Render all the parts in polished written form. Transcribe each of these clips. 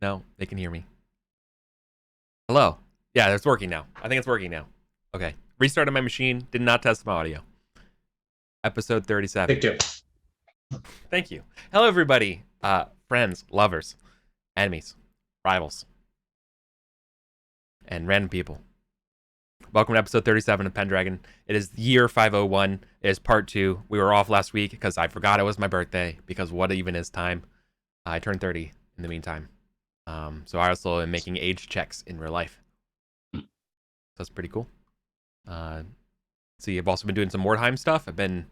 No, they can hear me. Hello. Yeah, it's working now. I think it's working now. Okay. Restarted my machine. Did not test my audio. Episode 37. Take two. Thank you. Hello, everybody. Friends, lovers, enemies, rivals, and random people. Welcome to episode 37 of Pendragon. It is year 501. It is part 2. We were off last week because I forgot it was my birthday, because what even is time? I turned 30 in the meantime. So I also am making age checks in real life. So that's pretty cool. See, I've also been doing some Mordheim stuff. I've been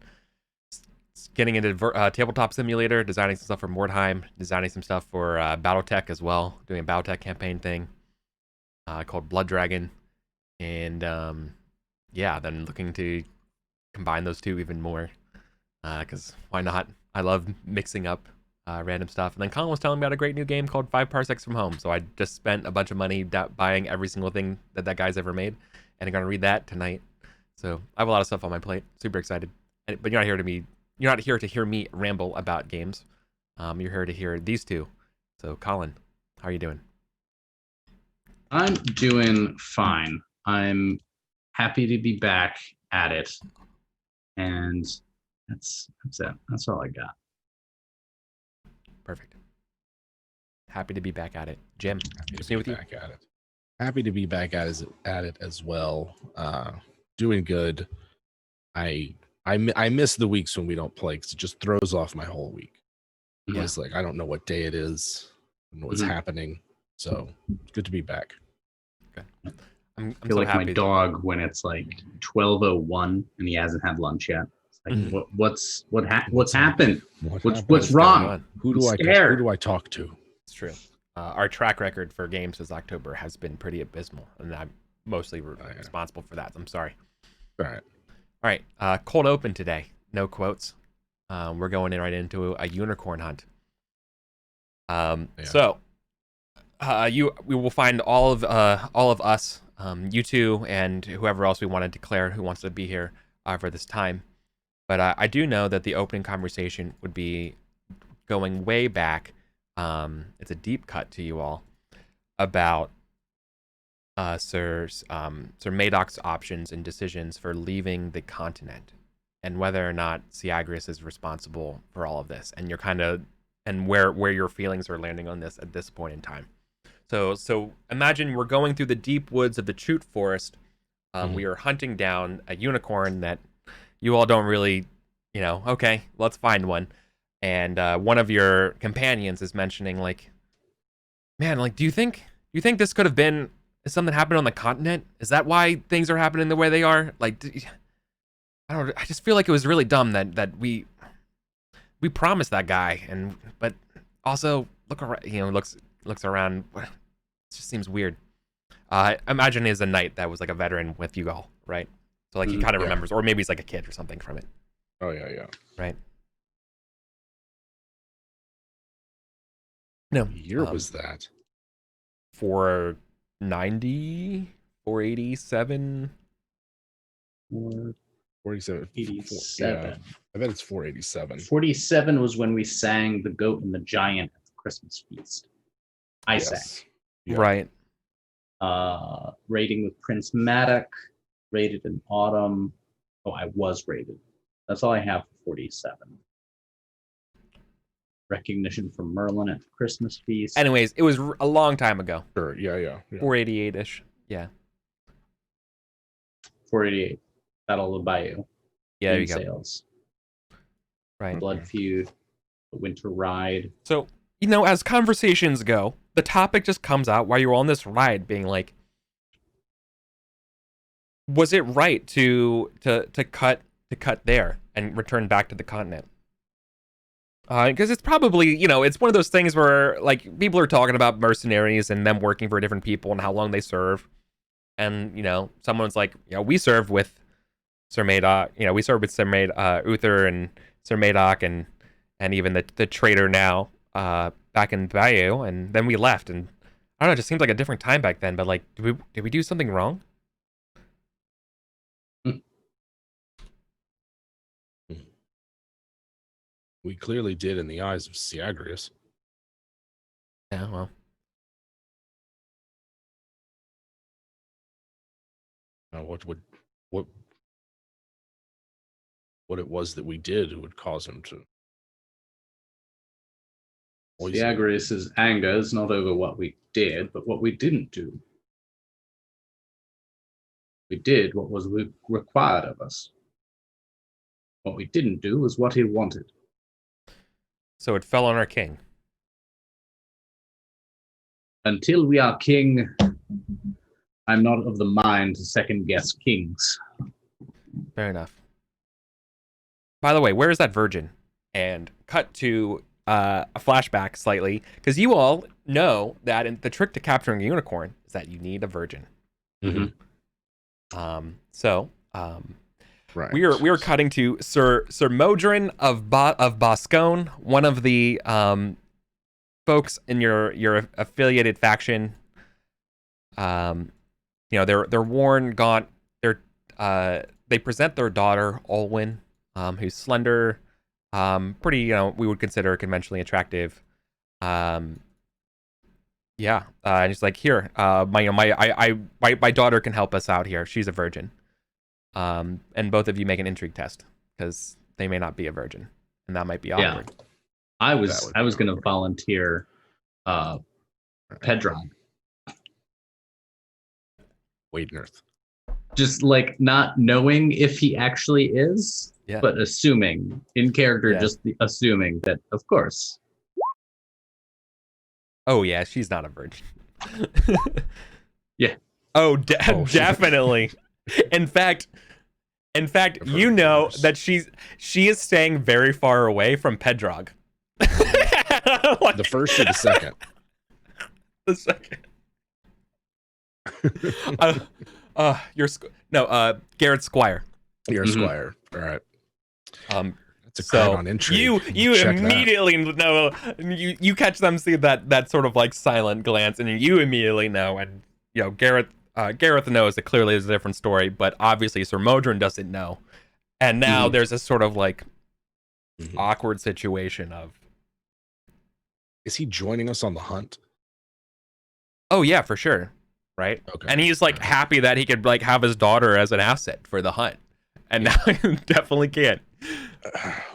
getting into Tabletop Simulator, designing some stuff for Mordheim, designing some stuff for Battletech as well, doing a Battletech campaign thing called Blood Dragon. And yeah, then looking to combine those two even more, because why not? I love mixing up random stuff. And then Colin was telling me about a great new game called 5 Parsecs from Home. So I just spent a bunch of money buying every single thing that guy's ever made, and I'm gonna read that tonight. So I have a lot of stuff on my plate. Super excited. But you're not here to hear me ramble about games. You're here to hear these two. So Colin, how are you doing? I'm doing fine. I'm happy to be back at it, and that's it. That's all I got. Perfect. Happy to be back at it, Jim. What's new with you? Back at it. Happy to be back at it as well. Doing good. I miss the weeks when we don't play because it just throws off my whole week. Yeah. It's like I don't know what day it is, I don't know what's happening. So it's good to be back. Okay. I feel like my dog when it's like 12:01 and he hasn't had lunch yet. It's like, what's happened? What's wrong? Who do I talk to? It's true. Our track record for games this October has been pretty abysmal, and I'm mostly responsible for that. I'm sorry. All right. Cold open today. No quotes. We're going right into a unicorn hunt. So we will find all of us, you two, and whoever else we want to declare who wants to be here for this time. But I do know that the opening conversation would be going way back. It's a deep cut to you all about Sir Madoc's options and decisions for leaving the continent, and whether or not Siagris is responsible for all of this, and where your feelings are landing on this at this point in time. So imagine we're going through the deep woods of the Chute Forest. We are hunting down a unicorn that you all don't really, okay, let's find one. And one of your companions is mentioning, like, man, like, do you think this could have been something happened on the continent? Is that why things are happening the way they are? Like, I just feel like it was really dumb that we promised that guy, but also look around, looks around. It just seems weird. Imagine he's a knight that was like a veteran with you all, right? So like he kind of remembers, or maybe he's like a kid or something from it. Oh yeah. Right. No. What year was that? 490, 487. 487. 87. Yeah, I bet it's 487. 47 was when we sang The Goat and the Giant at the Christmas feast. I sang. Yeah. Right. Raiding with Prince Madoc, raided in autumn. Oh, I was raided. That's all I have for 47. Recognition from Merlin at the Christmas feast. Anyways, it was a long time ago. Sure, yeah. 488-ish, yeah. 488, Battle of the Bayou. Yeah, there you go. Sales. Right. Blood Feud, the Winter Ride. So, as conversations go, the topic just comes out while you're on this ride, being like, was it right to cut there and return back to the continent? Because it's probably, it's one of those things where, like, people are talking about mercenaries and them working for different people and how long they serve. And, someone's like, we served with Sir Madoc, we served with Sir Uther and Sir Madoc and even the traitor now back in Bayou, and then we left. And I don't know, it just seems like a different time back then, but, like, did we do something wrong? We clearly did in the eyes of Siagris. Yeah, well, what it was that we did would cause him to poison. Giulianis' anger is not over what we did, but what we didn't do. We did what was required of us. What we didn't do was what he wanted. So it fell on our king. Until we are king, I'm not of the mind to second guess kings. Fair enough. By the way, where is that virgin? And cut to a flashback slightly, because you all know that the trick to capturing a unicorn is that you need a virgin. Mm-hmm. Right. We are cutting to Sir Modron of Boscone, one of the folks in your affiliated faction. They're worn, gaunt. They present their daughter Olwyn, who's slender, pretty, we would consider conventionally attractive. And he's like, here, my daughter can help us out here. She's a virgin. And both of you make an intrigue test because they may not be a virgin, and that might be awkward. Yeah. I was going to volunteer Pedrog. Wait on Earth. Just like not knowing if he actually is, but assuming in character, just assuming that, of course. Oh yeah, she's not a virgin. Yeah. Oh, definitely. In fact, you know that she is staying very far away from Pedrog. The first or the second? The second. Garrett Squire. You're a squire. All right. That's a so on intrigue. you immediately know. You catch them see that sort of like silent glance, and you immediately know. And Gareth knows that clearly is a different story, but obviously Sir Modron doesn't know. And now there's this sort of like awkward situation of. Is he joining us on the hunt? Oh yeah, for sure. Right. Okay. And he's like happy that he could like have his daughter as an asset for the hunt, and now he definitely can.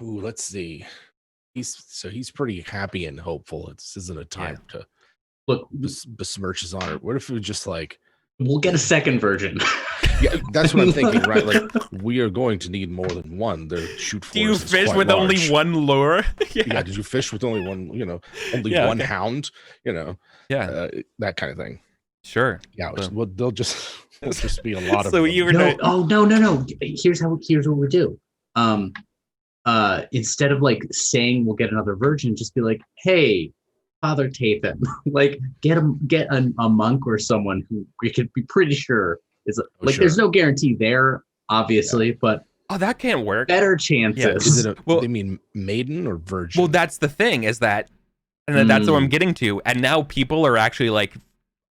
Let's see. He's pretty happy and hopeful. This isn't a time to look besmirch his honor. What if it was just like we'll get a second virgin? Yeah, that's what I'm thinking, right? Like we are going to need more than one. The shoot force. Do you fish with large. only one lure? Yeah. Did you fish with only one? Only one hound. That kind of thing. Sure. Yeah. Well, there'll just be a lot of. So you were no. Here's what we do. Instead of like saying we'll get another virgin, just be like, hey, Father Tathan, like get a monk or someone who we could be pretty sure is There's no guarantee there, obviously, but that can't work. Better chances. Yeah, is it they mean maiden or virgin? Well, that's the thing is that, and that's what I'm getting to. And now people are actually like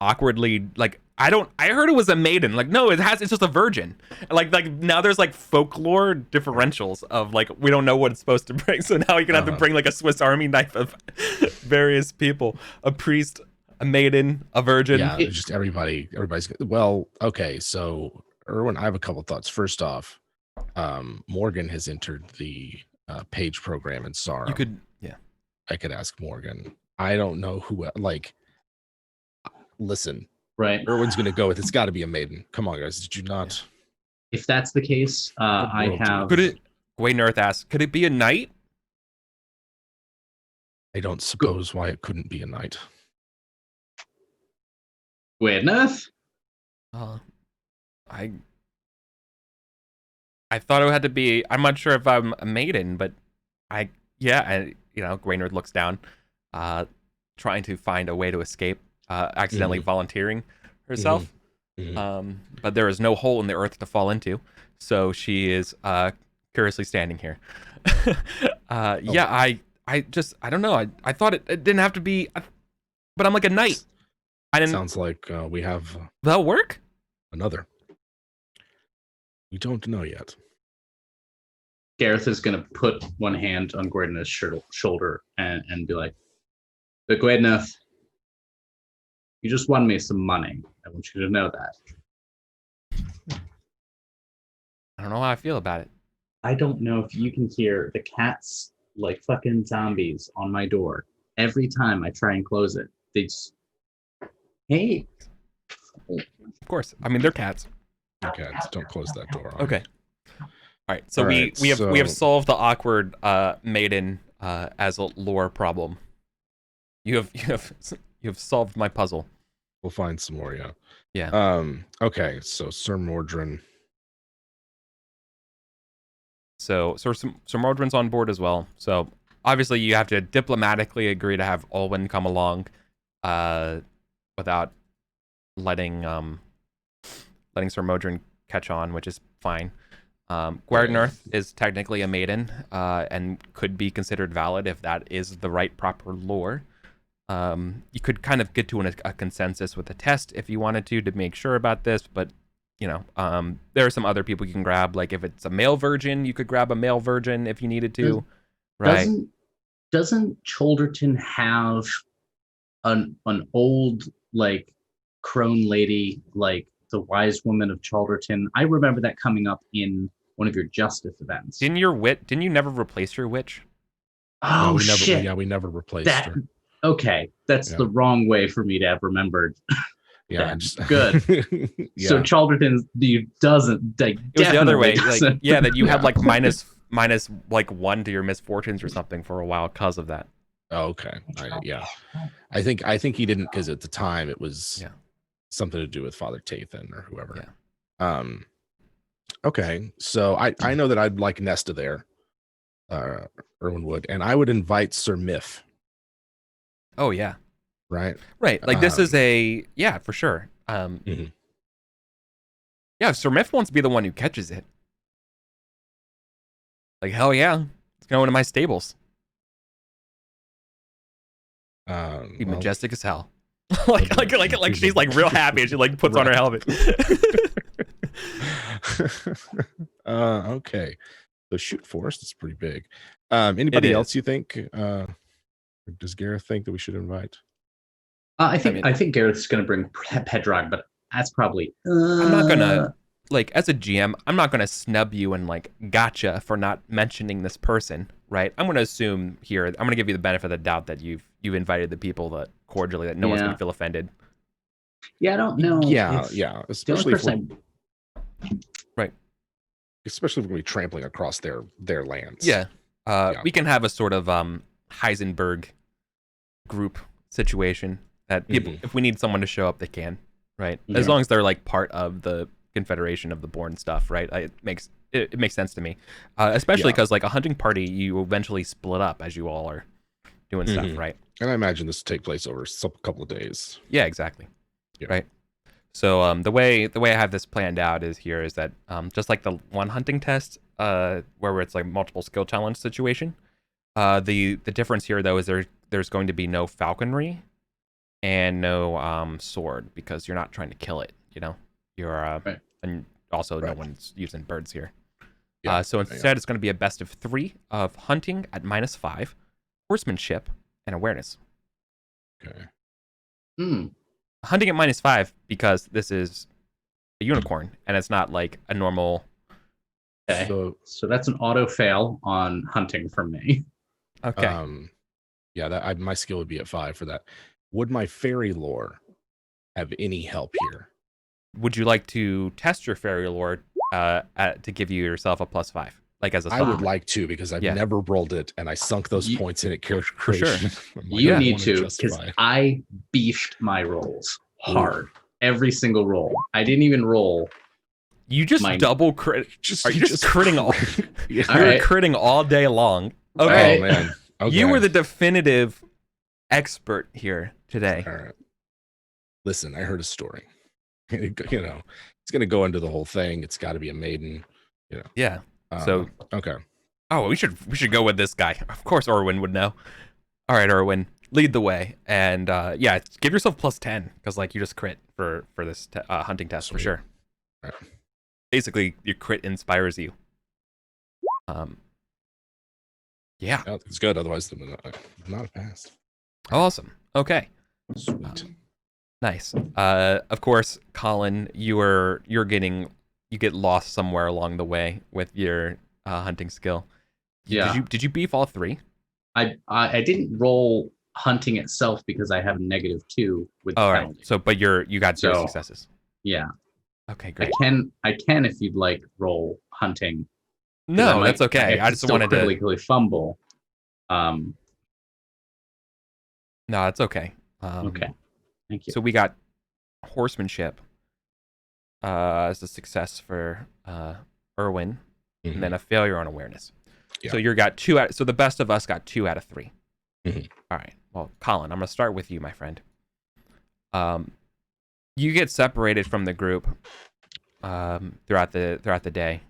awkwardly like. I heard it was a maiden. Like, no, it's just a virgin. Like now there's like folklore differentials of like we don't know what it's supposed to bring. So now you're gonna have to bring like a Swiss Army knife of various people, a priest, a maiden, a virgin. Yeah, just everybody's well, okay. So Erwin, I have a couple thoughts. First off, Morgan has entered the page program in Sorrow. I could ask Morgan. I don't know who listen. Right. Erwin's going to go with it's got to be a maiden. Come on, guys. Did you not? If that's the case, I have. Could it? Wayne Earth asks, could it be a knight? I don't suppose why it couldn't be a knight. Weirdness? I thought it had to be. I'm not sure if I'm a maiden, but Gwaynard looks down, trying to find a way to escape. Accidentally volunteering herself. But there is no hole in the earth to fall into, so she is curiously standing here. I don't know. I thought it didn't have to be, but I'm like a knight. Sounds like we have that'll work. Another. We don't know yet. Gareth is going to put one hand on Gordon's shoulder and be like, "But Gordon, you just won me some money. I want you to know that." I don't know how I feel about it. I don't know if you can hear the cats like fucking zombies on my door. Every time I try and close it, they just, hey. Of course. I mean, they're cats. Okay, don't close that door. Okay. All right. So All right, we have solved the awkward maiden as a lore problem. You have solved my puzzle. We'll find some more, yeah. Yeah. Okay, so Sir Mordrin. So Sir Mordrin's on board as well. So obviously you have to diplomatically agree to have Olwen come along, without letting Sir Mordrin catch on, which is fine. Guardenarth is technically a maiden, and could be considered valid if that is the right proper lore. You could kind of get to a consensus with a test if you wanted to make sure about this, but you know, there are some other people you can grab. Like if it's a male virgin, you could grab a male virgin if you needed to, right? Doesn't Cholderton have an old like crone lady, like the wise woman of Cholderton? I remember that coming up in one of your justice events. Didn't you never replace your witch? Oh, no, shit. We never replaced her. Okay, that's the wrong way for me to have remembered. Yeah, good. Yeah. So Cholderton doesn't. Like, it was the other way. Like, yeah, that you had like minus like 1 to your misfortunes or something for a while because of that. Oh, okay. I think he didn't, because at the time it was something to do with Father Tathan or whoever. Yeah. Okay, so I know that I'd like Nesta there, Erwin would, and I would invite Sir Miff. Oh yeah. Right. Like this is for sure. Yeah, Sir Miff wants to be the one who catches it. Like hell yeah, it's going to my stables. Be majestic as hell. like she's like real happy and she like puts on her helmet. Okay. The shoot forest is pretty big. Anybody else you think? Does Gareth think that we should invite? I think Gareth's gonna bring Pedrog, but that's probably. I'm not gonna as a GM. I'm not gonna snub you and like gotcha for not mentioning this person, right? I'm gonna assume here. I'm gonna give you the benefit of the doubt that you've invited the people that cordially that no one's gonna feel offended. Yeah, I don't know. Yeah, especially right. Especially if we're gonna be trampling across their lands. Yeah. We can have a sort of Heisenberg group situation that people, if we need someone to show up, they can, right? As long as they're like part of the Confederation of the Born stuff, right? It makes sense to me, especially because like a hunting party, you eventually split up as you all are doing stuff, right? And I imagine this will take place over a couple of days. Yeah, exactly. Yeah. Right. So the way I have this planned out is that just like the one hunting test, where it's like multiple skill challenge situation, the difference here though is there's going to be no falconry and no sword, because you're not trying to kill it, you know. You're and also no one's using birds here. So instead it's going to be a best of 3 of hunting at -5, horsemanship, and awareness. Okay. Hunting at -5 because this is a unicorn and it's not like a normal. Okay. So that's an auto fail on hunting for me. Okay. Yeah, my skill would be at 5 for that. Would my fairy lore have any help here? Would you like to test your fairy lore to give yourself a +5, like as a I would like to, because I've never rolled it and I sunk those points in at character creation. Sure. You need to, because I beefed my rolls hard. Every single roll. I didn't even roll. You just double crit. Are you just critting all? You're critting all day long. Okay. Oh, man. Okay. You were the definitive expert here today. All right. Listen, I heard a story. You know, it's gonna go into the whole thing. It's got to be a maiden. You know. Yeah. So okay. Oh, we should go with this guy. Of course, Orwin would know. All right, Orwin, lead the way, and give yourself +10 because like you just crit for this hunting test. Sweet. For sure. Right. Basically, your crit inspires you. Yeah. It's good. Otherwise, not a pass. Awesome. Okay. Sweet. Nice. Of course, Colin, you're getting you get lost somewhere along the way with your hunting skill. Yeah. Did you beef all 3? I didn't roll hunting itself because I have -2 with the penalty. Right. So, but you got 0 successes. Yeah. Okay, great. I can if you'd like roll hunting. No, that's okay. I just wanted to critically fumble. No, it's okay. Okay. Thank you. So we got horsemanship as a success for Erwin, and then a failure on awareness. Yeah. So you got 2 out. So the best of us got 2 out of 3. All right. Well, Colin, I'm gonna start with you, my friend. You get separated from the group throughout the day.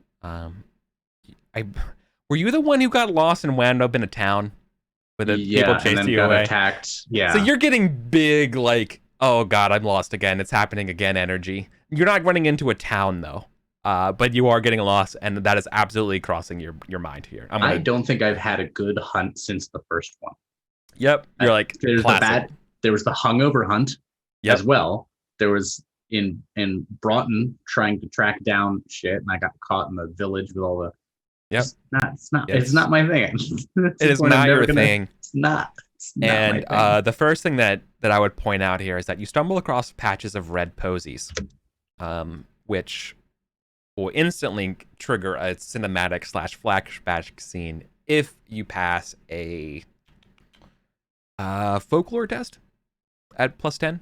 Were you the one who got lost and wound up in a town where the people chased you away? Attacked. Yeah. So you're getting big, like, oh god, I'm lost again. It's happening again. Energy. You're not running into a town though, but you are getting lost, and that is absolutely crossing your mind here. I don't think I've had a good hunt since the first one. Yep. You're like there was the hungover hunt as well. There was in Broughton trying to track down shit, and I got caught in the village with all the. Yep. It's not my thing. It is not your thing. It's not and my thing. The first thing that I would point out here is that you stumble across patches of red posies, which will instantly trigger a cinematic / flashback scene if you pass a folklore test at +10,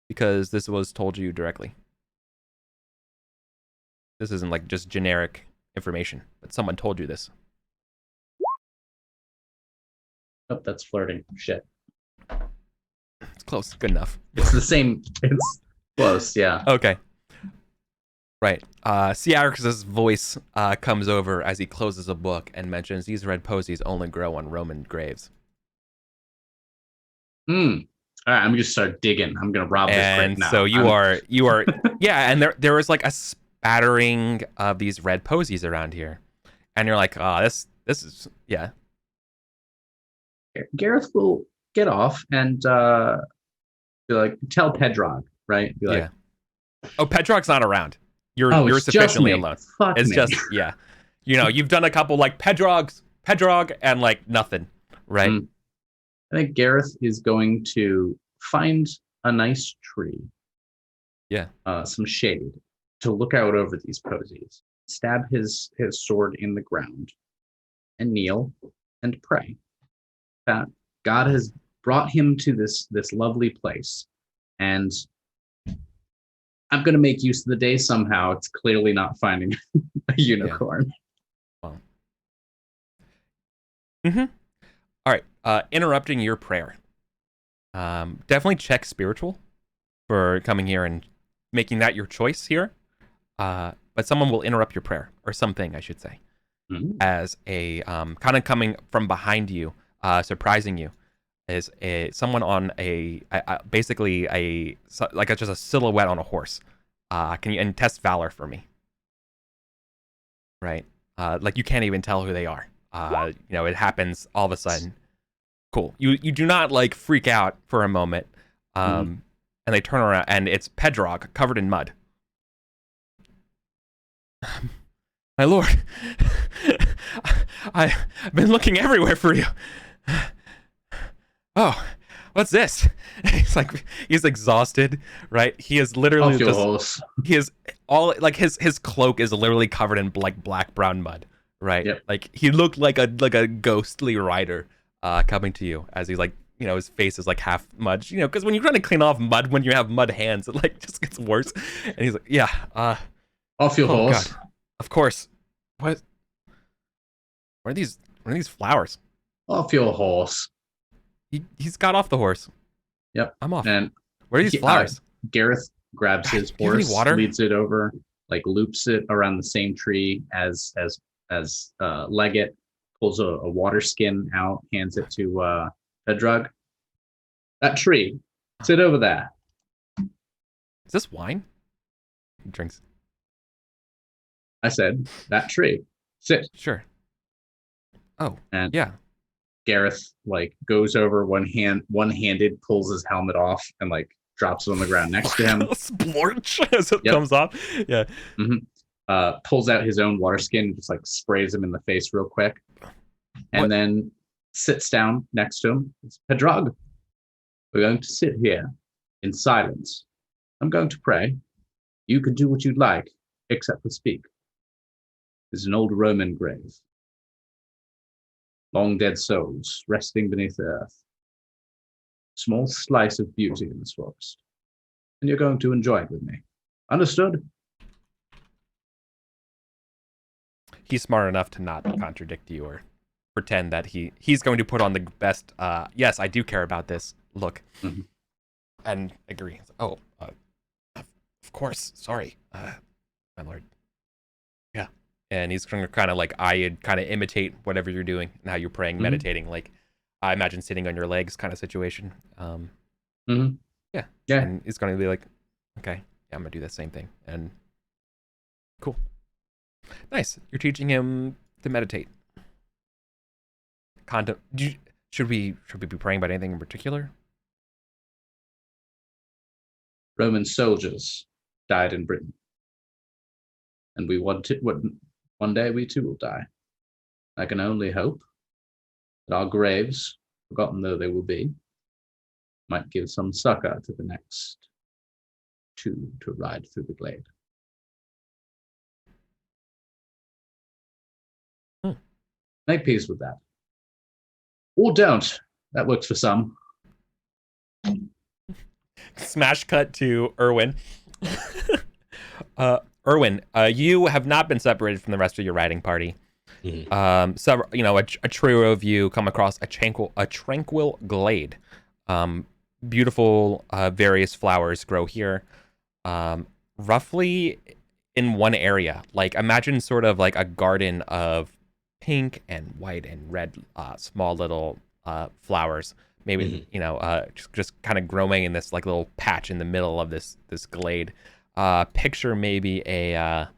because this was told you directly. This isn't like just generic information, but someone told you this. Oh, that's flirting. Shit. It's close. Good enough. It's the same. It's close. Yeah. Okay. Right. Ciarix's voice comes over as he closes a book and mentions these red posies only grow on Roman graves. All right, I'm gonna start digging. I'm gonna rob this grave now. And so you are yeah, and there was like a spattering of these red posies around here, and you're like, oh, this is yeah. Gareth will get off and be like, tell Pedrog, right? Be like, yeah. Oh, Pedrog's not around. You're sufficiently alone. It's me. just yeah. You've done a couple like Pedrog, and like nothing, right? I think Gareth is going to find a nice tree. Yeah. Some shade to look out over these posies. Stab his sword in the ground and kneel and pray that God has brought him to this lovely place, and I'm going to make use of the day somehow. It's clearly not finding a unicorn. Yeah. Well. All right. Interrupting your prayer. Definitely check spiritual for coming here and making that your choice here. But someone will interrupt your prayer, or something, I should say, as a kind of coming from behind you, surprising you, is someone on basically just a silhouette on a horse. Can you test valor for me? Right. Like you can't even tell who they are. It happens all of a sudden. Cool. You do not like freak out for a moment. And they turn around and it's Pedrog covered in mud. My lord, I've been looking everywhere for you. Oh, what's this? He's exhausted, right? He is literally he is all like his cloak is literally covered in like black brown mud, right? Yep. Like he looked like a ghostly rider coming to you as he's like, his face is like half mud, because when you're trying to clean off mud when you have mud hands, it like just gets worse. And he's like, yeah, off your horse. God. Of course. What are these flowers? Off your horse. He's got off the horse. Yep. I'm off. And where are these flowers? Gareth grabs his horse, leads it over, like loops it around the same tree as Leggett, pulls a water skin out, hands it to Pedrog. That tree. Sit over there. Is this wine? He drinks. I said, that tree. Sit. Sure. Oh, and yeah. Gareth like goes over one-handed, pulls his helmet off and like drops it on the ground next to him. Splorch as it comes off. Yeah. Pulls out his own water skin and just like sprays him in the face real quick. And then sits down next to him. It's Pedrog. We're going to sit here in silence. I'm going to pray. You can do what you'd like, except for speak. This is an old Roman grave. Long dead souls resting beneath the earth. Small slice of beauty in this forest. And you're going to enjoy it with me. Understood? He's smart enough to not contradict you or pretend that he's going to put on the best, yes, I do care about this look. And agree. Oh, of course, sorry, my lord. Yeah. And he's going to kind of like, kind of imitate whatever you're doing and how you're praying, meditating. Like, I imagine sitting on your legs kind of situation. Yeah. And he's going to be like, okay, yeah, I'm going to do the same thing. And cool. Nice. You're teaching him to meditate. Should we be praying about anything in particular? Roman soldiers died in Britain. And one day we too will die. I can only hope that our graves, forgotten though they will be, might give some succor to the next two to ride through the glade. Make peace with that. Or don't. That works for some. Smash cut to Erwin. Erwin, you have not been separated from the rest of your riding party. So, a trio of you come across a tranquil glade. Beautiful various flowers grow here. Roughly in one area. Like, imagine sort of like a garden of pink and white and red small little flowers. Maybe, just kind of growing in this like little patch in the middle of this glade. Picture maybe a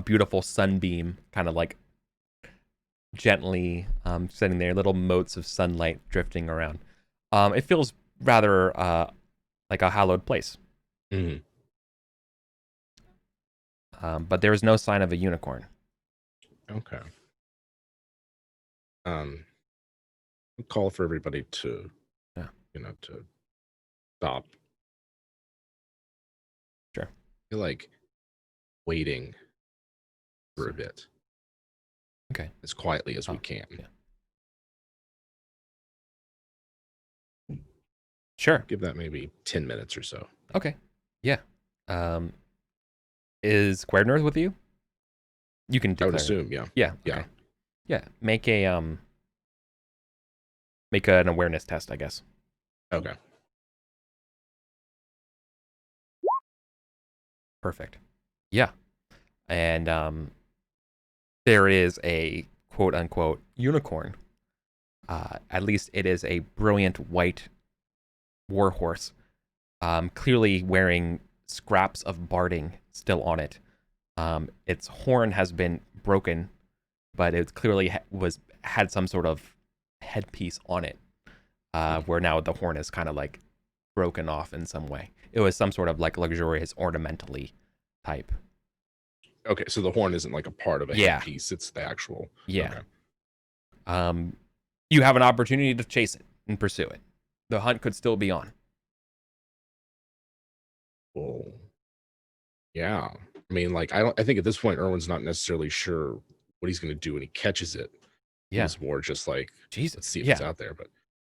beautiful sunbeam kind of like gently sitting there, little motes of sunlight drifting around. It feels rather like a hallowed place. But there is no sign of a unicorn. Okay. Call for everybody to, to stop. Sure. I feel like waiting for a bit. Okay. As quietly as we can. Yeah. Sure. Give that maybe 10 minutes or so. Okay. Yeah. Is Square North with you? You can declare. I would assume, yeah. Yeah. Okay. Yeah. Make an awareness test, I guess. Okay. Perfect. Yeah. And there is a quote unquote unicorn. At least it is a brilliant white warhorse. Clearly wearing scraps of barding still on it. Its horn has been broken, but it clearly had some sort of headpiece on it, where now the horn is kind of like broken off in some way. It was some sort of like luxurious ornamentally type. Okay, so the horn isn't like a part of a headpiece; it's the actual. Yeah. Okay. You have an opportunity to chase it and pursue it. The hunt could still be on. Well, yeah. I mean, like, I think at this point, Erwin's not necessarily sure what he's going to do when he catches it. Yeah. He's more just like, Jesus, let's see if it's out there. But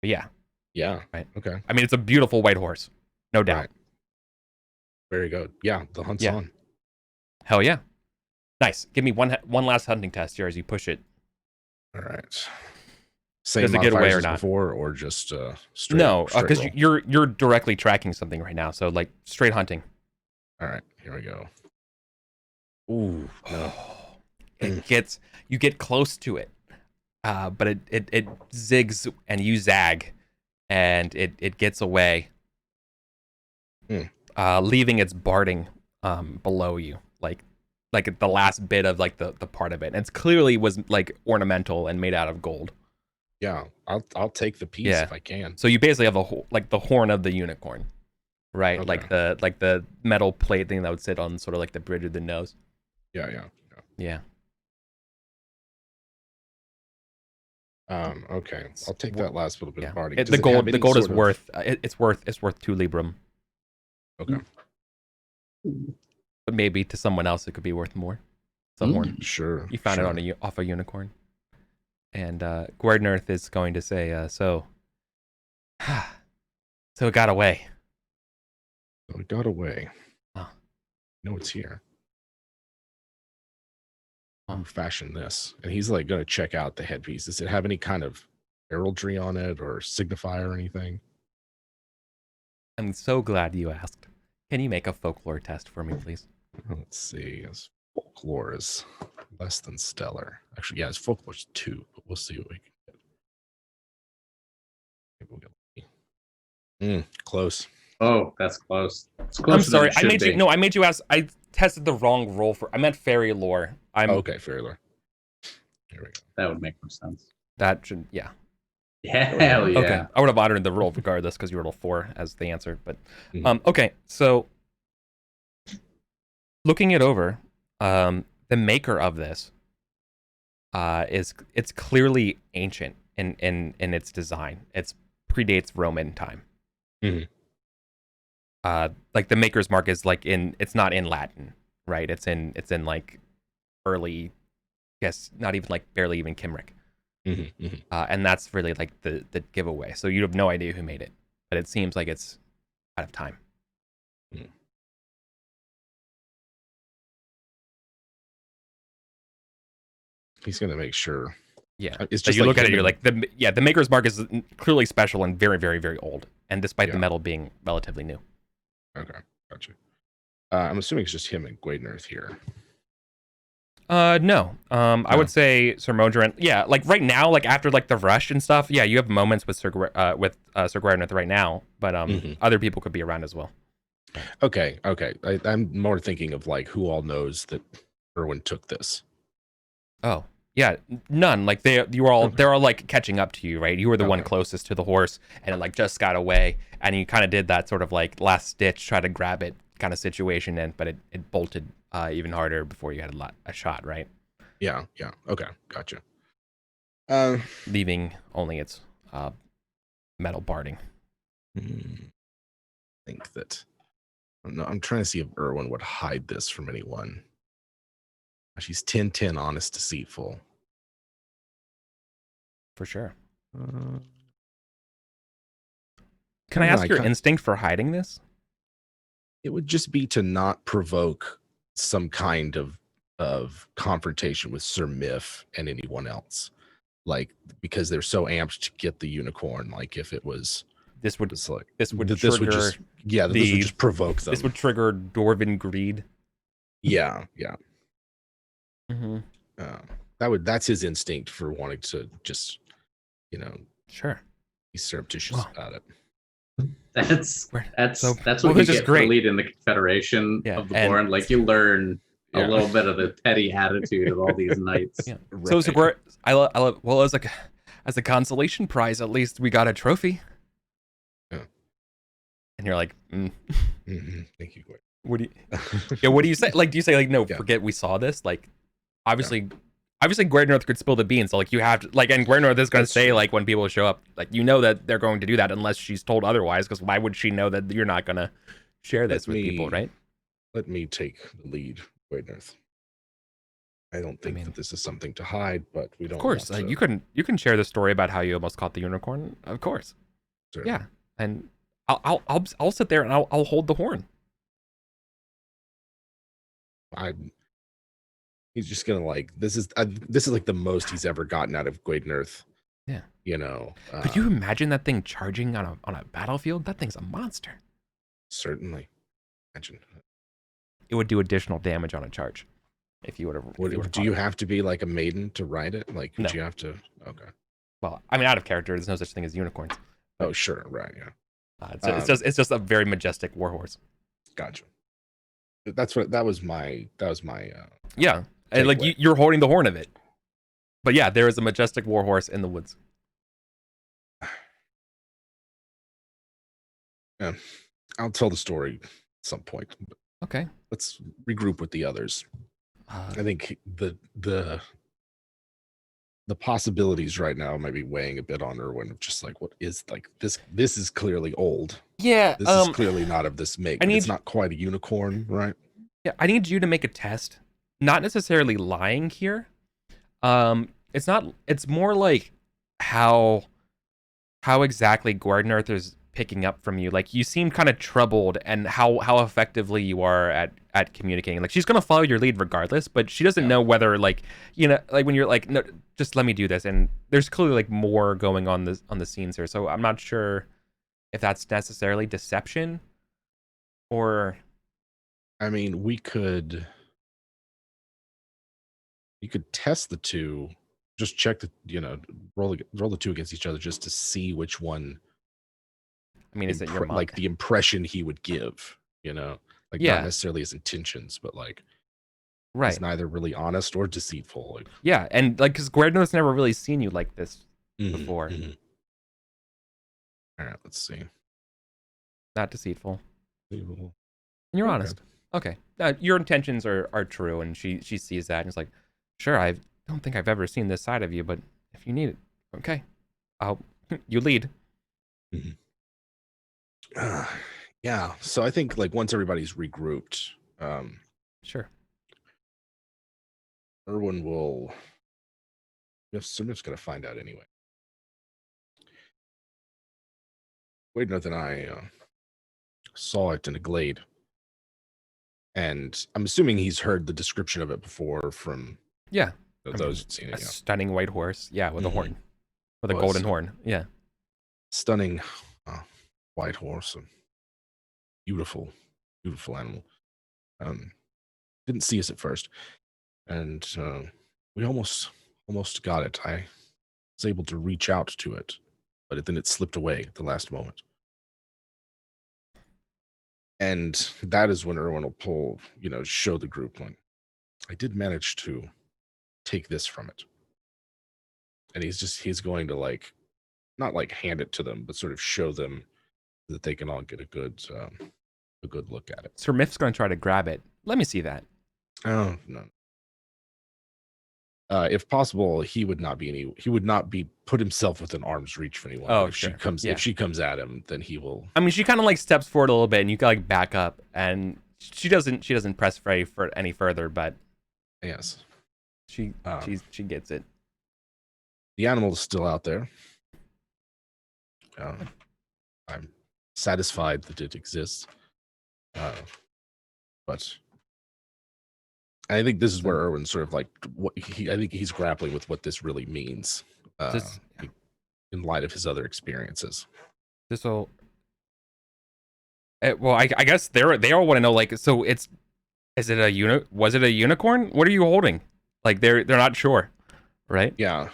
yeah. Yeah. Right. Okay. I mean, it's a beautiful white horse, no doubt. Right. Very good. Yeah, the hunt's on. Hell yeah. Nice. Give me one last hunting test here as you push it. All right. Same Does it get away or as not? Before, or just straight? No, because roll? you're directly tracking something right now. So like straight hunting. All right. Here we go. Ooh. No. You get close to it, but it zigs and you zag, and it gets away, leaving its barding below you, like the last bit of like the part of it. And it's clearly was like ornamental and made out of gold. Yeah, I'll take the piece if I can. So you basically have the horn of the unicorn, right? Okay. Like the metal plate thing that would sit on sort of like the bridge of the nose. Yeah. Okay, I'll take that last little bit of barding. The gold is worth it's worth 2 librum. Okay. But maybe to someone else it could be worth more. It's a horn. Sure. You found it off a unicorn. And Gwernerth is going to say, so it got away. So it got away. Oh. No, it's here. Who fashioned this? And he's like going to check out the headpiece. Does it have any kind of heraldry on it or signifier or anything? I'm so glad you asked. Can you make a folklore test for me, please? Let's see. His folklore is less than stellar. Actually, yeah, his folklore's 2, but we'll see what we can get. Close. Oh, that's close. It's I'm sorry. I made you ask. I tested the wrong roll for. I meant fairy lore. Okay, fairy lore. Here we go. That would make more sense. That should, yeah. Hell yeah. Okay, I would have honored the roll regardless because you rolled 4 as the answer. But okay, so looking it over, the maker of this it's clearly ancient in its design. It predates Roman time. Like the maker's mark is like it's not in Latin, right? It's in like early, not even like barely even Cymric. And that's really like the giveaway. So you have no idea who made it, but it seems like it's out of time. He's gonna make sure. Yeah, it's just you look at it, you're like the maker's mark is clearly special and very, very, very old, and despite the metal being relatively new. Okay, gotcha. I'm assuming it's just him and Gwadenerth here. No. I would say Sir Modron. Yeah, like right now, like after like the rush and stuff. Yeah, you have moments with Sir Gwadenerth right now, but other people could be around as well. Okay. I'm more thinking of like who all knows that Erwin took this. Oh yeah, none. Like they're all like catching up to you, right? You were the one closest to the horse, and it like just got away, and you kind of did that sort of like last ditch, try to grab it kind of situation, but it bolted even harder before you had a shot, right? Yeah. Okay, gotcha. Leaving only its metal barding. I think that I'm trying to see if Erwin would hide this from anyone. She's 10-10 honest, deceitful. For sure. Can I ask your instinct for hiding this? It would just be to not provoke some kind of confrontation with Sir Miff and anyone else. Like, because they're so amped to get the unicorn. Like, if it was... This would just provoke them. This would trigger Dwarven greed. Yeah. That's his instinct for wanting to just, sure, be surreptitious about it. That's what you get for lead in the Confederation of the Born. Like you learn a little bit of the petty attitude of all these knights. Right. So I love well as a consolation prize, at least we got a trophy. Yeah. And you're like, Thank you. What do you say? Like, do you say like, no, forget we saw this? Like, obviously Gwernorth could spill the beans. So like you have to like, and Gwernorth is going to say like when people show up, like that they're going to do that unless she's told otherwise. Because why would she know that you're not going to share this with people, right? Let me take the lead, Gwernorth. I don't think that this is something to hide, but we don't. Of course, you can share the story about how you almost caught the unicorn. Of course, certainly. Yeah, and I'll sit there and I'll hold the horn. He's just gonna like this is like the most he's ever gotten out of Gwadenerth. Yeah, Could you imagine that thing charging on a battlefield? That thing's a monster. Certainly, imagine. It would do additional damage on a charge if you would have. Do you have to be like a maiden to ride it? Like, would you have to? Okay. Well, I mean, out of character, there's no such thing as unicorns. Oh, sure, right, yeah. It's just a very majestic warhorse. Gotcha. That was my. Yeah, and like you're holding the horn of it. But yeah, there is a majestic warhorse in the woods. Yeah, I'll tell the story at some point. Okay. Let's regroup with the others. I think the possibilities right now might be weighing a bit on Erwin of just like, what is like this is clearly old. Yeah. This is clearly not of this make, but it's not quite a unicorn, right? Yeah, I need you to make a test. Not necessarily lying here. It's more like how exactly Gordon Earth is picking up from you. Like, you seem kind of troubled, and how effectively you are at communicating. Like, she's gonna follow your lead regardless, but she doesn't know whether, like, you know, like when you're like, no, just let me do this. And there's clearly like more going on the scenes here. So I'm not sure if that's necessarily deception or. I mean, you could test the two, just check the, roll the two against each other just to see which one. I mean, is it your like the impression he would give, like not necessarily his intentions, but like, right, he's neither really honest or deceitful. Like, yeah, and like, because Guerno's never really seen you like this before. All right, let's see. Not deceitful. And you're honest. Okay, your intentions are true, and she sees that and is like, sure, I don't think I've ever seen this side of you, but if you need it, okay, you lead. Yeah, so I think like once everybody's regrouped, sure, Erwin will. Yes, I'm just gonna find out anyway. Wadeneth and I saw it in a glade, and I'm assuming he's heard the description of it before from those who've seen it. Stunning white horse, with a horn, with a golden horn, stunning white horse, a beautiful animal. Didn't see us at first, and we almost got it. I was able to reach out to it, but then it slipped away at the last moment. And that is when Erwin will show the group one. I did manage to take this from it. And he's going to like, not like hand it to them, but sort of show them that they can all get a good look at it. Sir Miff's going to try to grab it. Let me see that. Oh, no. If possible, he would not be put himself within arm's reach for anyone. Oh, if sure. If she comes at him, then he will. I mean, she kind of like steps forward a little bit, and you can like back up, and she doesn't press for any further, but yes, she gets it. The animal is still out there. I'm satisfied that it exists, but I think this is where Erwin sort of like I think he's grappling with what this really means in light of his other experiences. This will. Well, I guess they all want to know, like, so was it a unicorn? What are you holding? Like, they're not sure, right? Yeah,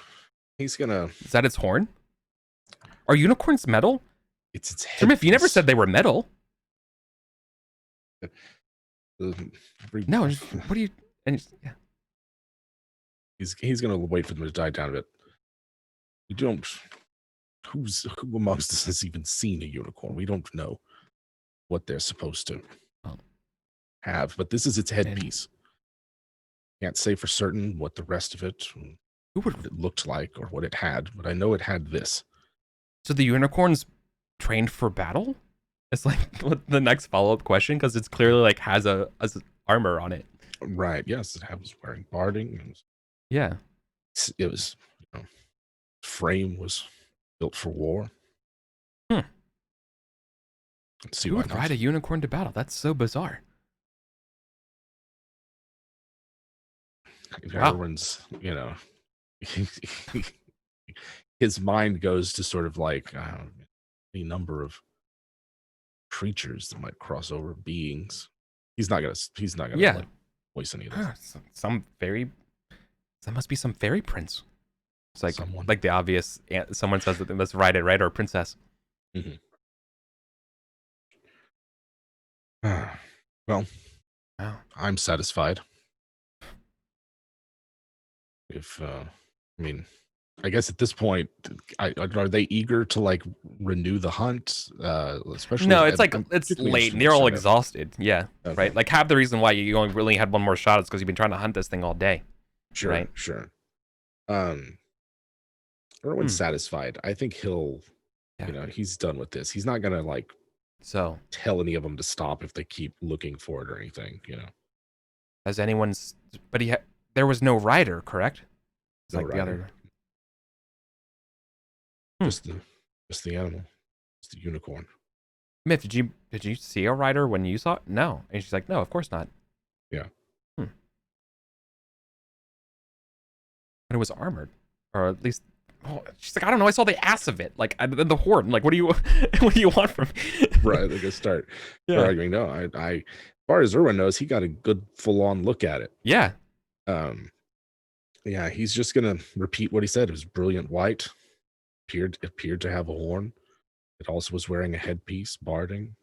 he's gonna. Is that its horn? Are unicorns metal? It's its head. If you never said they were metal. No, what do you? And he's gonna wait for them to die down a bit. We don't. Who amongst us has even seen a unicorn? We don't know what they're supposed to have, but this is its headpiece. Can't say for certain what the rest of it, what it looked like, or what it had, but I know it had this. So the unicorn's trained for battle? It's like the next follow-up question, because it's clearly like has a armor on it. Right. Yes, it was wearing barding. Yeah. It was. Frame was built for war. Let's see. Who would ride a unicorn to battle? That's so bizarre. Everyone's, his mind goes to sort of like any number of creatures that might cross over, beings. He's not gonna like, voice any of this. That must be some fairy prince. It's like someone. Like the obvious. Someone says that they must ride it, right? Or a princess. Well, I'm satisfied. If I guess at this point, are they eager to like renew the hunt? Especially no, it's like it's late and they're all exhausted. Yeah, okay. Right. Like half the reason why you only really had one more shot is because you've been trying to hunt this thing all day. Sure, right? Sure. Erwin's satisfied. I think he'll, he's done with this. He's not gonna like tell any of them to stop if they keep looking for it or anything. Has anyone's? But there was no rider, correct? It's no like rider. The other. Just the animal. It's the unicorn. Myth, did you see a rider when you saw it? No. And she's like, no, of course not. Yeah. But it was armored, or at least. Oh, she's like, I don't know. I saw the ass of it, like the horn. Like, what do you want from me? Right. Like, start arguing. No, I, as far as Erwin knows, he got a good full-on look at it. Yeah. Yeah. He's just gonna repeat what he said. It was brilliant white. Appeared to have a horn. It also was wearing a headpiece, barding.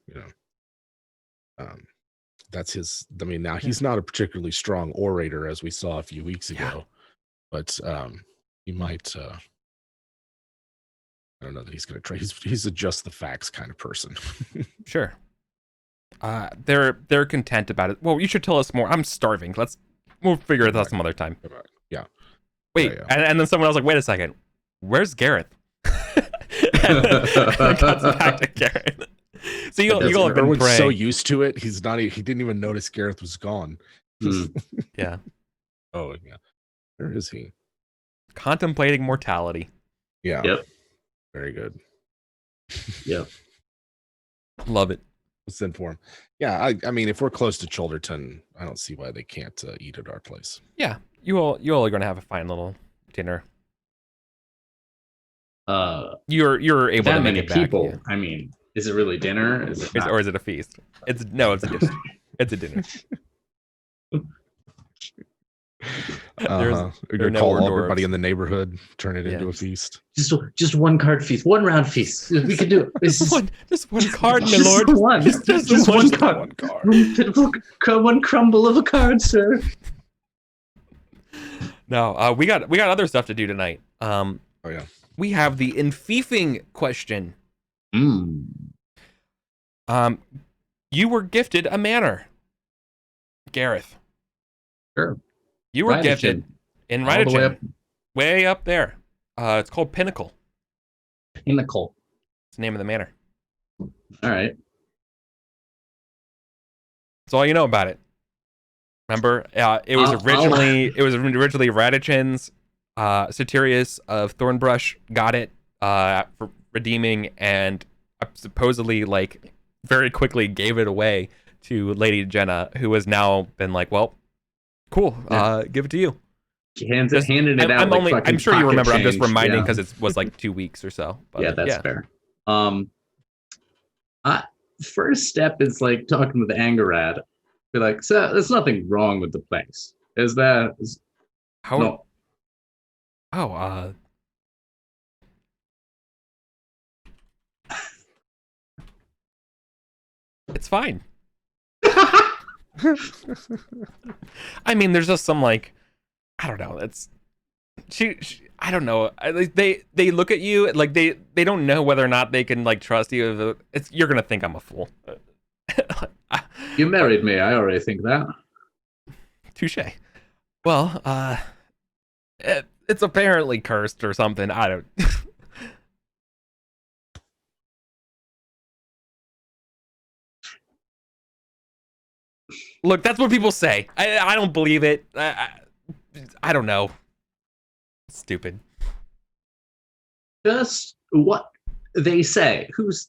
That's his. I mean, now he's not a particularly strong orator, as we saw a few weeks ago, but he might. I don't know that he's going to try. He's a just the facts kind of person. Sure. They're content about it. Well, you should tell us more. I'm starving. We'll figure it out some other time. Yeah. Wait, and then someone else like, wait a second. Where's Gareth? and cuts back to Gareth. So you all have been praying. So used to it, he didn't even notice Gareth was gone. Yeah. Oh yeah. Where is he? Contemplating mortality. Yeah. Yep. Very good. Yep. Love it. Let's send for him. Yeah, I mean, if we're close to Cholderton, I don't see why they can't eat at our place. Yeah, you all are going to have a fine little dinner. You're able to make it back. People. Yeah. I mean, is it really dinner? Or is it a feast? It's a dinner. It's a dinner. We're gonna call everybody in the neighborhood, turn it into a feast. Just one card feast, one round feast. We can do it. Just one card, my lord. Just one card. One crumble of a card, sir. No, we got other stuff to do tonight. Oh yeah. We have the enfeefing question. You were gifted a manor, Gareth. Sure. You were gifted in Regrouping, way up there. It's called Pinnacle. Pinnacle. It's the name of the manor. All right. That's all you know about it. Remember, it was originally Radichin's. Satirius of Thornbrush got it for redeeming, and supposedly like very quickly gave it away to Lady Jenna, who has now been like, well, cool, give it to you. Handed it out. I'm sure you remember. I'm just reminding because it was like 2 weeks or so. But, yeah, that's fair. First step is like talking with the Angarad. Be like, so there's nothing wrong with the place. Is that how? No. Oh, it's fine. I mean, there's just some like, I don't know. It's she I don't know. They look at you like they don't know whether or not they can like trust you. You're gonna think I'm a fool. You married me. I already think that. Touche. Well, it's apparently cursed or something. I don't. Look, that's what people say. I don't believe it. I don't know. It's stupid. Just what they say. Who's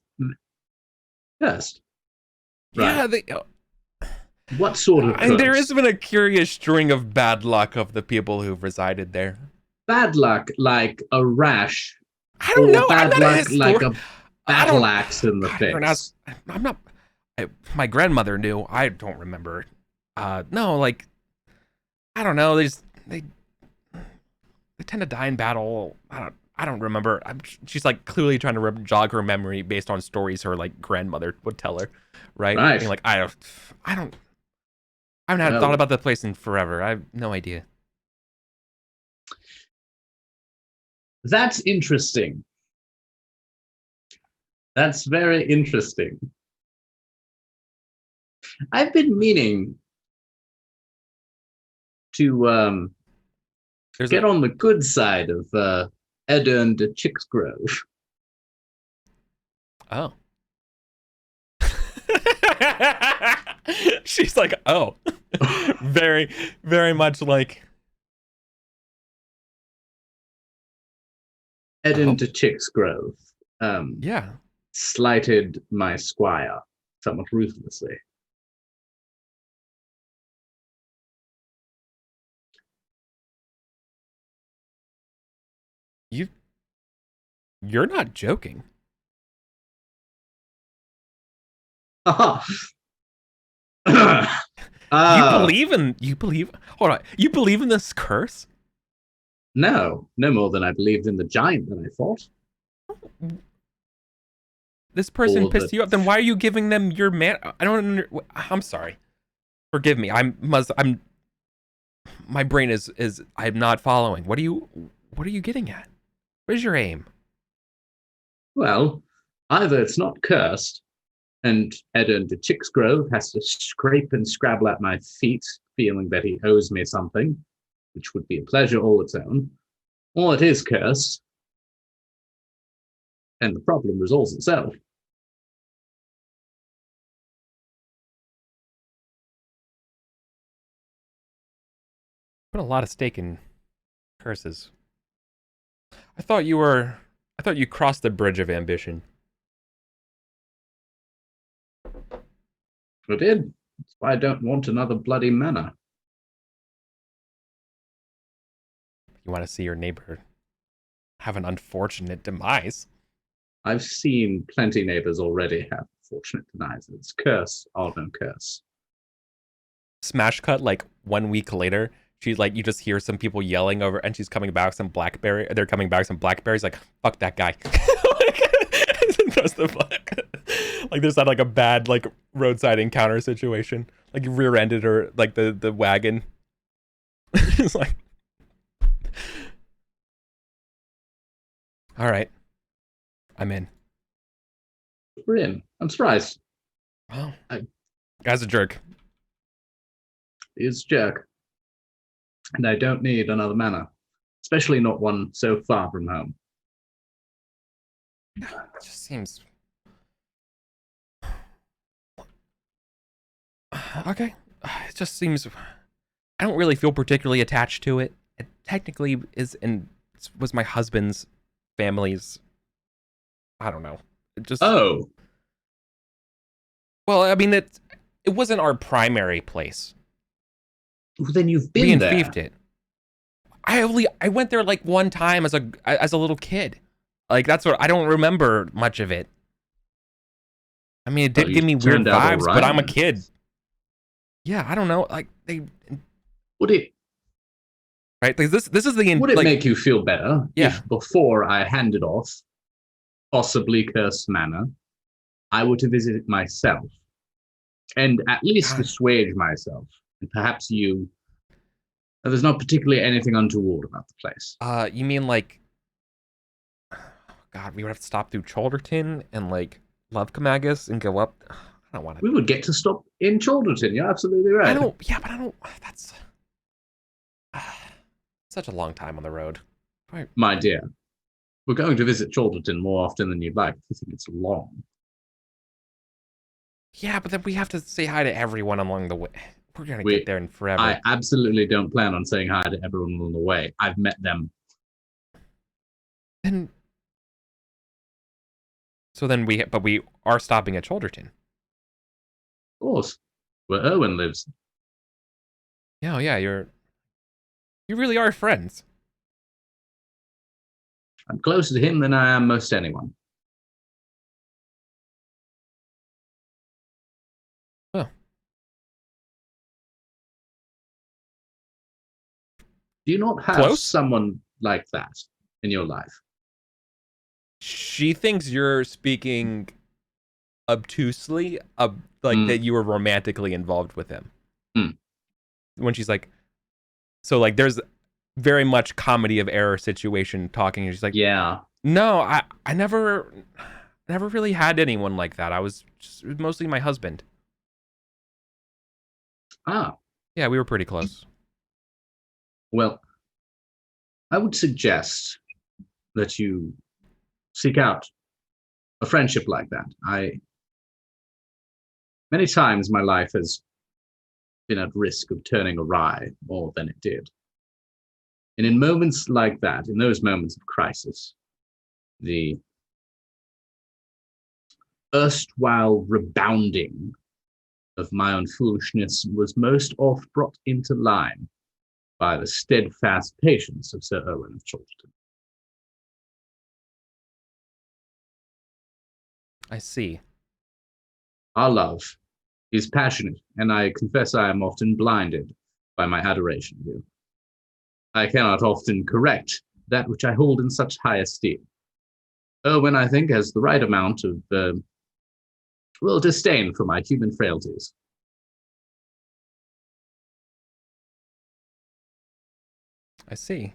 just? Right. Yeah. What sort of? There has been a curious string of bad luck of the people who've resided there. Bad luck, like a rash. I don't know. Bad luck, like a battle axe in the face. I'm not. My grandmother knew. I don't remember. No, like I don't know. They tend to die in battle. I don't remember. She's like clearly trying to jog her memory based on stories her like grandmother would tell her, right? Being like I haven't thought about that place in forever. I have no idea. That's interesting. That's very interesting. I've been meaning to get on the good side of Edern de Chicksgrove. Oh. She's like, oh. Very, very much like Edern de Chicksgrove. Yeah. Slighted my squire somewhat ruthlessly. You're not joking. You believe hold on. You believe in this curse? No more than I believed in the giant that I fought. This person pissed you up. Then why are you giving them your man? I'm sorry. Forgive me. My brain is I'm not following. What are you getting at? Where's your aim? Well, either it's not cursed, and Edern de Chicksgrove has to scrape and scrabble at my feet, feeling that he owes me something, which would be a pleasure all its own, or it is cursed, and the problem resolves itself. Put a lot of stake in curses. I thought you crossed the bridge of ambition. I did. That's why I don't want another bloody manor. You want to see your neighbor have an unfortunate demise? I've seen plenty neighbors already have unfortunate demises. Curse or no curse. Smash cut, like 1 week later, she's like, you just hear some people yelling over, and she's coming back with some blackberry. They're coming back with some blackberries. Like, fuck that guy. Like there's not like a bad like roadside encounter situation. Like you rear-ended her, like the wagon. It's like, all right, I'm in. We're in. I'm surprised. Well, guy's a jerk. He's a jerk. And I don't need another manor, especially not one so far from home. It just seems okay. It just seems I don't really feel particularly attached to it. It technically was my husband's family's. I don't know. It just well, I mean it wasn't our primary place. Well, then you've been there. Fiefed it. I went there like one time as a little kid. Like that's what I don't remember much of it. I mean, it did give me weird vibes, but I'm a kid. Yeah, I don't know. Like they would it right? Like this is the would it make you feel better if before I handed off possibly cursed manor, I were to visit it myself and at least assuage myself, and perhaps you. There's not particularly anything untoward about the place. You mean like, God, we would have to stop through Cholderton and like Lovecamagus and go up. I don't want to. We would get to stop in Cholderton. You're absolutely right. But I don't. That's such a long time on the road. Right. My dear, we're going to visit Cholderton more often than you'd like. I think it's long. Yeah, but then we have to say hi to everyone along the way. We're gonna get there in forever. I absolutely don't plan on saying hi to everyone along the way. I've met them. But we are stopping at Cholderton. Of course, where Erwin lives. Yeah, you really are friends. I'm closer to him than I am most anyone. Oh. Do you not have someone like that in your life? She thinks you're speaking obtusely, that you were romantically involved with him. When she's like, so like there's very much comedy of error situation talking. And she's like, yeah, no, I never really had anyone like that. I was just mostly my husband. Ah, yeah, we were pretty close. Well, I would suggest that you seek out a friendship like that. Many times my life has been at risk of turning awry more than it did. And in moments like that, in those moments of crisis, the erstwhile rebounding of my own foolishness was most oft brought into line by the steadfast patience of Sir Owen of Chalterton. I see. Our love is passionate, and I confess I am often blinded by my adoration of you. I cannot often correct that which I hold in such high esteem. Owen, I think, has the right amount of, disdain for my human frailties. I see.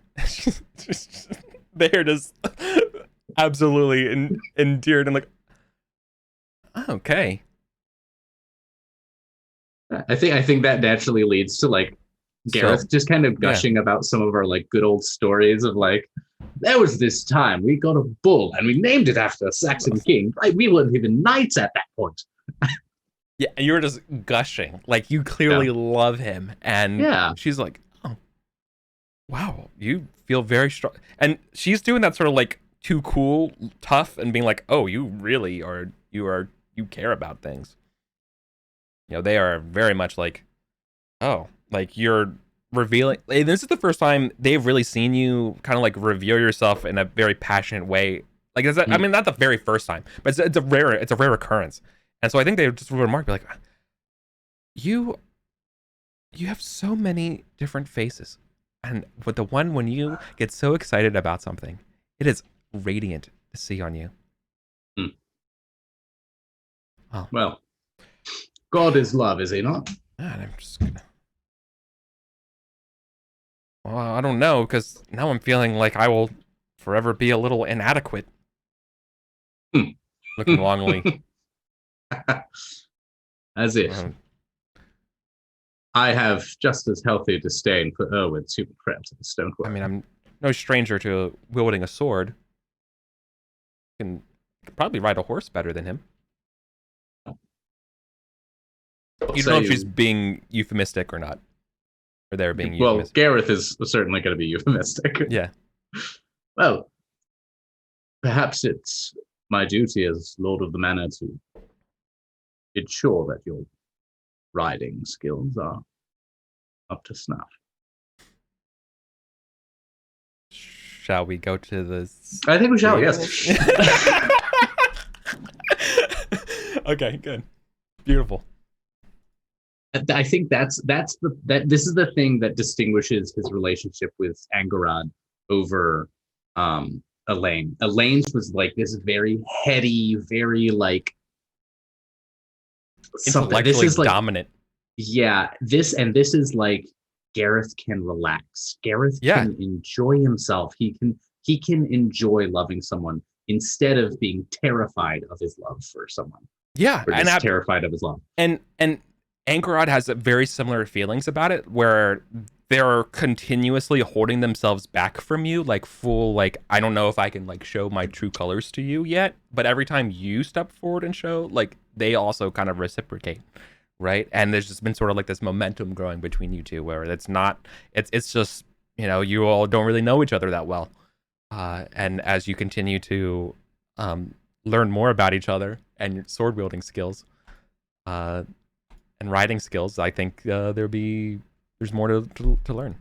They're just absolutely endeared and like, okay. I think that naturally leads to like Gareth just kind of gushing about some of our like good old stories of like, there was this time we got a bull and we named it after a Saxon king. Right? We weren't even knights at that point. Yeah, you were just gushing. Like you clearly love him. And she's like, oh, wow, you feel very strong. And she's doing that sort of like too cool, tough, and being like, oh, you really are, you care about things. You know, they are very much like, oh, like you're revealing. This is the first time they've really seen you kind of like reveal yourself in a very passionate way. Like, is that, I mean, not the very first time, but it's a rare occurrence. And so I think they just remarked, like, you have so many different faces, and with the one when you get so excited about something, it is radiant to see on you. Oh. Well, God is love, is he not? Man, I'm just gonna... Well, I don't know, because now I'm feeling like I will forever be a little inadequate. Looking longly. As if. I have just as healthy disdain for Erwin's super cramped in the stone quarry. I mean, I'm no stranger to wielding a sword. Can probably ride a horse better than him. You don't know if she's being euphemistic or not. Or they're being euphemistic. Well, Gareth is certainly going to be euphemistic. Yeah. Well, perhaps it's my duty as Lord of the Manor to ensure that your riding skills are up to snuff. Shall we go to the... I think we shall, yes. Okay, good. Beautiful. I think this is the thing that distinguishes his relationship with Angharad over Elaine. Elaine's was like this very heady, very like intellectually this is dominant. Yeah, this is like Gareth can relax. Gareth can enjoy himself. He can enjoy loving someone instead of being terrified of his love for someone. Yeah, or just terrified of his love. And Angharad has very similar feelings about it, where they're continuously holding themselves back from you, like full, like, I don't know if I can like show my true colors to you yet, but every time you step forward and show, like, they also kind of reciprocate, right? And there's just been sort of like this momentum growing between you two, where it's just, you know, you all don't really know each other that well, and as you continue to learn more about each other and your sword wielding skills, and riding skills, I think there's more to learn.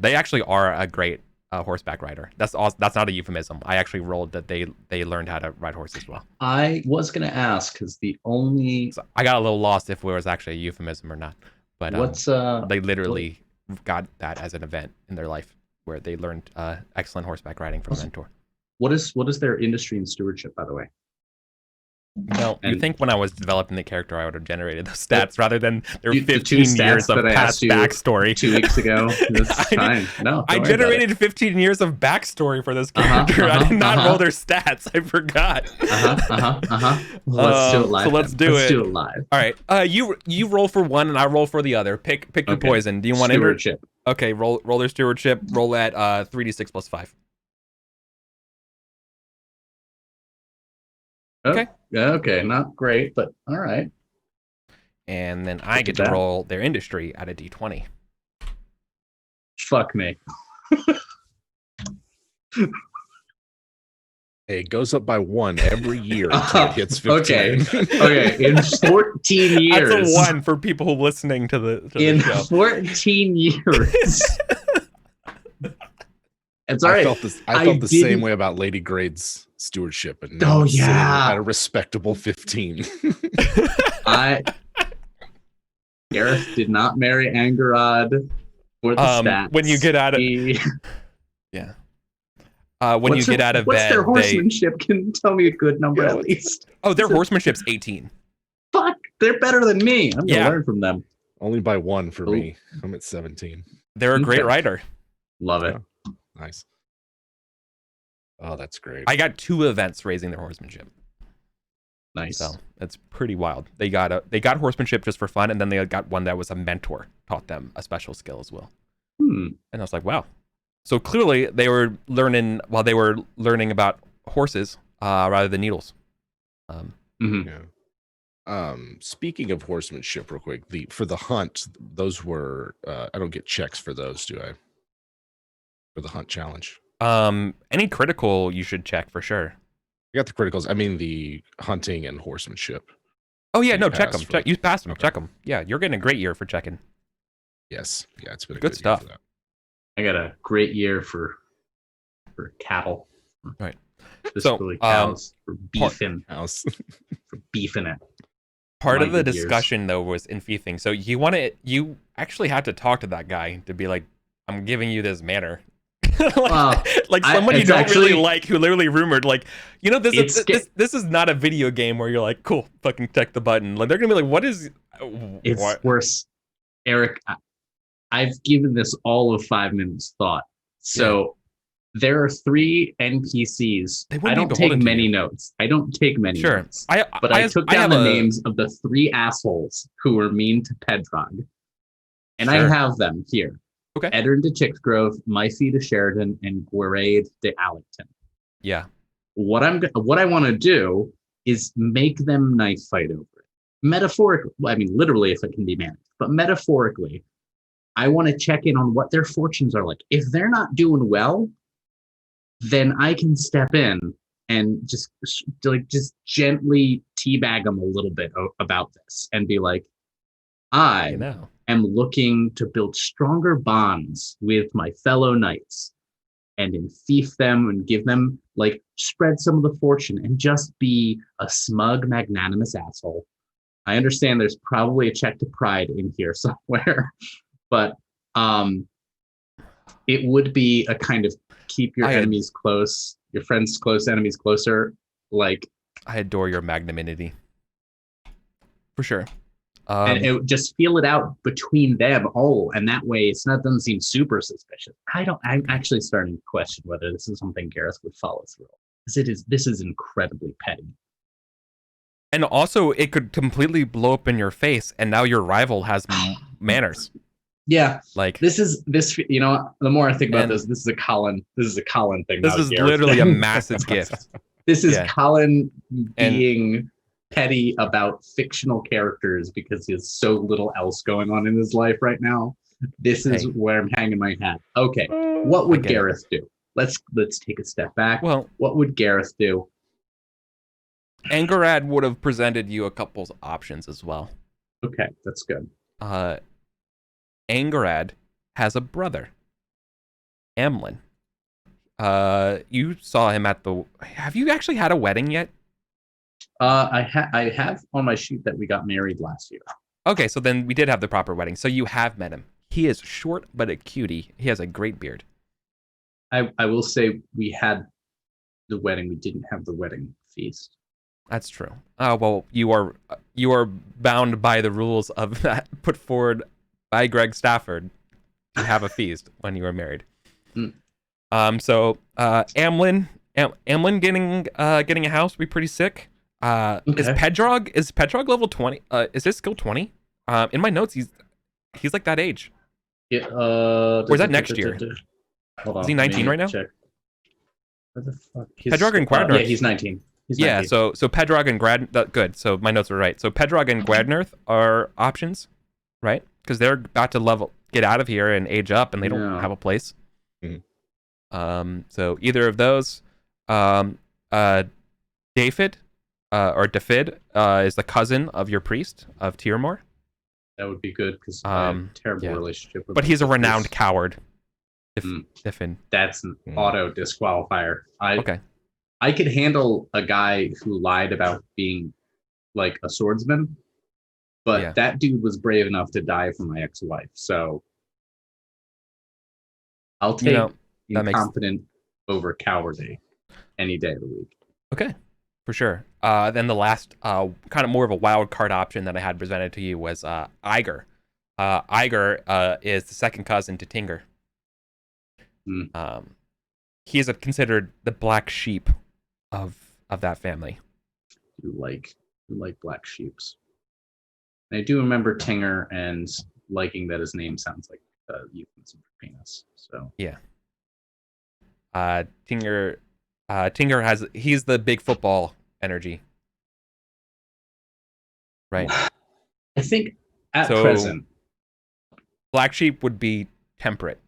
They actually are a great horseback rider. That's not a euphemism. I actually rolled that they learned how to ride horses as well. I was gonna ask because so I got a little lost if it was actually a euphemism or not. But they literally got that as an event in their life where they learned excellent horseback riding from a mentor. What is their industry and stewardship, by the way? No, you And think when I was developing the character, I would have generated those stats rather than their the 15 stats years of that I past asked you backstory. 2 weeks ago. That's fine. No, I don't worry about it. generated 15 years of backstory for this character. I did not roll their stats. I forgot. Well, let's do it live. So let's then. do Let's it. do it live. All right. You roll for one, and I roll for the other. Pick your poison. Do you want stewardship? Okay. Roll their stewardship. Roll at 3d6 plus 5. Okay. Okay, not great, but all right. And then I get to roll their industry at a d20. Fuck me. Hey, it goes up by 1 every year until it hits 15. Okay. In 14 years. That's a 1 for people listening to the show. 14 years. It's all right. I felt the same way about Lady Grade's stewardship, and now it's sitting at a respectable 15. Gareth did not marry Angarad for the stats. When you get out of when you get out of bed, what's their horsemanship? Can you tell me a good number at least? Oh, their horsemanship's 18. Fuck, they're better than me. I'm gonna learn from them. Only by 1 for me. I'm at 17. They're a great rider. Love it. Yeah. Nice. Oh, that's great. I got 2 events raising their horsemanship. Nice. So that's pretty wild. They got horsemanship just for fun, and then they got one that was a mentor, taught them a special skill as well. And I was like, wow. So clearly they were learning while they were learning about horses rather than needles. Speaking of horsemanship, real quick, for the hunt, those were I don't get checks for those, do I? For the hunt challenge. Any critical you should check for sure. You got the criticals. I mean the hunting and horsemanship. Oh yeah, no, check them. You passed them. Okay. Check them. Yeah, you're getting a great year for checking. Yes, yeah, it's been a good stuff. Year for that. I got a great year for cattle. Right. Specifically cows for beefing. For beefing it. Part of the discussion though was in fiefing. So you actually had to talk to that guy to be like, I'm giving you this manor. like someone you don't really like, who literally rumored this is not a video game where you're like, cool, fucking check the button. Like they're gonna be like, what is? It's worse, Eric. I've given this all of 5 minutes thought. So there are 3 NPCs. I don't take many notes. I took down the names of the 3 assholes who were mean to Pedrog, and I have them here. Okay. Eddard de Chicksgrove, Myphy de Sheridan, and Guerade de Allington. Yeah. What I want to do is make them knife fight over it. Metaphorically, I mean literally if it can be managed, but metaphorically, I want to check in on what their fortunes are like. If they're not doing well, then I can step in and just gently teabag them a little bit about this and be like, I am looking to build stronger bonds with my fellow knights and enfief them and give them, like, spread some of the fortune and just be a smug, magnanimous asshole. I understand there's probably a check to pride in here somewhere, but it would be a kind of keep your enemies close, your friends close, enemies closer. Like, I adore your magnanimity. For sure. And it would just feel it out between them all, and that way doesn't seem super suspicious. I'm actually starting to question whether this is something Gareth would follow through, because this is incredibly petty. And also, it could completely blow up in your face, and now your rival has manners. Yeah, like this. You know, the more I think about this is a Colin. This is a Colin thing. This is literally a massive gift. This is Colin being petty about fictional characters because he has so little else going on in his life right now. This is where I'm hanging my hat. Okay, what would Gareth do? Let's take a step back. Well, what would Gareth do? Angarad would have presented you a couple of options as well. Okay, that's good. Angarad has a brother, Amlin. You saw him at the... Have you actually had a wedding yet? I have on my sheet that we got married last year. Okay, so then we did have the proper wedding. So you have met him. He is short but a cutie. He has a great beard. I will say we had the wedding. We didn't have the wedding feast. That's true. Well, you are bound by the rules of that put forward by Greg Stafford to have a feast when you were married. So Amlin getting a house would be pretty sick. Okay. Is Pedrog level 20? Is his skill 20? In my notes, he's like that age. Yeah. Or is that next year? Hold on. Is he 19 right now? Check. Where the fuck? Pedrog and Gwadnerth. Yeah, he's 19. Yeah, so Pedrog and good. So my notes are right. So Pedrog and Gwadnerth are options, right? Because they're about to get out of here and age up, and they don't have a place. Mm-hmm. So either of those, David or Dafid is the cousin of your priest of Tyrmor. That would be good because I have a terrible relationship with but he's a renowned coward. Diffin. That's an auto disqualifier. I could handle a guy who lied about being like a swordsman, but that dude was brave enough to die for my ex-wife. So I'll take incompetent over cowardly any day of the week. Okay, for sure. Then the last kind of more of a wild card option that I had presented to you was Iger. Iger is the second cousin to Tinger. He is considered the black sheep of that family. You like black sheeps. I do remember Tinger and liking that his name sounds like a euphemism for penis. So yeah. Tinger he's the big football energy. Right. I think at present black sheep would be temperate.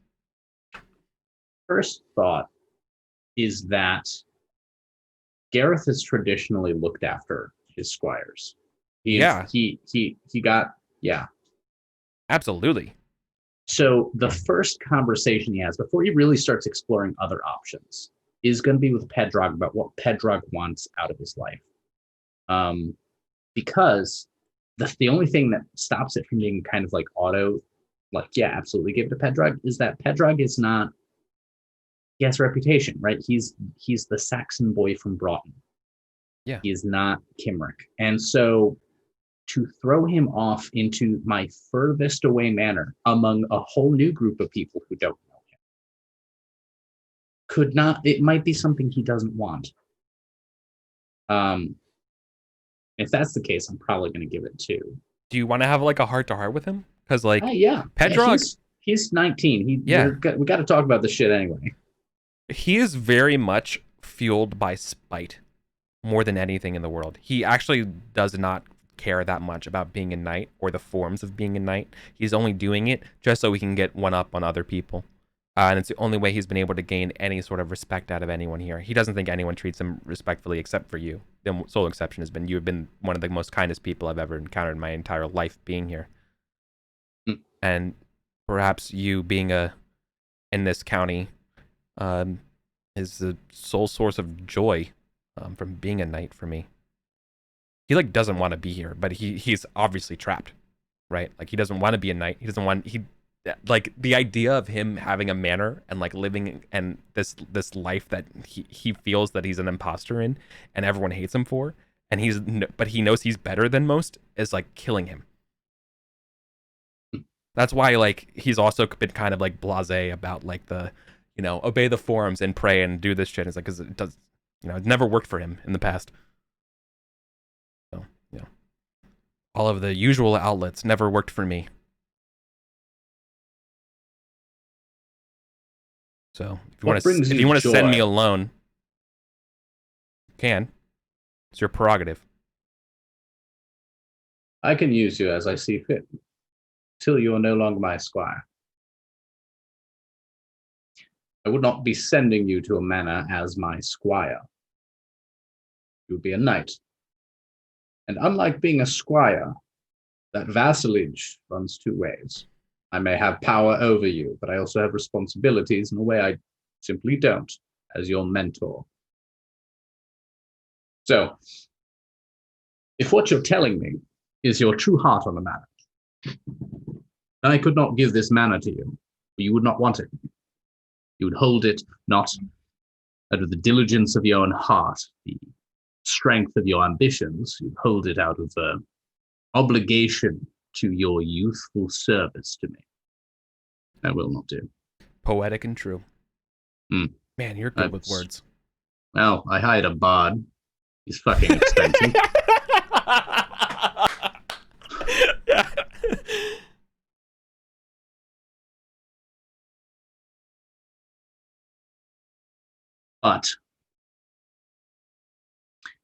First thought is that Gareth has traditionally looked after his squires. He got absolutely. So the first conversation he has before he really starts exploring other options is going to be with Pedrog about what Pedrog wants out of his life. Because the only thing that stops it from being kind of like auto, like, yeah, absolutely give it to Pedrog, is that Pedrog is not, he has a reputation, right? He's the Saxon boy from Broughton. Yeah. He is not Kimrick. And so to throw him off into my furthest away manor among a whole new group of people who don't know him it might be something he doesn't want. If that's the case, I'm probably going to give it 2. Do you want to have like a heart to heart with him? Because Pedrog, he's 19. We got to talk about this shit anyway. He is very much fueled by spite more than anything in the world. He actually does not care that much about being a knight or the forms of being a knight. He's only doing it just so he can get one up on other people. And it's the only way he's been able to gain any sort of respect out of anyone here. He doesn't think anyone treats him respectfully except for you. The sole exception has been you have been one of the most kindest people I've ever encountered in my entire life being here. And perhaps you being in this county is the sole source of joy from being a knight for me. He like doesn't want to be here, but he's obviously trapped, right? Like he doesn't want to be a knight. Like the idea of him having a manor and like living and this life that he feels that he's an imposter in and everyone hates him for, and but he knows he's better than most, is like killing him. That's why like he's also been kind of like blasé about like the, obey the forums and pray and do this shit. It's like, because it does, it never worked for him in the past. So, all of the usual outlets never worked for me. So if you want to send me a loan, you can. It's your prerogative. I can use you as I see fit, till you are no longer my squire. I would not be sending you to a manor as my squire. You would be a knight. And unlike being a squire, that vassalage runs 2 ways. I may have power over you, but I also have responsibilities in a way I simply don't, as your mentor. So, if what you're telling me is your true heart on the matter, then I could not give this manor to you, for you would not want it. You would hold it not out of the diligence of your own heart, the strength of your ambitions, you hold it out of obligation to your youthful service to me. I will not do. Poetic and true. Mm. Man, you're good with words. Well, I hired a bard. He's fucking expensive. But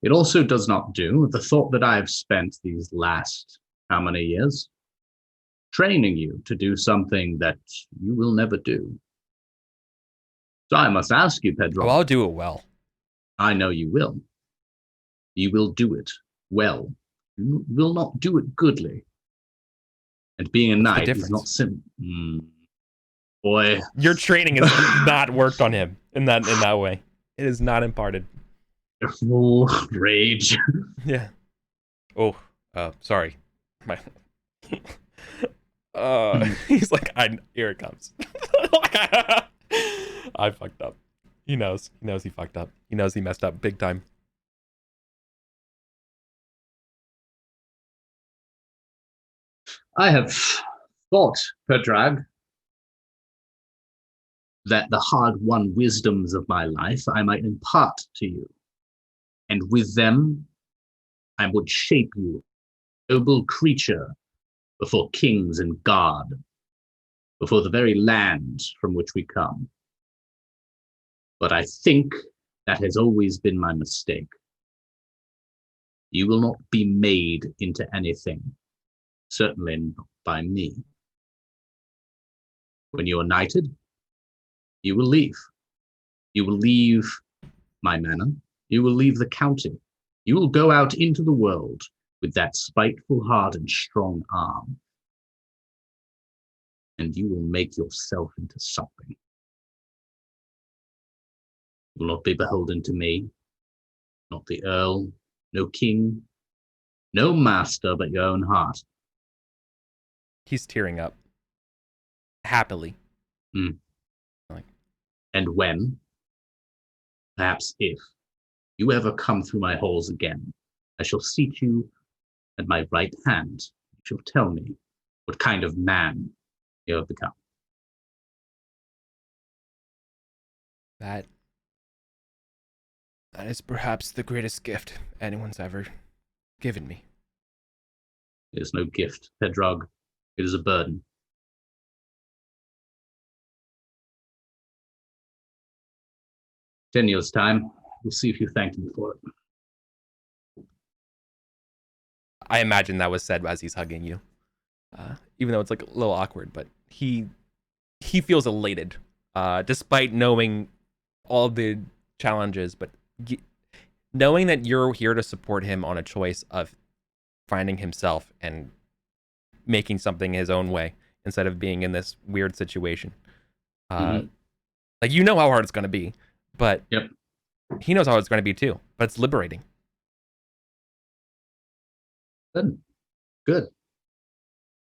it also does not do the thought that I have spent these last how many years training you to do something that you will never do. So I must ask you, Pedrog. Oh, I'll do it well. I know you will. You will do it well. You will not do it goodly. And being a knight is not simple. Boy, your training has not worked on him in that way. It is not imparted. Full rage. Yeah. Oh, sorry. My. He's like, here it comes. I fucked up. He knows. He knows he fucked up. He knows he messed up big time. I have thought, Pedrog, that the hard-won wisdoms of my life I might impart to you, and with them I would shape you, noble creature, before kings and God, before the very land from which we come. But I think that has always been my mistake. You will not be made into anything, certainly not by me. When you are knighted, you will leave. You will leave my manor. You will leave the county. You will go out into the world with that spiteful heart and strong arm. And you will make yourself into something. You will not be beholden to me, not the earl, no king, no master but your own heart. He's tearing up. Happily. And when, perhaps if, you ever come through my halls again, I shall seat you at my right hand. You shall tell me what kind of man you have become. That is perhaps the greatest gift anyone's ever given me. It is no gift, Pedrog. It is a burden. "10 years' time, we'll see if you thank me for it." I imagine that was said as he's hugging you. Even though it's like a little awkward, but he feels elated, despite knowing all the challenges, but knowing that you're here to support him on a choice of finding himself and making something his own way instead of being in this weird situation. Like, you know how hard it's going to be, but yep. He knows how it's going to be too, but it's liberating. Good.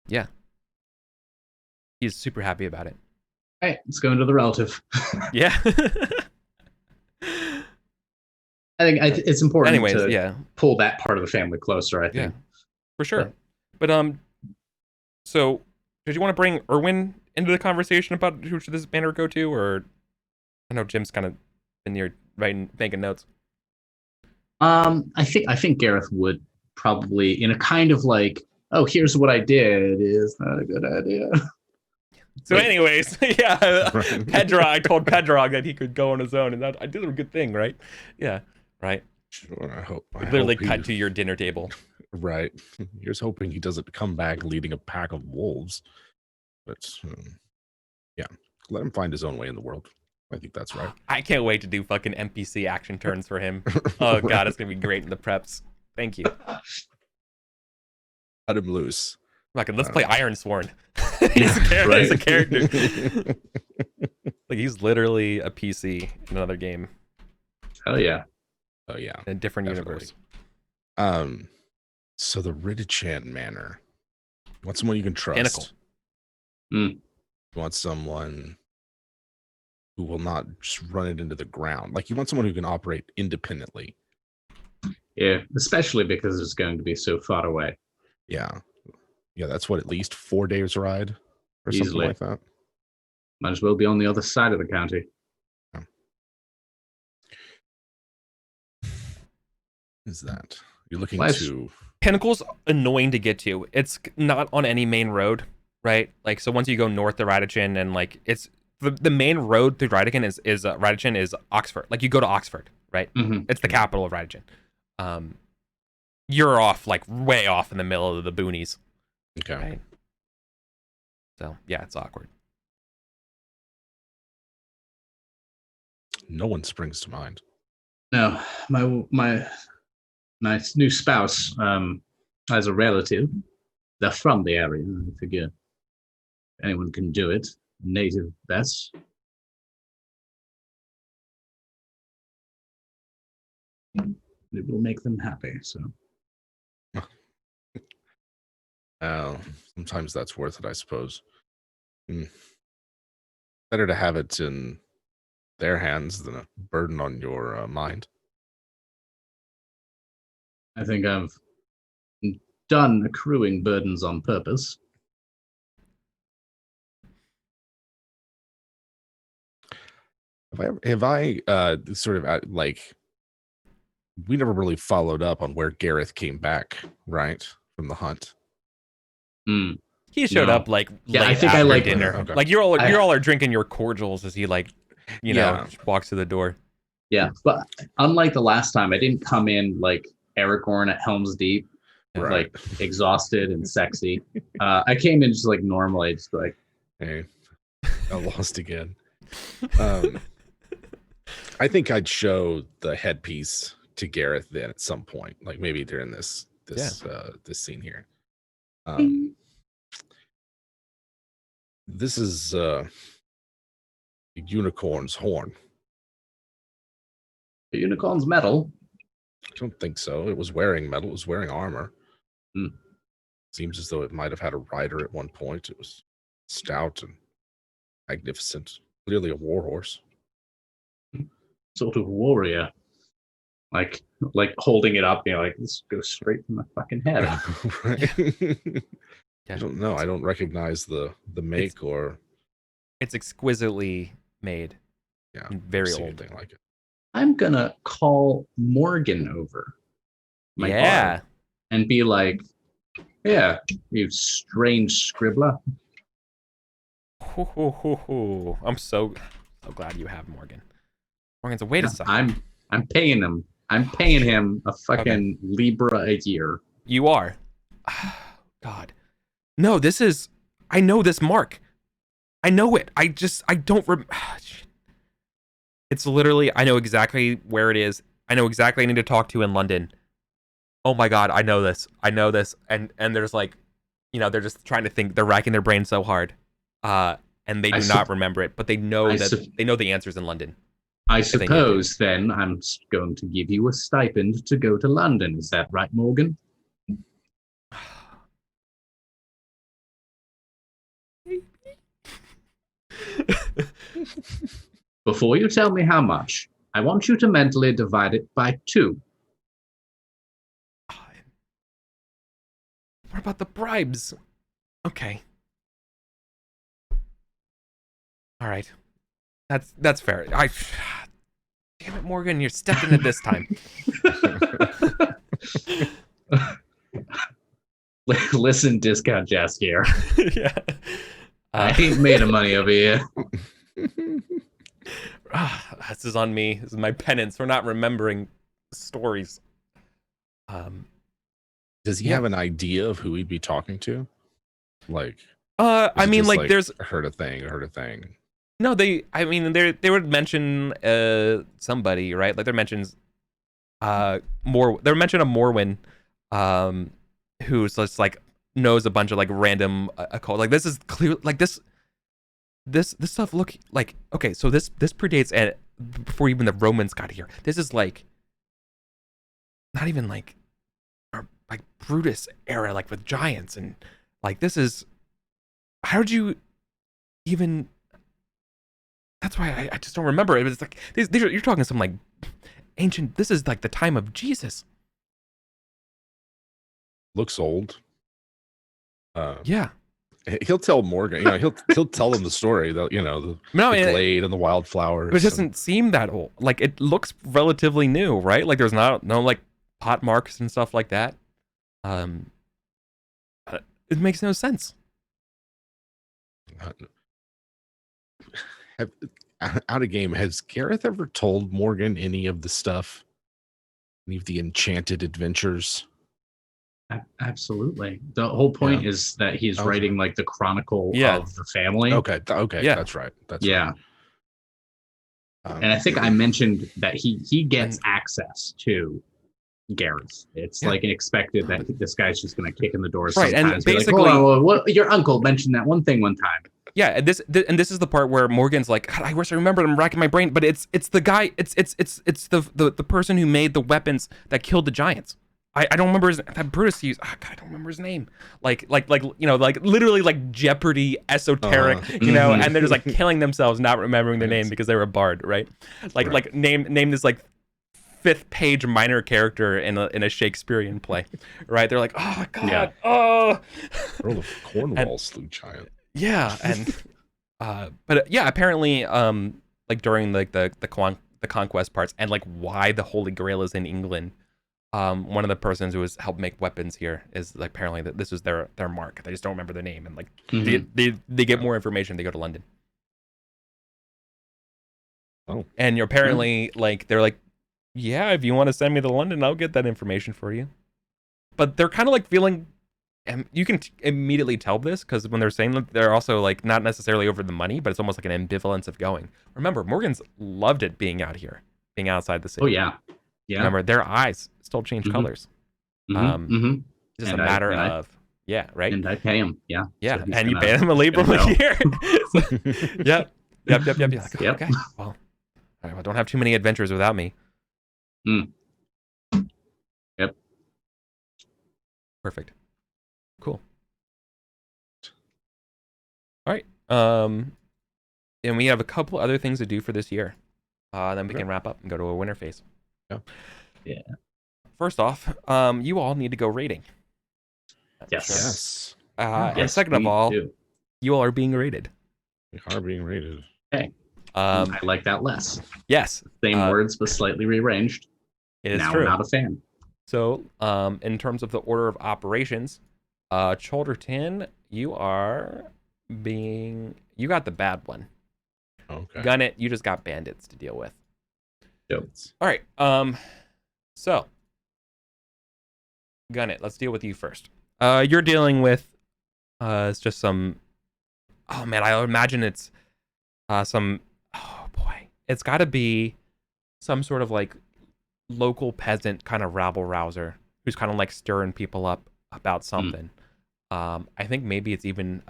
Yeah. He's super happy about it. All right, let's go into the relative. Yeah. I think it's important to pull that part of the family closer, I think. Yeah, for sure. But so did you want to bring Erwin into the conversation about who should this banner go to, or I know Jim's kind of in here making notes. I think Gareth would probably, in a kind of like, oh, here's what I did, is not a good idea. So anyways, yeah, Pedrog, I told Pedrog that he could go on his own, and that I did a good thing, right? Yeah, right. Sure, I hope. Literally cut to your dinner table. Right. Here's hoping he doesn't come back leading a pack of wolves. But yeah, let him find his own way in the world. I think that's right. I can't wait to do fucking NPC action turns for him. Oh god, it's gonna be great in the preps. Thank you. Cut him loose. Fucking let's play Ironsworn. He's a character. Like, he's literally a PC in another game. Oh yeah. Oh yeah. In a different universe. So the Ridichan Manor. You want someone you can trust. Pinnacle. You want someone who will not just run it into the ground. Like, you want someone who can operate independently. Yeah, especially because it's going to be so far away. Yeah. Yeah, that's what, at least 4 days ride or Easily. something like that. Might as well be on the other side of the county. Yeah. Is that? You're looking to... Pinnacle's annoying to get to. It's not on any main road, right? Like, so once you go north to Radichin, and like it's the main road through Radichin is Radichin is Oxford. Like, you go to Oxford, right? Mm-hmm. It's the capital of Radichin. You're off, like way off in the middle of the boonies. Okay. Right? So yeah, it's awkward. No one springs to mind. No, my new spouse has a relative. They're from the area. I figure anyone can do it. Native best. It will make them happy. So. Sometimes that's worth it, I suppose. Better to have it in their hands than a burden on your mind. I think I've done accruing burdens on purpose. Have I sort of like, we never really followed up on where Gareth came back, right, from the hunt. He showed up like late I think after I like dinner. Okay. Like, you're all are drinking your cordials as he, like, you know, walks to the door. Yeah, but unlike the last time, I didn't come in like Aragorn at Helm's Deep, like exhausted and sexy. I came in just like normally, just like, hey, I lost again. I think I'd show the headpiece to Gareth then at some point, like maybe during this scene here. This is a unicorn's horn. the unicorn's metal. I don't think so. It was wearing metal. It was wearing armor. Seems as though it might have had a rider at one point. It was stout and magnificent. Clearly a warhorse. Sort of warrior. Like holding it up, you know, like, this goes straight from my fucking head. I don't know. I don't recognize the make or... It's exquisitely made. Yeah. Very old. Anything like it. I'm gonna call Morgan over. Yeah. Bard, and be like, yeah, you strange scribbler. I'm so glad you have Morgan. Morgan's a wait a second. I'm paying him. I'm paying him a fucking Libra a year. You are. God. No, I know this mark. I know it. I don't It's literally, I know exactly where it is. I know exactly I need to talk to in London. Oh my God, I know this. And there's like, you know, they're just trying to think. They're racking their brain so hard. And they do not remember it, but they know they know the answers in London. I suppose then I'm going to give you a stipend to go to London. Is that right, Morgan? Before you tell me how much, I want you to mentally divide it by 2. What about the bribes? Okay. All right. That's fair. Damn it, Morgan, you're stepping it this time. Listen, discount Jazz here. Yeah. I ain't made of money over here. This is on me. This is my penance for not remembering stories. Does he have an idea of who he'd be talking to? Like, I mean, like there's heard a thing. No, they would mention somebody, right? Like, there mentions they're mentioning a Morwen who's just like knows a bunch of like random occult. Like, this is clear, like this stuff look like, okay, so this predates before even the Romans got here. This is like not even like Brutus era, like with giants, and like this is, how did you even, that's why I just don't remember it. It's like you're talking some like ancient, this is like the time of Jesus. looks old. Yeah. He'll tell Morgan, he'll tell them the story, the glade and the wildflowers. It doesn't seem that old. Like, it looks relatively new, right? Like, there's no like pot marks and stuff like that. It makes no sense. Out of game, has Gareth ever told Morgan any of the stuff? Any of the enchanted adventures? Absolutely. The whole point is that he's writing like the chronicle of the family. Okay, yeah. That's right. Right. And I think I mentioned that he gets access to Gareth. It's like expected that this guy's just going to kick in the doors. Right, sometimes. and basically, your uncle mentioned that one thing one time. Yeah, and this is the part where Morgan's like, God, I wish I remembered. I'm racking my brain, but it's the guy. It's the person who made the weapons that killed the giants. I don't remember that Brutus used. God, I don't remember his name. Like literally like Jeopardy esoteric, and they're just like killing themselves, not remembering their name because they were a bard, right? Like name this like 5th page minor character in a Shakespearean play, right? They're like, oh God, Earl of Cornwall slew giant. Yeah, and but yeah, apparently like during like the conquest parts and like why the Holy Grail is in England. One of the persons who has helped make weapons here is like apparently that this is their mark. They just don't remember their name, and like they get more information. They go to London. Oh, and you're apparently like they're like, yeah, if you want to send me to London, I'll get that information for you. But they're kind of like feeling, and you can immediately tell this because when they're saying that, they're also like not necessarily over the money, but it's almost like an ambivalence of going. Remember, Morgan's loved it being out here, being outside the city. Oh yeah. Remember, their eyes still change colors. It's just a matter of right. And I pay him. Yeah. So and you pay them a labor a year. Yep. You're like, okay. Well, I don't have too many adventures without me. Yep. Perfect. Cool. All right. And we have a couple other things to do for this year. Then we can wrap up and go to a winter phase. Yeah. First off, you all need to go raiding. Yes. And second of all, you all are being raided. We are being raided. Okay. I like that less. Yes. Same words, but slightly rearranged. It is now true. I'm not a fan. So, in terms of the order of operations, Cholderton, you got the bad one. Okay. Gun it, you just got bandits to deal with. Yep. All right. So, Gun it. Let's deal with you first. You're dealing with it's just some. Oh man, I imagine it's some. Oh boy, it's got to be some sort of like local peasant kind of rabble rouser who's kind of like stirring people up about something. I think maybe it's even.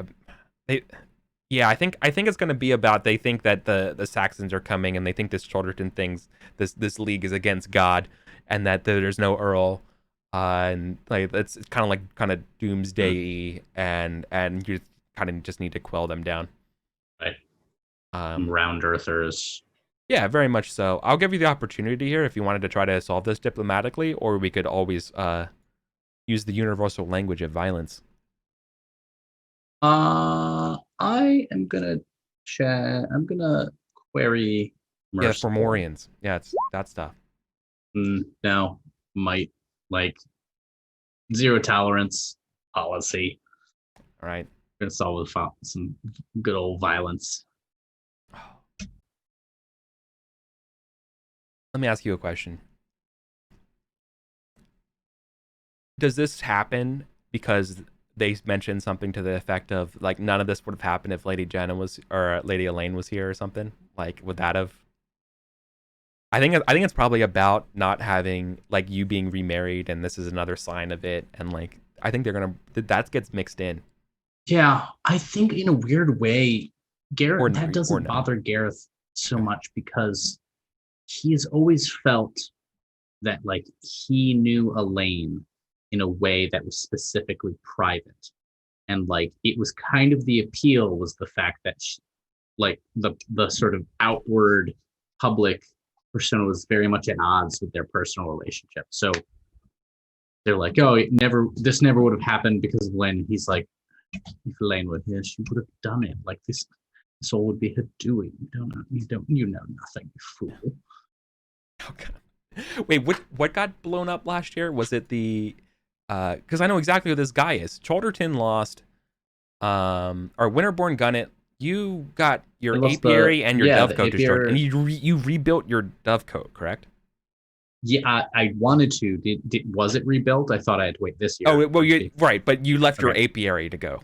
I think it's going to be about they think that the Saxons are coming and they think this Cholderton thing's this league is against God and that there's no Earl and like it's kind of doomsday and you kind of just need to quell them down. Right. Round earthers. Yeah, very much so. I'll give you the opportunity here if you wanted to try to solve this diplomatically, or we could always use the universal language of violence. I am gonna chat. I'm gonna query. Merciful. Yeah, for Morians. Yeah, it's that stuff. No, might like zero tolerance policy. All right. We're gonna solve with some good old violence. Let me ask you a question. Does this happen because they mentioned something to the effect of like none of this would have happened if Lady Jenna was or Lady Elaine was here or something? Like would that have? I think it's probably about not having like you being remarried, and this is another sign of it. And like I think that gets mixed in. Yeah, I think in a weird way, Gareth that doesn't bother Gareth so much because he has always felt that like he knew Elaine in a way that was specifically private. And like it was kind of the appeal was the fact that she, like the sort of outward public persona was very much at odds with their personal relationship. So they're like, oh, this never would have happened because of Lynn. He's like, if Elaine were here, she would have done it. Like this all would be her doing. You know nothing, you fool. Oh god. Wait, what got blown up last year? Was it the because I know exactly who this guy is. Chalderton lost or Winterborn Gunnet. You got your apiary and your dovecote destroyed, and you rebuilt your dovecote, correct? Yeah, I wanted to. Was it rebuilt? I thought I had to wait this year. Oh, well, right, but you left your apiary to go.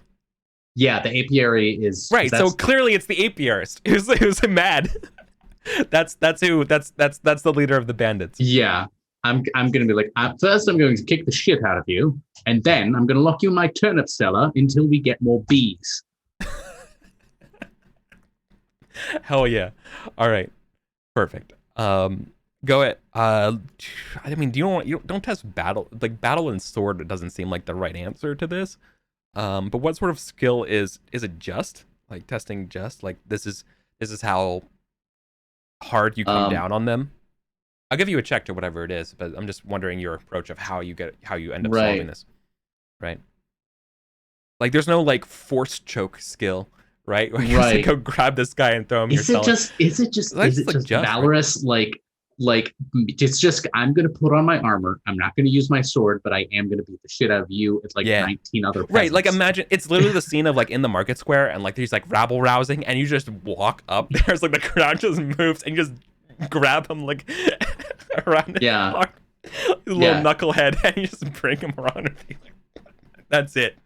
Yeah, the apiary is right. So clearly, it's the apiarist who's mad. that's the leader of the bandits. Yeah, I'm gonna be like, first I'm going to kick the shit out of you, and then I'm gonna lock you in my turnip cellar until we get more bees. Hell yeah! All right, perfect. Go ahead. I mean, you don't test battle, like battle and sword. It doesn't seem like the right answer to this. But what sort of skill is it? Just like testing, just like this is how hard you come down on them. I'll give you a check to whatever it is, but I'm just wondering your approach of how you end up solving this. Right. Like there's no like force choke skill, right? Where you just go grab this guy and throw him yourself. Is it just valorous? Right? Like it's just I'm gonna put on my armor. I'm not gonna use my sword, but I am gonna beat the shit out of you. It's like 19 other peasants. Right. Like imagine it's literally the scene of like in the market square and like there's like rabble rousing and you just walk up. There's like the crowd just moves and you just grab him like around his block, little knucklehead, and you just bring him around. That's it,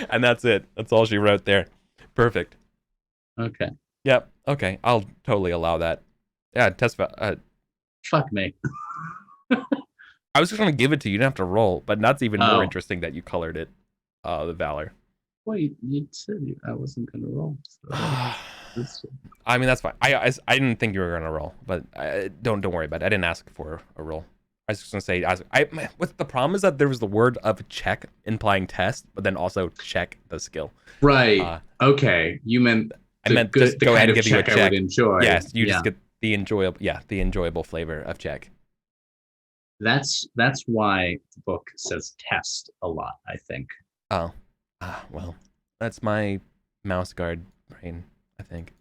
and that's it. That's all she wrote there. Perfect. Okay. Yep. Okay. I'll totally allow that. Yeah. Test. Fuck me. I was just gonna give it to you. You didn't have to roll, but that's even more interesting that you colored it. The valor. Well, you said I wasn't gonna roll. So. I mean, that's fine. I didn't think you were gonna roll, but don't worry about it. I didn't ask for a roll. I was just gonna say, what the problem is that there was the word of check implying test, but then also check the skill. Right. Okay. You meant I meant just go ahead and give you a check. I would enjoy. Yes, you just get the enjoyable flavor of check. That's why the book says test a lot, I think. Oh. Well, that's my mouse guard brain, I think.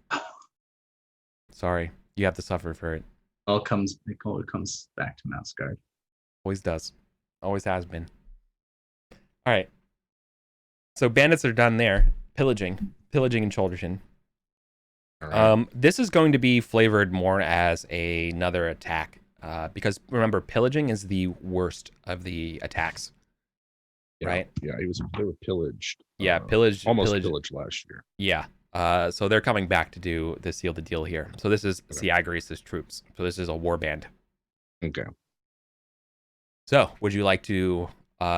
Sorry, you have to suffer for it. It comes back to mouse guard. Always does. Always has been. All right. So bandits are done there. Pillaging and Chalderton. Right. This is going to be flavored more as another attack, because remember, pillaging is the worst of the attacks, right? Yeah, they were pillaged. Yeah, pillaged last year. Yeah. So they're coming back to do the seal the deal here. So this is Siagaris' troops. So this is a war band. Okay. So would you like to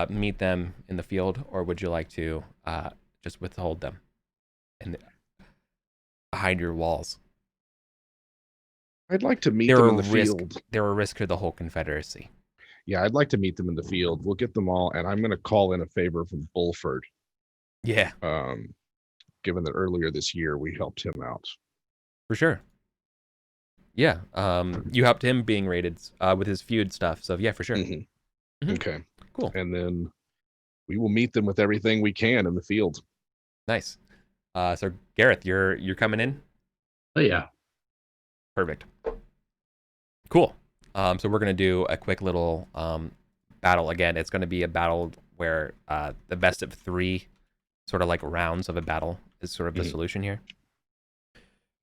meet them in the field, or would you like to just withhold them behind your walls? I'd like to meet them in the field. They're a risk to the whole Confederacy. Yeah, I'd like to meet them in the field. We'll get them all, and I'm going to call in a favor from Bulford. Yeah. Given that earlier this year we helped him out. For sure. Yeah. You helped him being raided with his feud stuff. So yeah, for sure. Mm-hmm. Okay. Cool. And then we will meet them with everything we can in the field. Nice. So Gareth, you're coming in? Oh yeah. Perfect. Cool. So we're gonna do a quick little battle again. It's gonna be a battle where the best of 3 sort of like rounds of a battle is sort of the solution here.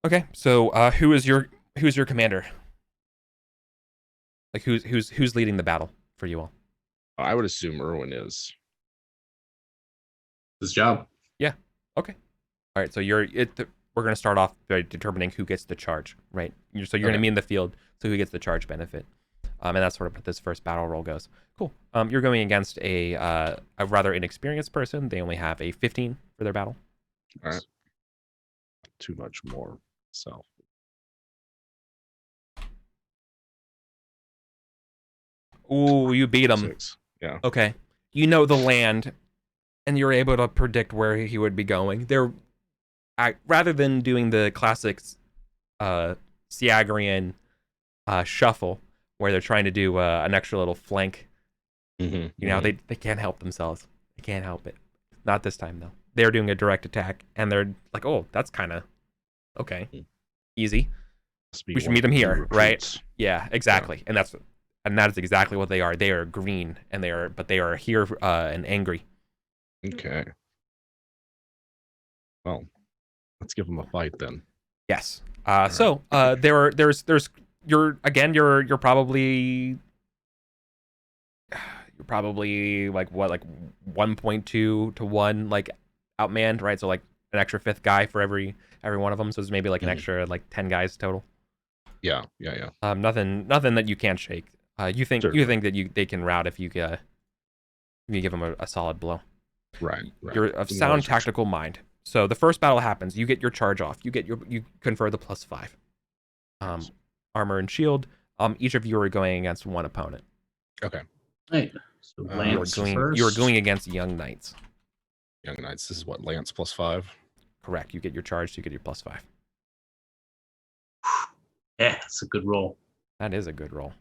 Okay, so who's your commander? Like who's leading the battle for you all? I would assume Erwin is. His job. Yeah. Okay. All right. So we're gonna start off by determining who gets the charge, right? So you're gonna be in the field, so who gets the charge benefit, and that's sort of what this first battle roll goes. Cool. You're going against a rather inexperienced person. They only have a 15 for their battle. All right. Too much more. So. Ooh, you beat him. 6. Yeah. Okay. You know the land, and you're able to predict where he would be going. Rather than doing the classic Siagrian shuffle, where they're trying to do an extra little flank You know, they can't help themselves. They can't help it. Not this time though. They're doing a direct attack, and they're like, "Oh, that's kind of okay, easy. We should meet them here, right?" Yeah, exactly. Yeah. And that is exactly what they are. They are green, and they are here and angry. Okay. Well, let's give them a fight then. Yes. So there's you're probably like what, like 1.2 to 1 like outmanned, right? So like an extra 5th guy for every one of them. So it's maybe like an extra like 10 guys total. Yeah. Nothing that you can't shake. You think that they can rout if you give them a solid blow. Right. You're of sound tactical mind. So the first battle happens. You get your charge off. You confer the +5. Armor and shield. Each of you are going against one opponent. Okay. Right. So Lance you are going against young knights. Young knights. This is what, Lance +5. Correct. You get your charge. You get your +5. Yeah, it's a good roll. That is a good roll.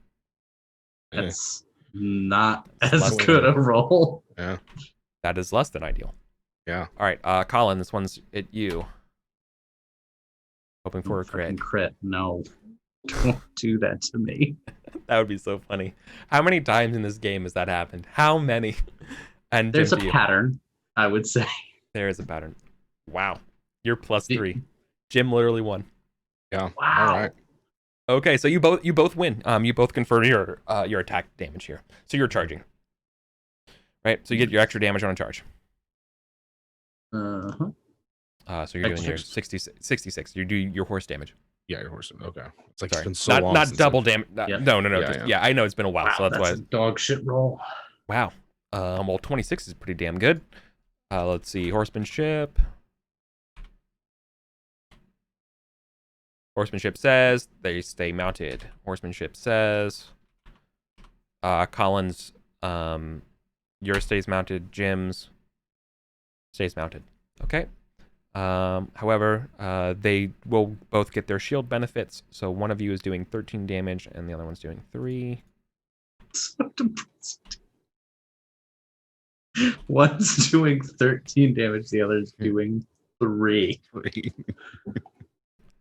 That's not as good a roll. Yeah. That is less than ideal. Yeah. All right, Colin, this one's at you. Hoping for a crit. Crit. No. Don't do that to me. That would be so funny. How many times in this game has that happened? How many? And there's a pattern, I would say. There is a pattern. Wow. You're +3. Jim literally won. Yeah. Wow. All right. Okay, so you both win. You both confer your attack damage here. So you're charging. Right? So you get your extra damage on a charge. So you're doing your 66. You do your horse damage. Yeah, your horse. Okay. It's like Sorry. It's been so long. Not double damage. Yeah. No. Yeah, I know it's been a while, wow, so that's why. A dog shit roll. Wow. Well, 26 is pretty damn good. Let's see. Horsemanship. Horsemanship says they stay mounted. Horsemanship says Colin's yours stays mounted. Jim's stays mounted. Okay. However, they will both get their shield benefits. So one of you is doing 13 damage and the other one's doing 3. One's doing 13 damage, the other's doing 3.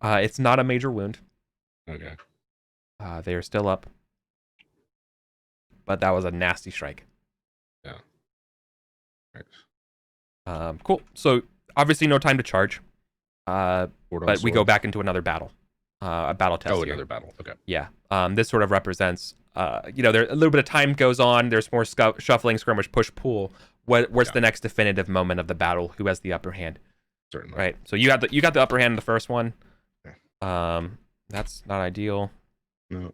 It's not a major wound. Okay. They are still up. But that was a nasty strike. Yeah. Right. Cool. So obviously no time to charge. But we go back into another battle. A battle test. Oh, here. another battle. Okay. Yeah. This sort of represents there a little bit of time goes on, there's more shuffling, skirmish, push, pull. What's the next definitive moment of the battle? Who has the upper hand? Certainly. Right. So you got the upper hand in the first one. Okay. That's not ideal. No.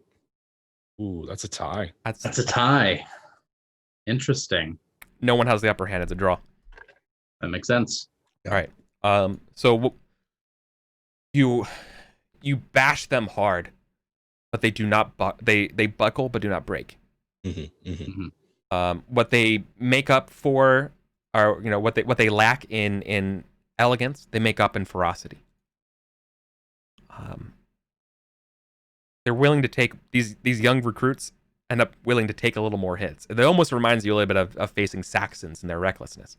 Ooh, that's a tie. That's a tie. Interesting. No one has the upper hand. It's a draw. That makes sense. All right. So you bash them hard, but they do not they buckle but do not break. What they make up for are what they lack in elegance, they make up in ferocity. They're willing to take these young recruits end up willing to take a little more hits. It almost reminds you a little bit of facing Saxons and their recklessness.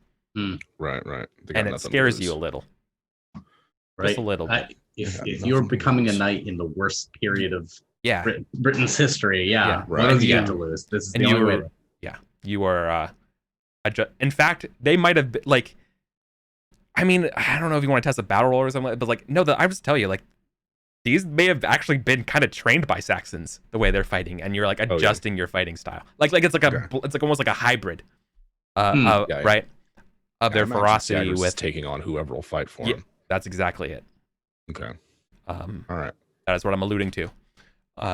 Right. And it scares you a little. Right. Just a little bit. If you're becoming a knight in the worst period of Britain's history, right. What have you got to lose? This is the only way. You are. In fact, they might have been, like. I mean, I don't know if you want to test a battle roll or something, but like, no, I just tell you, like, these may have actually been kind of trained by Saxons the way they're fighting, and you're like adjusting your fighting style. Like it's like it's like almost like a hybrid, right? Of their ferocity with taking on whoever will fight for them. That's exactly it. Okay. All right. That is what I'm alluding to.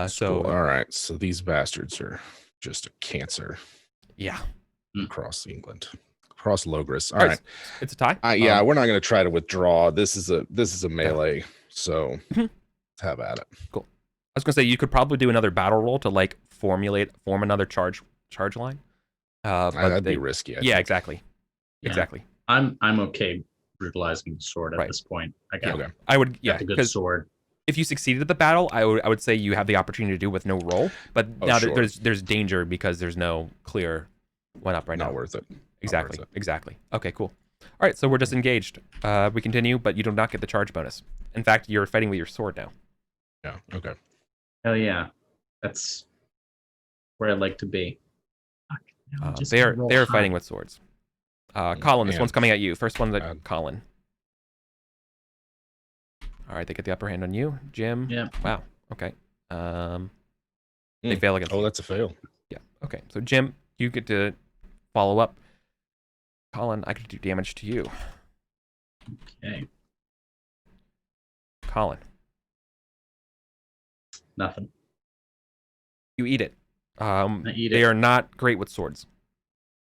So all right. So these bastards are just a cancer. Yeah. Across England, across Logris. All right. It's a tie. Yeah, we're not going to try to withdraw. This is a melee. So let's have at it. Cool. I was going to say you could probably do another battle roll to like form another charge line. That'd be risky. Yeah, exactly. Yeah. Exactly. I'm okay brutalizing the sword at this point. I would a good sword. If you succeeded at the battle, I would say you have the opportunity to do with no roll, but now there's danger because there's no clear went up right now. Not worth it. Exactly. Exactly. Okay, cool. All right, so we're just engaged. We continue, but you do not get the charge bonus. In fact, you're fighting with your sword now. Yeah. Okay. Hell yeah, that's where I'd like to be. They're fighting with swords. Colin, this one's coming at you. First one's at Colin. All right, they get the upper hand on you, Jim. Yeah. Wow. Okay. They fail against. Oh, that's a fail. Yeah. Okay. So Jim, you get to follow up. Colin, I could do damage to you. Okay. Colin. Nothing. You eat it. I eat they it. are not great with swords.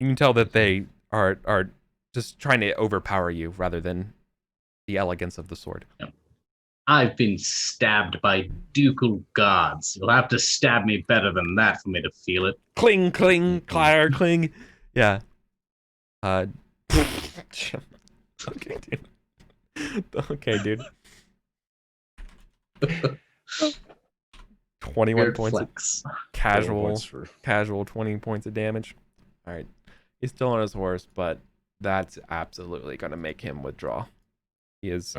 You can tell that they are just trying to overpower you rather than the elegance of the sword. Yep. I've been stabbed by ducal gods. You'll have to stab me better than that for me to feel it. Cling, cling, clatter, cling. Yeah. Okay, dude. Okay, dude. 21 Weird points flex. of casual 20 points of damage. All right. He's still on his horse, but that's absolutely going to make him withdraw. He is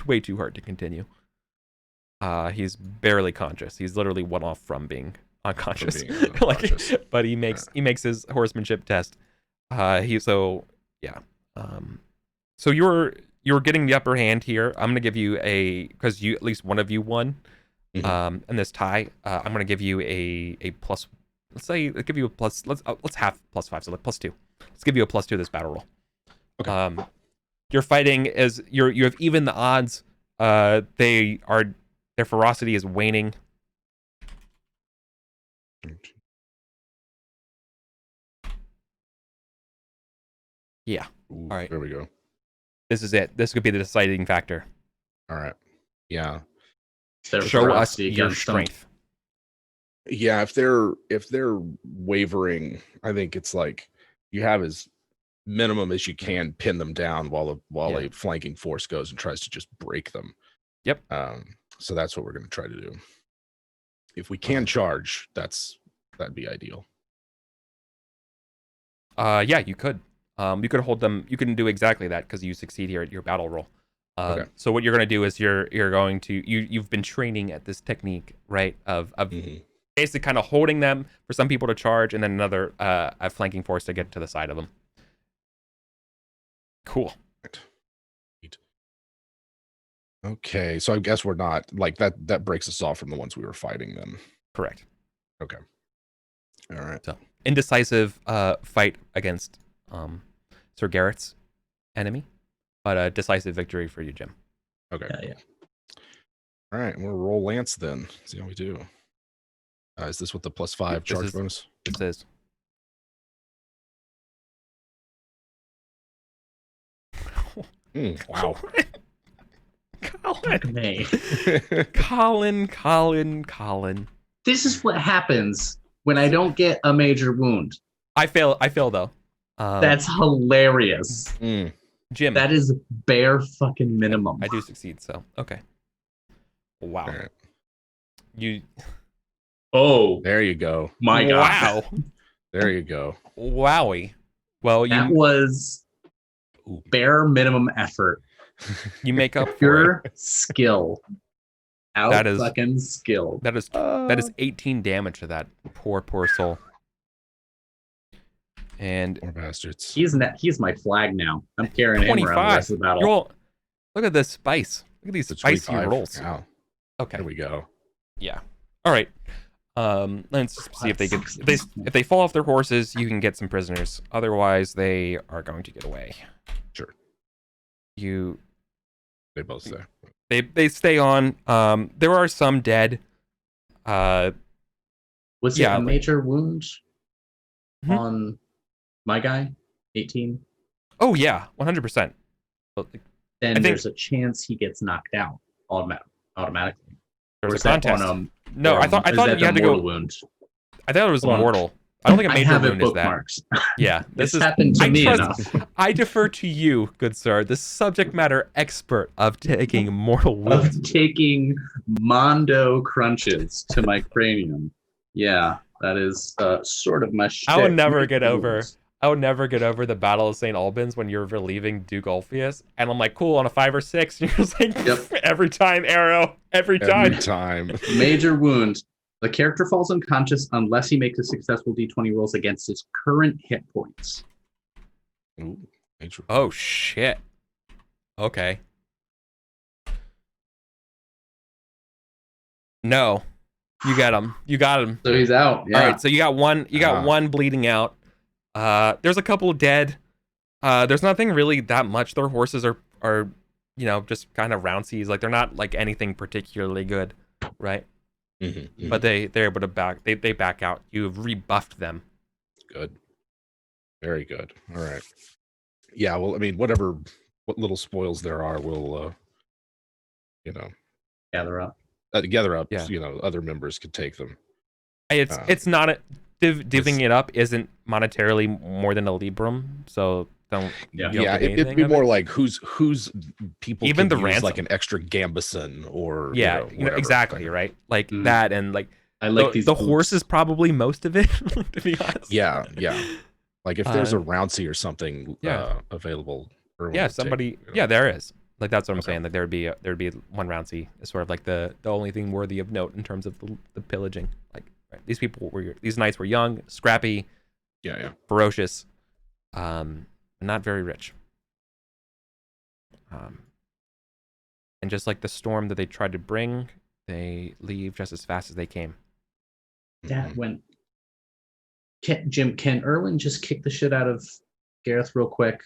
way too hard to continue. He's barely conscious. He's literally one off from being unconscious. But he makes his horsemanship test. So you're getting the upper hand here. I'm gonna give you because you at least one of you won. In this tie, I'm gonna give you a plus. Let's say I'll give you a plus. Let's have +5, so like +2. Let's give you a +2 this battle roll. Okay. You're fighting as you have even the odds. Their ferocity is waning. Yeah. Ooh, all right. There we go. This is it. This could be the deciding factor. All right. Yeah. Show us your strength. Yeah, if they're wavering, I think it's like you have as minimum as you can pin them down while a flanking force goes and tries to just break them. Yep. So that's what we're going to try to do. If we can charge, that'd be ideal. Yeah, you could. You could hold them. You can do exactly that because you succeed here at your battle roll. Okay. So what you're going to do is you're going to you've been training at this technique, right? Of basically kind of holding them for some people to charge, and then another a flanking force to get to the side of them. Cool. Okay, so I guess we're not like that. That breaks us off from the ones we were fighting then. Correct. Okay. All right. So indecisive fight against Sir Gareth's enemy, but a decisive victory for you, Jim. Okay. Yeah. All right, we'll roll Lance then. See how we do. Is this with the +5 charge bonus? This is. Wow. Colin. This is what happens when I don't get a major wound. I fail though. That's hilarious. Jim. That is bare fucking minimum. I do succeed, so okay. Wow. Right. Oh, there you go. My God. Wow. There you go. Wowie. Well, that was bare minimum effort. You make up pure skill. That is fucking skill. That is 18 damage to that poor soul. And more bastards. He's my flag now. I'm carrying 25. him around the rest of the battle. Look at this spice. Look at these spicy rolls. Wow. Okay. There we go. Yeah. All right. Let's see if they fall off their horses, you can get some prisoners. Otherwise, they are going to get away. Sure. They both stay. They stay on. There are some dead. Was it a major wound on my guy? 18? Oh yeah, 100%. Then there's a chance he gets knocked out automatically. There's a contest. No, I thought you had to go. Wound? I thought it was mortal. I don't think a major wound is that. Yeah, this happened to me enough. I defer to you, good sir, the subject matter expert of taking mortal wounds. Of taking Mondo crunches to my cranium. Yeah. That is sort of my shit. I would never get over the Battle of St. Albans when you're relieving Duke Ulfius, and I'm like, cool, on a 5 or 6. And you're just like, yep. Every time, arrow. Every time. Major wound. The character falls unconscious unless he makes a successful D20 rolls against his current hit points. Ooh, oh, shit. Okay. No. You got him. You got him. So he's out. Yeah. All right, so you got one. You got one bleeding out. There's a couple dead. There's nothing really that much. Their horses are just kind of rouncies. Like they're not like anything particularly good, right? Mm-hmm. But they're able to they back out. You've rebuffed them. Good. Very good. All right. Yeah. Well, I mean, what little spoils there are, we'll gather up. Yeah. Other members could take them. It's not divvying it up isn't monetarily more than a librum, so don't. It'd be more like who's people even the use ransom, like an extra gambeson or exactly right, like that, and like I like the horse is probably most of it, to be honest. Yeah. Like if there's a Rouncy or something available. Somebody. Yeah, there is. Like that's what I'm saying. Like there'd be one Rouncy is sort of like the only thing worthy of note in terms of the pillaging. Like these knights were young, scrappy, ferocious, not very rich. And just like the storm that they tried to bring, they leave just as fast as they came. That went. Can Erwin just kick the shit out of Gareth real quick?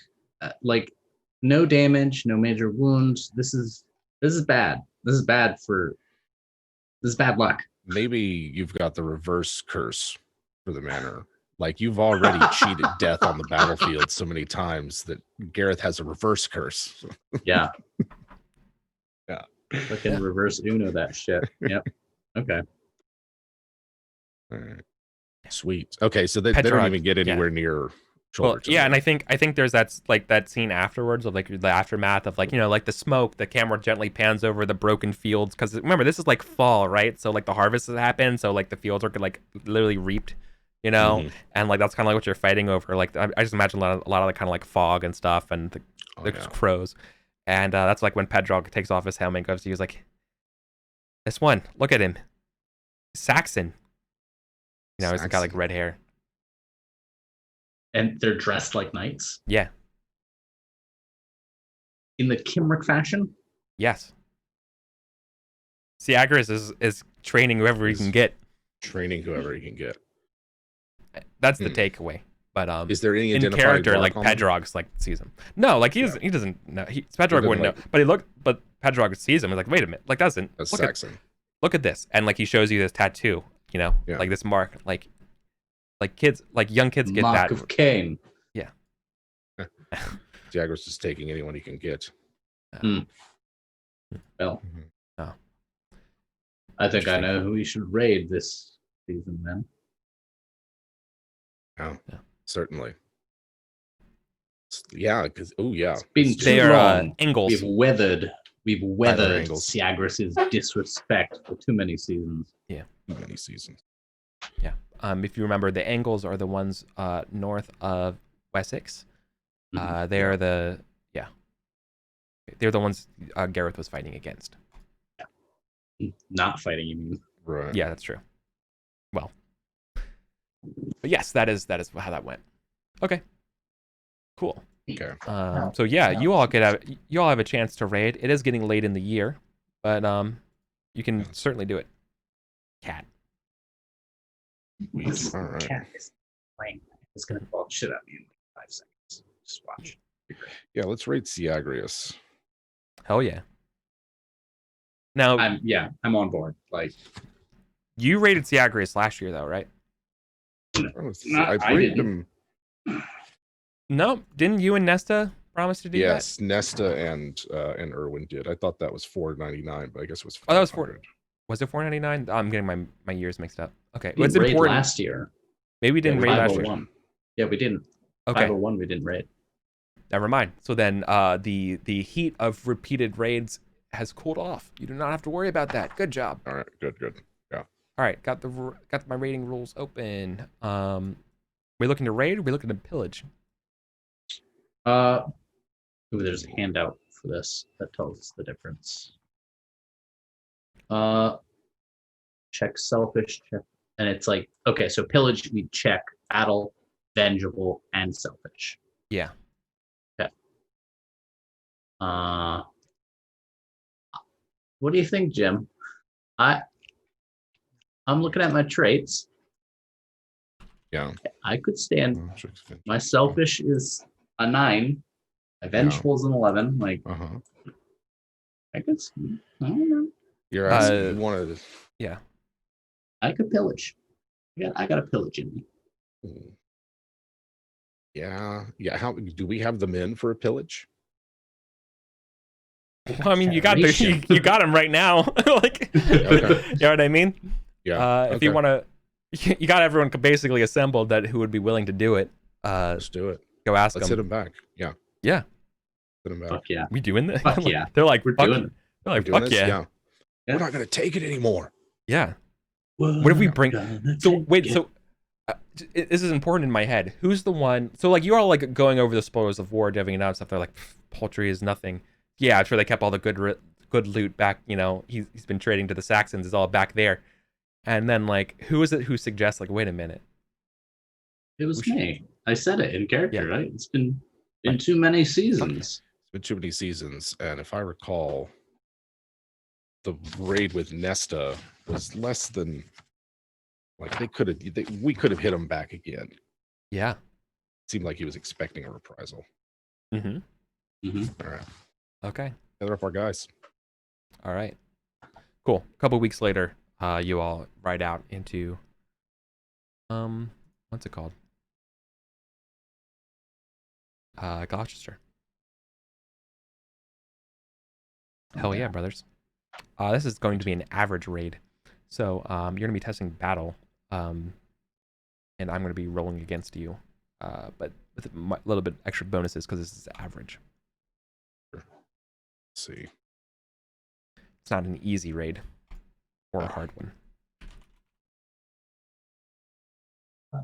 No damage, no major wounds. This is bad. This is bad luck. Maybe you've got the reverse curse for the Manor. Like you've already cheated death on the battlefield so many times that Gareth has a reverse curse. Yeah. Yeah. Fucking reverse Uno that shit. Yep. Okay. All right. Sweet. Okay, so they don't even get anywhere near. Well, and I think there's that scene afterwards of like the aftermath of like like the smoke. The camera gently pans over the broken fields because remember this is like fall, right? So like the harvest has happened, so like the fields are like literally reaped, and like that's kind of like what you're fighting over. Like I just imagine a lot of like kind of like fog and stuff and the crows, and that's like when Pedrog takes off his helmet and goes to use like this one. Look at him, Saxon. He's got like red hair. And they're dressed like knights? Yeah. In the Kimrick fashion? Yes. Siagris is training whoever he can get. That's the takeaway. But is there any in character like Pedrog's like sees him? No, like he doesn't know. Pedrog wouldn't know. But Pedrog sees him and like, wait a minute, like that's Saxon. Look at this. And like he shows you this tattoo, like this mark, like kids, like young kids get Mark that. Of Cain. Yeah. Jagger's just taking anyone he can get. Well, I think I know who we should raid this season then. Oh, certainly. Yeah, because it's been too long. Angles. We've weathered Siagris's disrespect for too many seasons. Yeah, too many seasons. Yeah. If you remember, the Angles are the ones north of Wessex. They're the ones Gareth was fighting against. Not fighting, you mean? Right. Yeah, that's true. Well, but yes, that is how that went. Okay. Cool. Okay. So yeah, you all have a chance to raid. It is getting late in the year, but you can certainly do it. Cat. All right. Cat is playing. It's gonna fall shit out of you in like 5 seconds. Just watch. Yeah, let's raid Siagrius. Hell yeah. Now I'm on board. Like you raided Siagrius last year though, right? I raided him. No, didn't you and Nesta promise to do that? Yes, Nesta and Erwin did. I thought that was $4.99, but I guess it was. Oh, that was $4. Was it $4.99? I'm getting my years mixed up. Okay, we didn't raid last year. Maybe we didn't raid last year. Yeah, we didn't. Okay. 501 we didn't raid. Never mind. So then the heat of repeated raids has cooled off. You do not have to worry about that. Good job. All right, good. Yeah. All right, got my rating rules open. We looking to raid or we looking to pillage? There's a handout for this that tells us the difference. Check selfish, check, and it's like, okay, so pillage we check battle, vengeable, and selfish. Yeah. Okay. What do you think, Jim? I'm looking at my traits. Yeah. I could stand. My selfish is a 9. My vengeful is an 11. Like, I could. I don't know. You're asking. You wanted. Yeah. I could pillage. I got a pillage in me. Yeah. How do we have the men for a pillage? Well, I mean, you got him right now. Like, okay. You know what I mean? Yeah. If you want to, you got everyone basically assembled that who would be willing to do it. Let's do it. Go ask them. Let's hit them back. Yeah. Yeah. Hit them back. Fuck yeah. We doing this? Fuck yeah. They're like, we're doing it. They're like, fuck yeah. We're not gonna take it anymore. Yeah. What if we bring? So wait. So this is important in my head. Who's the one? So like you're all like going over the spoils of war, divvying it out and stuff. They're like, poultry is nothing. Yeah, I'm sure they kept all the good loot back. You know, he's been trading to the Saxons. It's all back there. And then like, who is it who suggests like, wait a minute? It was me. I said it in character, right? It's been too many seasons. It's been too many seasons, and if I recall, the raid with Nesta was less than like we could have hit him back again. Yeah. It seemed like he was expecting a reprisal. Mm-hmm. All right. Okay. Gather up our guys. All right. Cool. A couple weeks later, you all ride out into what's it called? Gloucester. Hell yeah, brothers. This is going to be an average raid. So you're going to be testing battle, and I'm going to be rolling against you, but with a little bit extra bonuses because this is average. Let's see. It's not an easy raid or a hard one.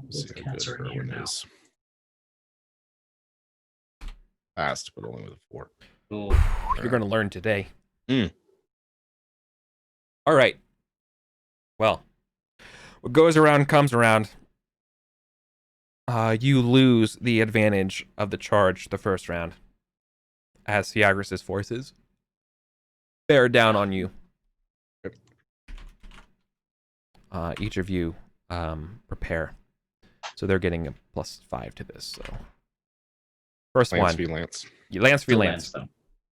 Those cats are in here now. Fast, but only with a 4. You're going to learn today. All right. Well, what goes around comes around. You lose the advantage of the charge the first round, as Fiagris's forces bear down on you. Each of you prepare. So they're getting a +5 to this. So first Lance one. v. Lance. Lance v. Lance.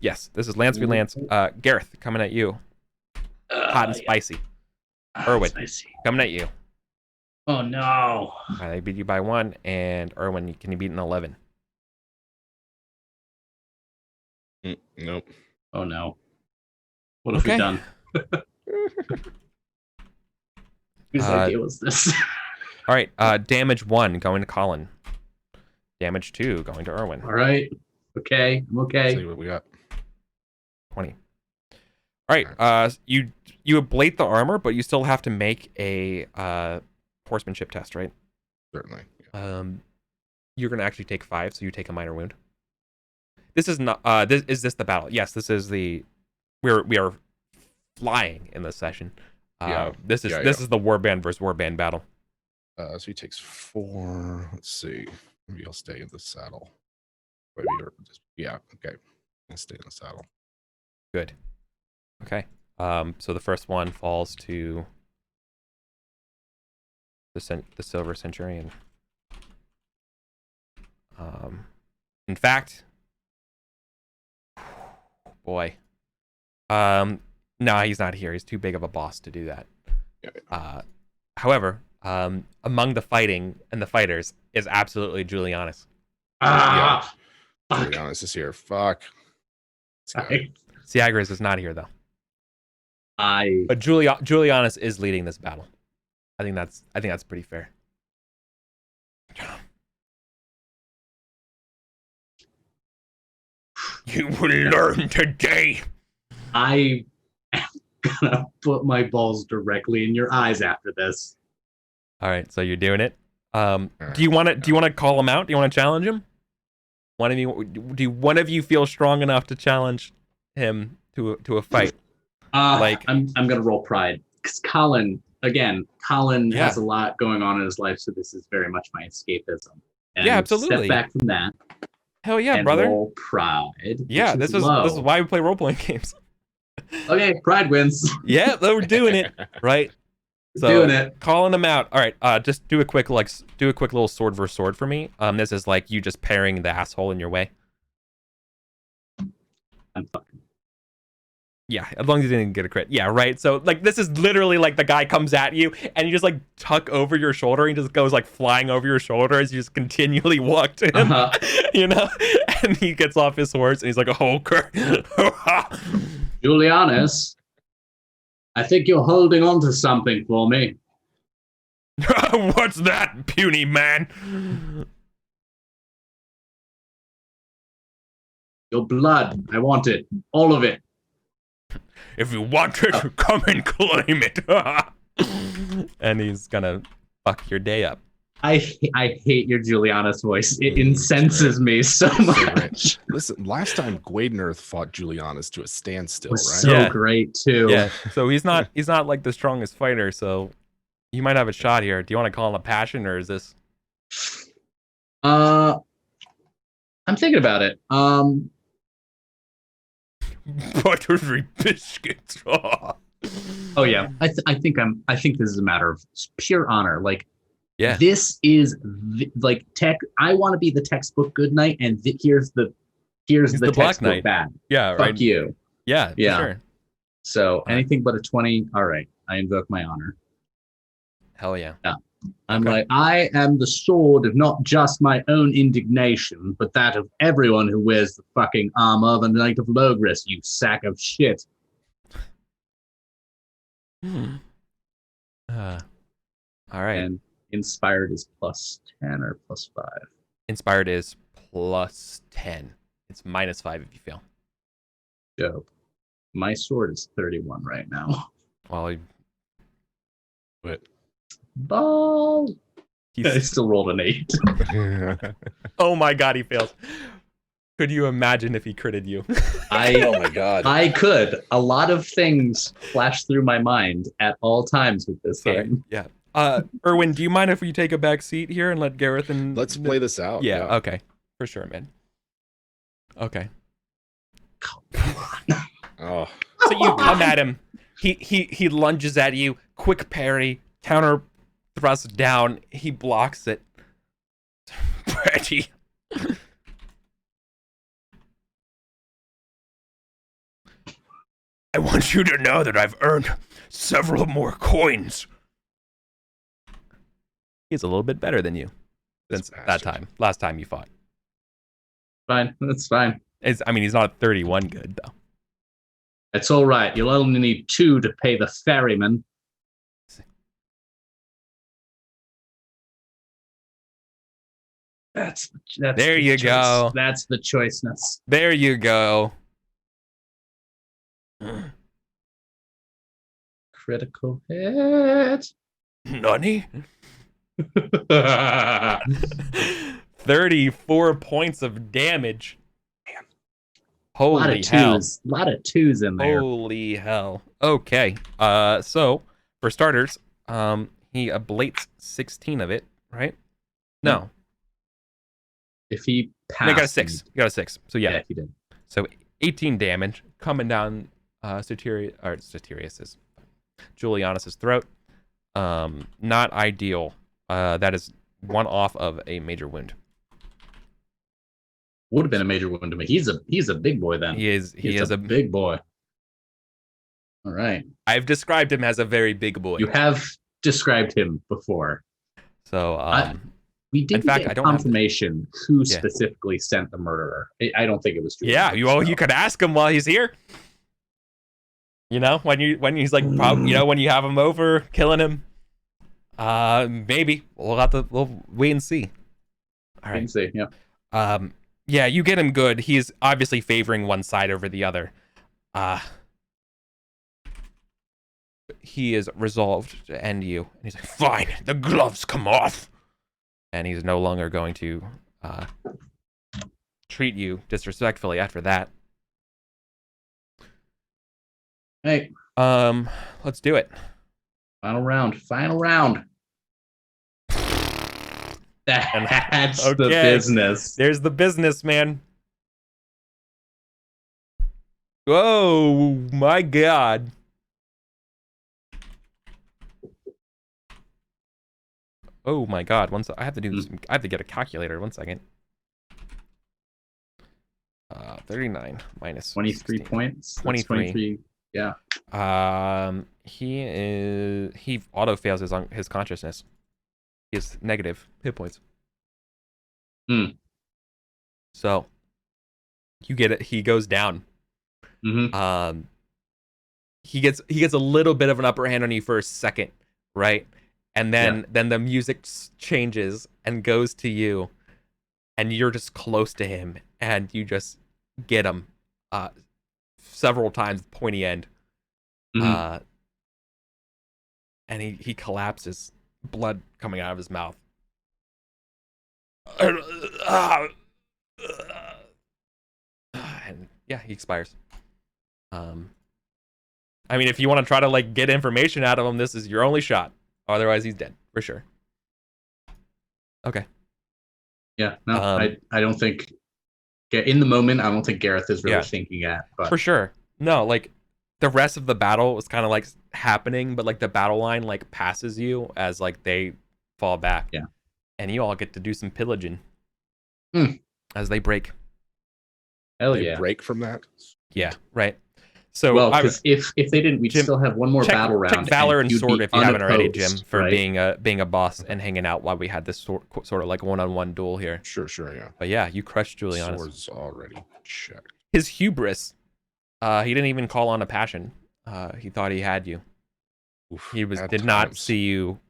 Yes, this is Lance v. Lance. Gareth, coming at you. Hot and spicy. Erwin, coming at you. Oh no. They beat you by 1, and Erwin, can you beat an 11? Nope. Oh no. What have we done? Whose idea was this? All right, damage 1 going to Colin. Damage 2 going to Erwin. All right. Okay, I'm okay. Let's see what we got. 20. All right, you ablate the armor, but you still have to make a horsemanship test, right? Certainly. Yeah. You're gonna actually take 5, so you take a minor wound. This is not. Is this the battle? Yes, this is the. We are flying in this session. This is the warband versus warband battle. So he takes 4. Let's see. Maybe I'll stay in the saddle. Maybe okay. I'll stay in the saddle. Good. Okay. So the first one falls to the Silver Centurion. In fact, boy. No, he's not here. He's too big of a boss to do that. However, among the fighting and the fighters is absolutely Giulianis. Giulianis is here. Fuck. Fiagris is not here though. But Giulianis is leading this battle. I think that's pretty fair. You will learn today. I gonna put my balls directly in your eyes after this. All right, so you're doing it. Do you want to call him out? Do you want to challenge him? Do one of you feel strong enough to challenge him to a fight? I'm gonna roll pride because Colin has a lot going on in his life, so this is very much my escapism. And yeah, absolutely. Step back from that. Hell yeah, and brother. Roll pride. Yeah, this is why we play role playing games. Okay, pride wins. Yeah, we're doing it right. So, doing it. Calling them out. All right, just do a quick little sword versus sword for me. This is like you just parrying the asshole in your way. I'm fucking. Yeah, as long as you didn't get a crit. Yeah, right. So like this is literally like the guy comes at you and you just like tuck over your shoulder and he just goes like flying over your shoulder as you just continually walk to him. You know? And he gets off his horse and he's like, oh, Giulianis, I think you're holding on to something for me. What's that, puny man? Your blood. I want it. All of it. If you want it, come and claim it. And he's gonna fuck your day up. I hate your Giulianis voice. It incenses me so much. Listen, last time Gwadenerth fought Giulianis to a standstill, right? So great too. Yeah. So he's not like the strongest fighter. So you might have a shot here. Do you want to call him a passion or is this? I'm thinking about it. Buttery biscuits. Oh yeah, I think this is a matter of pure honor. Like, yeah, this is like tech. I want to be the textbook good knight, and here's the textbook bad. Yeah, fuck right. You. Yeah, sure. So anything but a 20. All right, I invoke my honor. Hell yeah. Yeah. I'm like, I am the sword of not just my own indignation, but that of everyone who wears the fucking armor of the Knight of Logris, you sack of shit. All right. And inspired is +10 or +5? Inspired is +10. It's -5 if you fail. Dope. My sword is 31 right now. Well, but ball. I still rolled an 8. Oh my god, he fails. Could you imagine if he critted you? Oh my god. I could. A lot of things flash through my mind at all times with this game. Yeah. Erwin, do you mind if we take a back seat here and let Gareth and let's play this out? Yeah, okay. For sure, man. Okay. Come on. Oh. So you come at him. He lunges at you. Quick parry. Counter thrust down. He blocks it. Pretty. I want you to know that I've earned several more coins. He's a little bit better than you since that time. Last time you fought. Fine. That's fine. He's not a 31 good, though. It's all right. You'll only need 2 to pay the ferryman. That's there you go. That's the choiceness. There you go. Critical hit. Nani? 34 points of damage. Man. Holy hell. A lot of twos in there. Holy hell. Okay. So for starters, he ablates 16 of it, right? No. If he passed, he got a 6. He got a 6. So yeah, he did. So 18 damage coming down Julianis's throat. Not ideal. That is 1 off of a major wound. Would have been a major wound to me. He's a big boy then. He is a big boy. All right. I've described him as a very big boy. You have described him before. So we didn't get confirmation who specifically sent the murderer. I don't think it was true. Yeah, you could ask him while he's here. You know, when he's like, when you have him over, killing him. Maybe we'll wait and see. All right. Wait and see. Yeah. Yeah, you get him good. He's obviously favoring one side over the other. he is resolved to end you. And he's like, fine, the gloves come off. And he's no longer going to treat you disrespectfully after that. Hey. Let's do it. Final round. That's okay. the business. There's the business, man. Whoa, my God. Oh my God. I have to do this. I have to get a calculator. 1 second. 39 minus 23 16. points. 23. Yeah. He auto fails his consciousness. He has negative hit points. So you get it. He goes down. He gets a little bit of an upper hand on you for a second, right? And then the music changes and goes to you, and you're just close to him, and you just get him several times, pointy end. And he collapses, blood coming out of his mouth. And yeah, he expires. I mean, if you want to try to like get information out of him, this is your only shot. Otherwise, he's dead for sure. Okay. Yeah. No, I don't think in the moment. I don't think Gareth is really thinking that. But for sure, no. Like the rest of the battle was kind of like happening, but like the battle line like passes you as like they fall back. Yeah. And you all get to do some pillaging as they break. Hell they yeah! Break from that. Yeah. Right. So well, because if they didn't, we'd still have one more battle round. Check Valor and Sword if you haven't already, Jim, for right? being a boss and hanging out while we had this sort of like one-on-one duel here. Sure, yeah. But yeah, you crushed Giulianis. Sword's already checked. His hubris. He didn't even call on a passion. He thought he had you. Oof, he did not see you.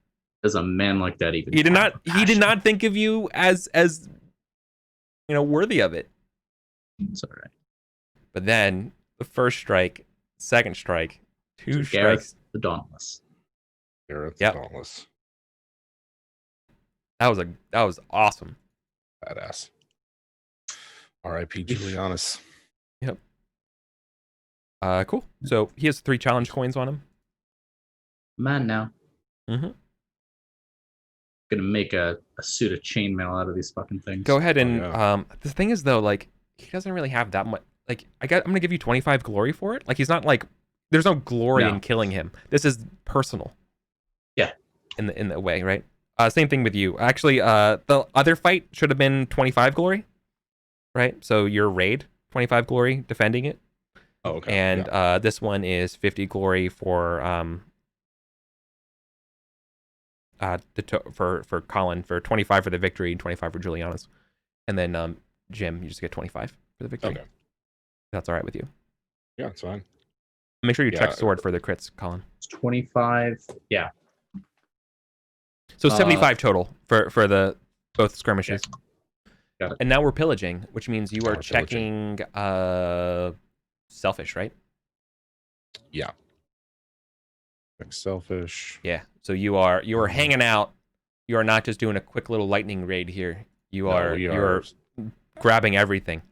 Does a man like that even? He did not think of you as worthy of it. It's all right. But then the first strike, second strike, two strikes. Gareth the Dauntless. Gareth the Dauntless. That was awesome. Badass. R.I.P. Giulianis. Yep. Cool. So he has 3 challenge coins on him. Man, now. Gonna make a suit of chainmail out of these fucking things. Go ahead and the thing is though, like he doesn't really have that much. Like I'm gonna give you 25 glory for it. Like he's not like there's no glory in killing him. This is personal. Yeah. In the way, right? Same thing with you. Actually, the other fight should have been 25 glory, right? So your raid 25 glory defending it. Oh, okay. And this one is 50 glory for for Colin, for 25 for the victory and 25 for Giulianis. And then Jim, you just get 25 for the victory. Okay. That's all right with you. Yeah, it's fine. Make sure you check sword for the crits, Colin. It's 25. Yeah. So 75 total for the both skirmishes. Got it. And now we're pillaging, which means you are checking selfish, right? Yeah. Selfish. Yeah. So you are hanging out. You are not just doing a quick little lightning raid here. You're grabbing everything.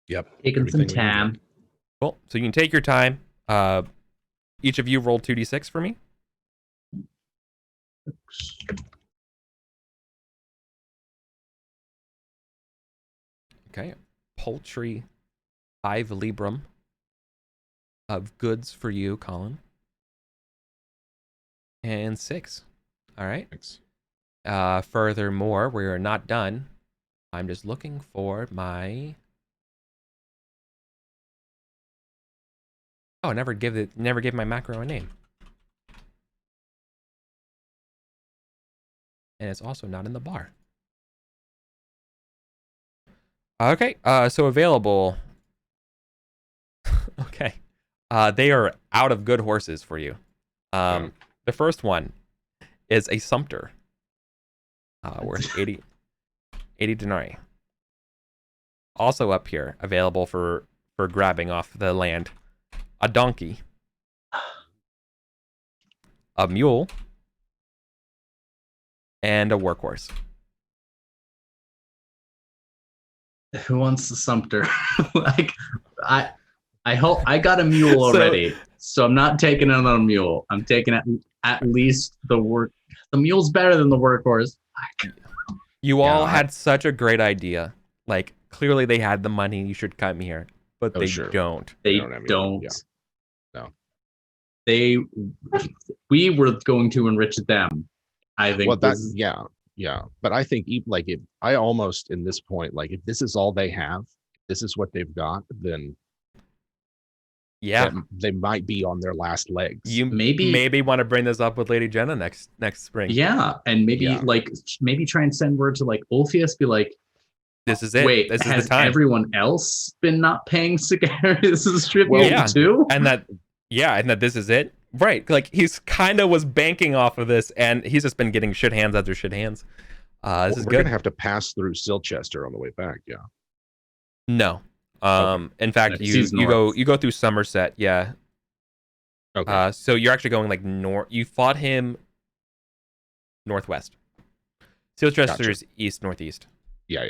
Yep. Taking some time. Cool. So you can take your time. Each of you roll 2d6 for me. Okay. Paltry 5 librum of goods for you, Colin. And 6. All right. Thanks. Furthermore, we are not done. I'm just looking for my... Oh, never gave my macro a name. And it's also not in the bar. Okay, so available. Okay. They are out of good horses for you. The first one is a sumpter. Worth 80 denarii. Also up here, available for grabbing off the land. A donkey. a mule, and a workhorse. Who wants the sumpter? Like, I hope I got a mule already, so I'm not taking another mule. I'm taking at least the mule's better than the workhorse. You all had such a great idea. Like, clearly they had the money. You should come here, but they don't. They don't. No. We were going to enrich them. I think. Well, yeah. But I think I almost in this point, like if this is all they have, this is what they've got, then they might be on their last legs. You maybe want to bring this up with Lady Jenna next spring. Yeah, and maybe try and send word to like Ulfius, be like, this is it. Wait, this has is the time. Everyone else been not paying Sigaris' tribute too? And that this is it. Right. Like he's kind of was banking off of this, and he's just been getting shit hands after shit hands. This is good. We're gonna have to pass through Silchester on the way back. Yeah. No. In fact, you go through Somerset. Yeah. Okay. So you're actually going like north. You fought him northwest. Silchester is east northeast. Yeah.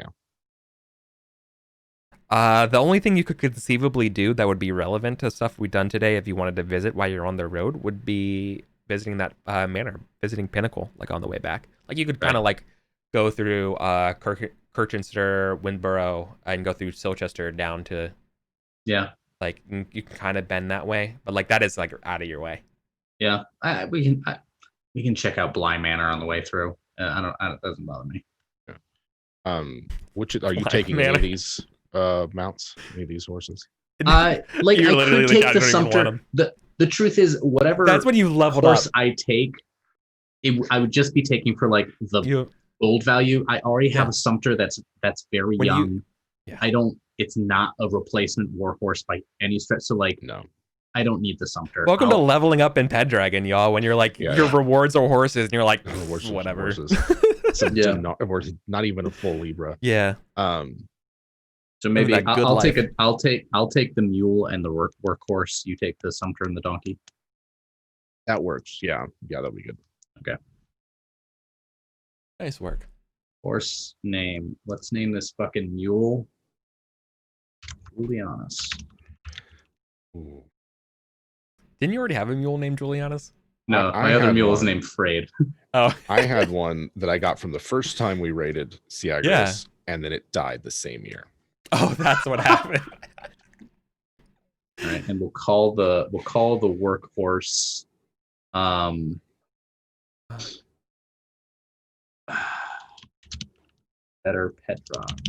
The only thing you could conceivably do that would be relevant to stuff we've done today, if you wanted to visit while you're on the road, would be visiting that manor, visiting Pinnacle, like on the way back. Like you could kind of like go through Kirchenster, Windborough, and go through Silchester down to. Yeah. Like you can kind of bend that way, but like that is like out of your way. Yeah, we can check out Bly Manor on the way through. It doesn't bother me. Yeah. Which are you taking any of these mounts? Any of these horses? I could take the Sumpter. The truth is, whatever that's when you leveled horse up. I take, I would just be taking for like the gold value. I already have a Sumpter that's very young. It's not a replacement war horse by any stretch. So like, no, I don't need the Sumpter. Welcome to leveling up in Pendragon, y'all. When you're like your rewards are horses, and you're like whatever. Or not even a full Libra. Yeah. So maybe I'll take the mule and the workhorse. You take the Sumpter and the donkey. That works. Yeah, that'll be good. Okay. Nice work. Horse name. Let's name this fucking mule Giulianis. Ooh. Didn't you already have a mule named Giulianis? No, my other mule is named Frayed. Oh. I had one that I got from the first time we raided Siagris, and then it died the same year. Oh, that's what happened. All right, and we'll call the workhorse better Pedrog.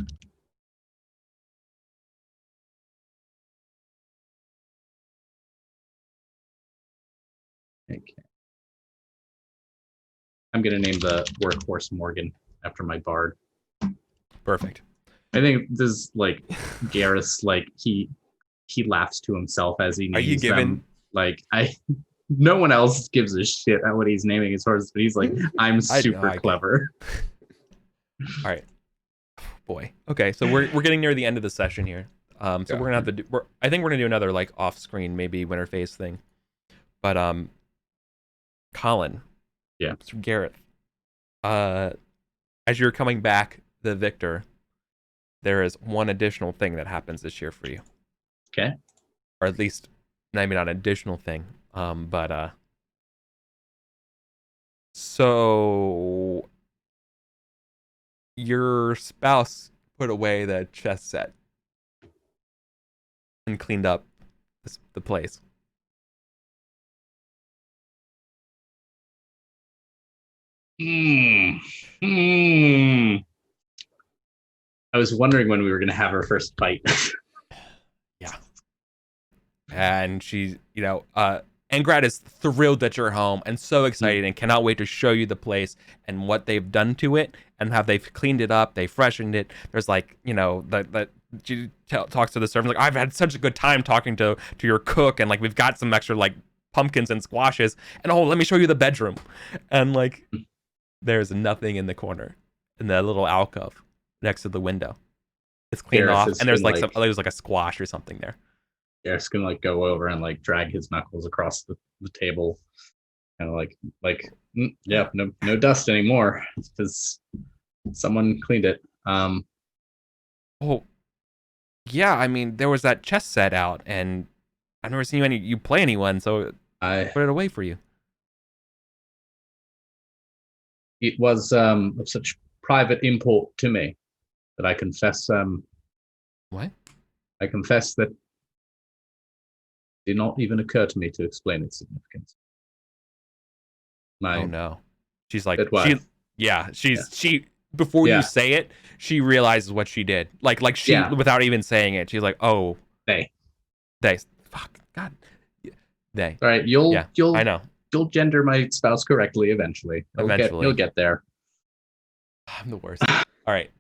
Okay. I'm gonna name the workhorse Morgan after my bard. Perfect. I think this is like Gareth's like he laughs to himself as he names them. Like no one else gives a shit at what he's naming his horses, but he's like, I'm super clever. All right. Boy. Okay, so we're getting near the end of the session here. So we're gonna have to do. I think we're gonna do another like off-screen, maybe winter phase thing. But Colin. Yeah. Gareth. As you're coming back, the victor, there is one additional thing that happens this year for you. Okay. Or at least, maybe not an additional thing. So your spouse put away the chess set and cleaned up the place. I was wondering when we were going to have our first fight. Yeah. And she's, Angrad is thrilled that you're home and so excited and cannot wait to show you the place and what they've done to it and how they've cleaned it up, they freshened it. There's like, she talks to the servant like, I've had such a good time talking to your cook, and like we've got some extra like pumpkins and squashes, and let me show you the bedroom. And like there's nothing in the corner in that little alcove next to the window. It's cleaned off, and there's like there's like a squash or something there. Gareth's gonna like go over and like drag his knuckles across the table. Kind of yeah, no dust anymore because someone cleaned it. Oh, yeah. I mean, there was that chess set out, and I've never seen you play anyone, so I put it away for you. It was of such private import to me that I confess. What? I confess that it did not even occur to me to explain its significance. Oh no, she's like she before you say it, she realizes what she did. Like she without even saying it, she's like, oh, they, fuck, God, they. All right, I know. You'll gender my spouse correctly eventually. You'll get there. I'm the worst. All right.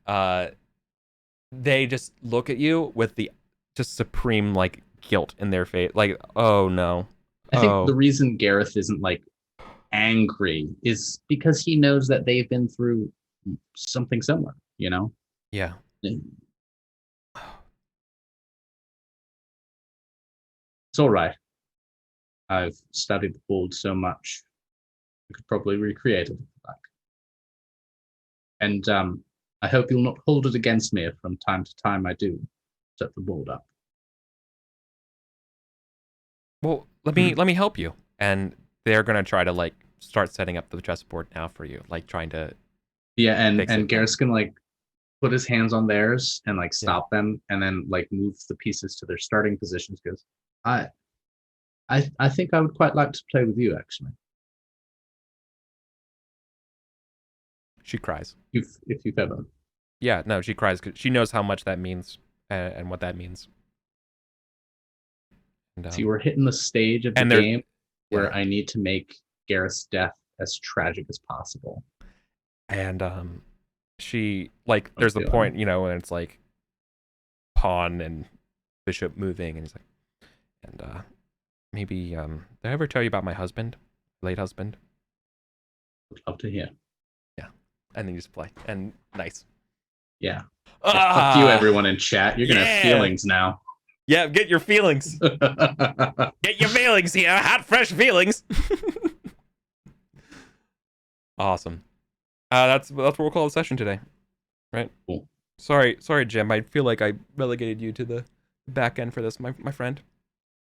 They just look at you with the just supreme like guilt in their face. Like, oh no. I think the reason Gareth isn't like angry is because he knows that they've been through something similar, you know? Yeah. It's all right. I've studied the board so much, I could probably recreate it. And I hope you'll not hold it against me if from time to time I do set the board up. Well, let me help you. And they're gonna try to like start setting up the chessboard now for you, like trying to. Yeah, and Gareth's gonna like put his hands on theirs and like stop them, and then like move the pieces to their starting positions. Because I think I would quite like to play with you, actually. She cries. If you've ever. Yeah, no, she cries because she knows how much that means and what that means. And, see, we're hitting the stage of the game where I need to make Gareth's death as tragic as possible. And she like there's the point, you know, when it's like pawn and bishop moving, and he's like, and maybe did I ever tell you about my husband, late husband? Would love to hear. Yeah, and then you just play and nice. Yeah. Fuck you, everyone in chat. You're gonna have feelings now. Yeah, get your feelings. Get your feelings here. Hot, fresh feelings. Awesome. That's what we'll call the session today, right? Cool. Sorry, Jim. I feel like I relegated you to the back end for this, my friend.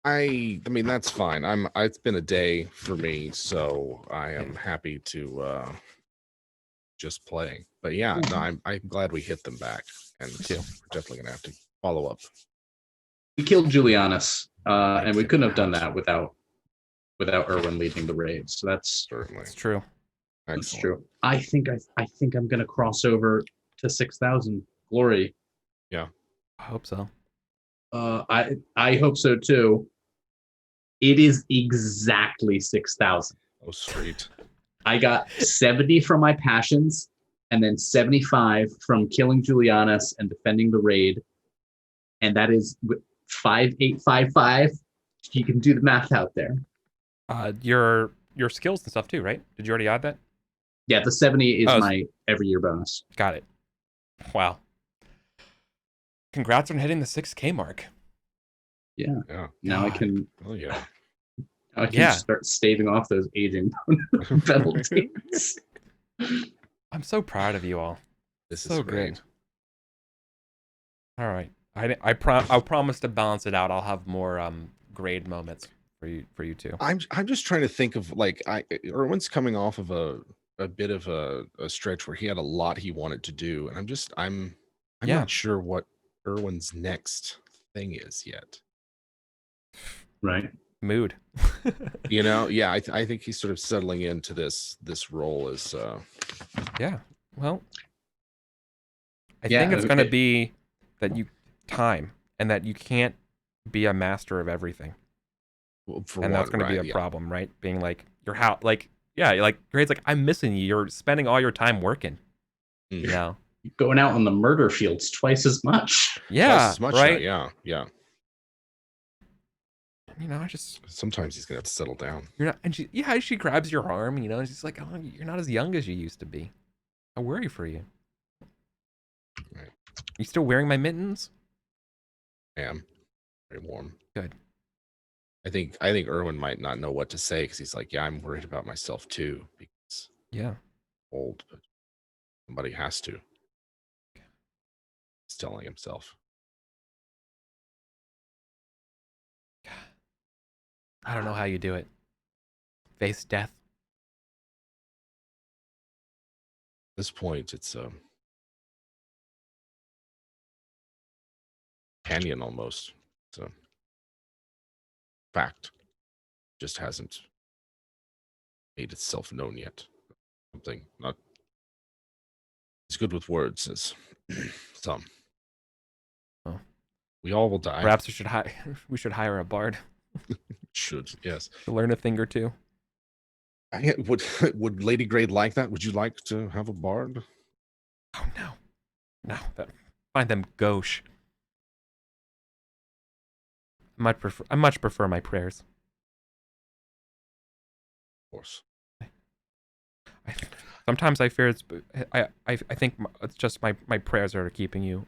I mean that's fine. It's been a day for me, so I am happy to just play. But yeah, no, I'm glad we hit them back, and we're definitely gonna have to follow up. We killed Giulianis, and we couldn't have done that without Erwin leading the raid. So that's true. That's true. I think I'm gonna cross over to 6,000 glory. Yeah, I hope so. I hope so too. It is exactly 6,000. Oh, sweet. I got 70 from my passions, and then 75 from killing Giulianis and defending the raid, and that is 5,855. You can do the math out there. Your skills and stuff too, right? Did you already add that? Yeah, the 70 is my every year bonus. Got it. Wow. Congrats on hitting the 6K mark. Yeah. Now I can. Oh yeah. I can start staving off those aging penalties. I'm so proud of you all. This is so great. All right. I'll promise to balance it out. I'll have more grade moments for you too. I'm just trying to think of like Erwin's coming off of a bit of a stretch where he had a lot he wanted to do, and I'm not sure what Erwin's next thing is yet. Right. Mood. You know, yeah, I think he's sort of settling into this role as well, I think it's gonna be that time and that you can't be a master of everything. Well, and that's gonna be a problem, right? Being like Grade's like, I'm missing you. You're spending all your time working. You know? You're going out on the murder fields twice as much. Yeah. Twice as much, right? Yeah. You know, I just sometimes he's gonna have to settle down. You're not, and she grabs your arm, you know, and she's like, "Oh, you're not as young as you used to be. I worry for you." Right. You still wearing my mittens? I am very warm. Good. I think Erwin might not know what to say because he's like, yeah, I'm worried about myself too. Because old, but somebody has to. He's telling himself. I don't know how you do it. Face death. At this point, it's canyon almost. It's a fact. Just hasn't made itself known yet. Something not as good with words as some. Oh. We all will die. Perhaps we should hire a bard. Should, yes. To learn a thing or two. Would Lady Grade like that? Would you like to have a bard? Oh no, find them gauche. I much prefer my prayers. Of course. Sometimes I fear I think it's just my prayers are keeping you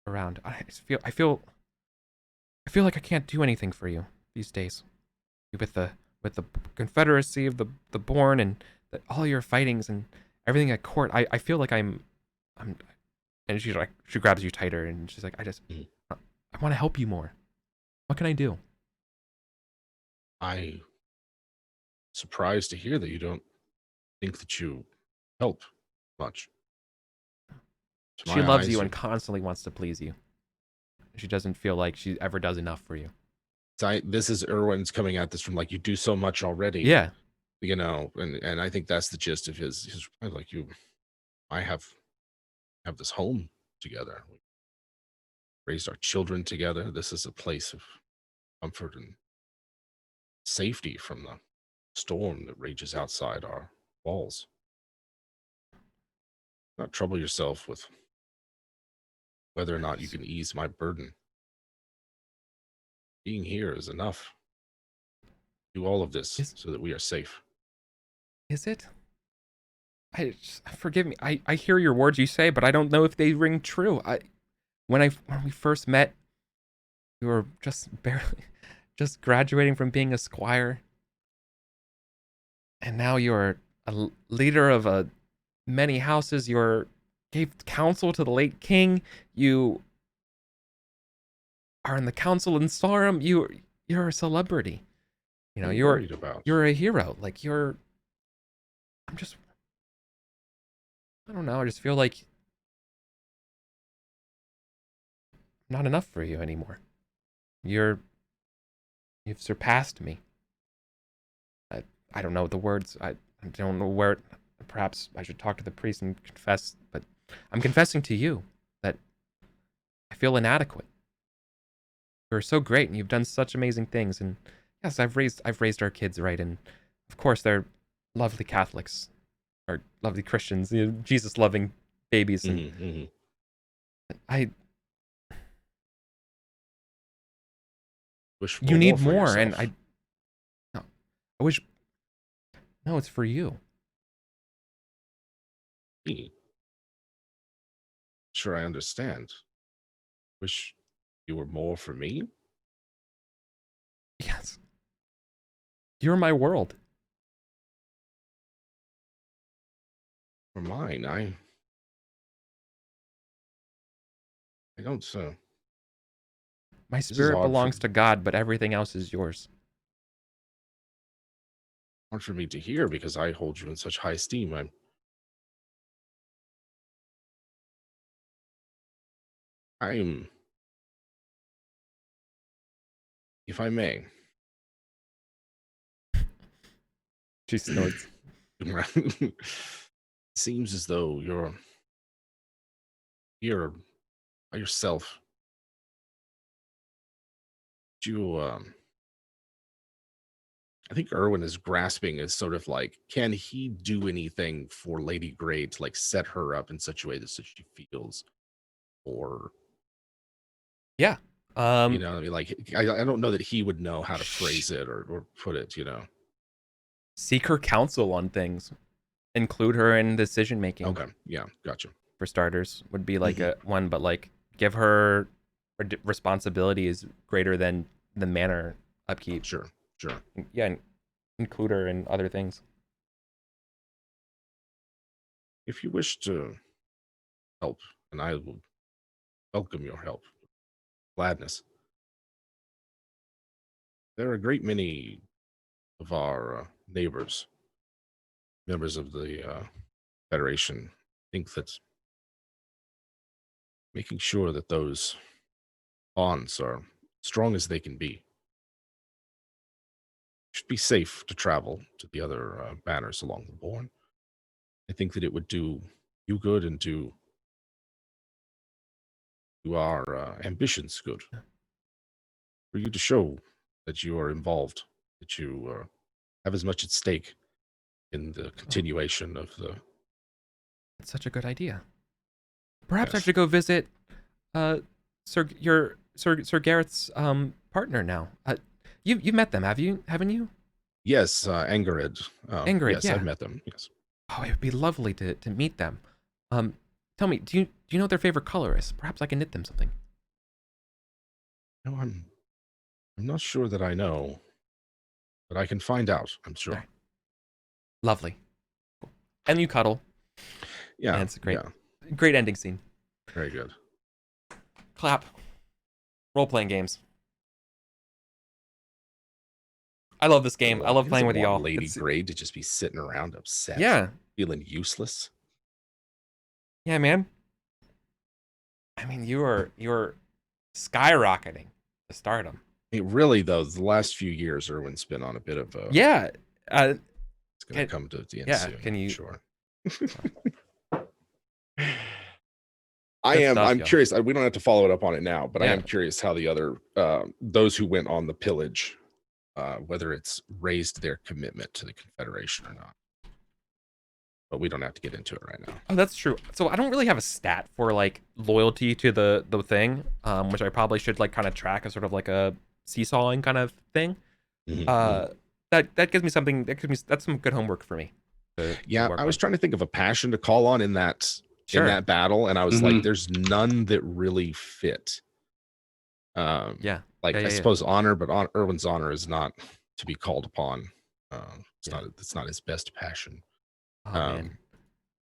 around. I feel like I can't do anything for you these days. With the Confederacy of the Born and all your fightings and everything at court, I feel like I'm and she grabs you tighter and she's like, I want to help you more. What can I do? I'm surprised to hear that you don't think that you help much. She loves you and constantly wants to please you. She doesn't feel like she ever does enough for you. This is Erwin's coming at this from like, you do so much already. Yeah. You know, and I think that's the gist of his like, I have this home together. We raised our children together. This is a place of comfort and safety from the storm that rages outside our walls. Not trouble yourself with whether or not you can ease my burden. Being here is enough. Do all of this so that we are safe. Is it? Forgive me. I hear your words you say, but I don't know if they ring true. When we first met, you were just graduating from being a squire, and now you're a leader of many houses. You gave counsel to the late king. You are in the council in Sarum. You're a celebrity. You know, you're a hero. Like I don't know. I just feel like not enough for you anymore. You've surpassed me. I don't know the words. I don't know where. Perhaps I should talk to the priest and confess, but I'm confessing to you that I feel inadequate. You're so great, and you've done such amazing things. And yes, I've raised our kids right, and of course they're lovely Catholics or lovely Christians, Jesus-loving babies. And I wish you need more, yourself. And I wish. No, it's for you. Sure, I understand. Wish you were more for me? Yes. You're my world. For mine, I don't My spirit belongs to God, but everything else is yours. Hard for me to hear because I hold you in such high esteem. I'm, if I may. She snorts. Seems as though you're here by yourself. I think Erwin is grasping as sort of like, can he do anything for Lady Grey to like set her up in such a way that she feels, or yeah, you know, I mean, like I don't know that he would know how to phrase it or put it, you know. Seek her counsel on things, include her in decision making. Okay, yeah, gotcha. For starters, would be like a one, but like give her responsibility is greater than the Manor upkeep. Sure. Yeah, includer and other things. If you wish to help, and I will welcome your help, gladness. There are a great many of our neighbors, members of the Federation, think that making sure that those bonds are strong as they can be. It should be safe to travel to the other banners along the bourne. I think that it would do you good and do our ambitions good. For you to show that you are involved, that you have as much at stake in the continuation of the... It's such a good idea. Perhaps I Yes. should go visit Sir Gareth's partner now. You've met them, haven't you? Yes, Angered. Angered, yes, yeah. I've met them. Yes. Oh, it would be lovely to meet them. Tell me, do you know what their favorite color is? Perhaps I can knit them something. No, I'm not sure that I know, but I can find out, I'm sure. Right. Lovely. And you cuddle. Yeah. And it's a great ending scene. Very good. Clap. Role-playing games. I love this game. I love playing with y'all. Lady Grade to just be sitting around upset. Yeah. Feeling useless. Yeah, man. I mean, you're skyrocketing to stardom. I mean, really, though, the last few years, Erwin's been on a bit of a... Yeah. It's going to come to the end soon. Can you... Sure. I'm curious. We don't have to follow it up on it now, but I am curious how the other, those who went on the pillage, whether it's raised their commitment to the Confederation or not. But we don't have to get into it right now. Oh, that's true. So I don't really have a stat for like loyalty to the thing, which I probably should like kind of track as sort of like a seesawing kind of thing. That gives me something. That's some good homework for me. Yeah, I was trying to think of a passion to call on in that battle, and I was like, there's none that really fit. I suppose honor, but Erwin's honor is not to be called upon. It's not his best passion. Man.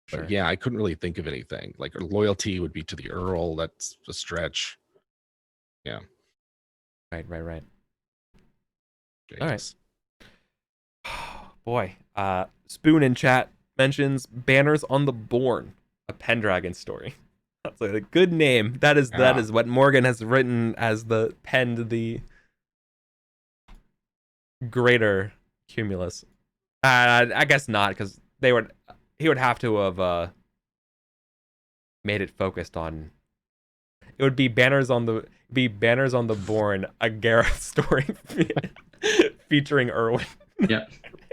Sure. But yeah, I couldn't really think of anything. Like loyalty would be to the Earl. That's a stretch. Yeah. Right. Okay, all right. Boy, Spoon in chat mentions Banners on the Bourne, a Pendragon story. That's a good name. That is what Morgan has written as the penned the greater cumulus. I guess not, because he would have to have made it focused on. It would be Banners on the Bourne, a Gareth story featuring Erwin. Yeah.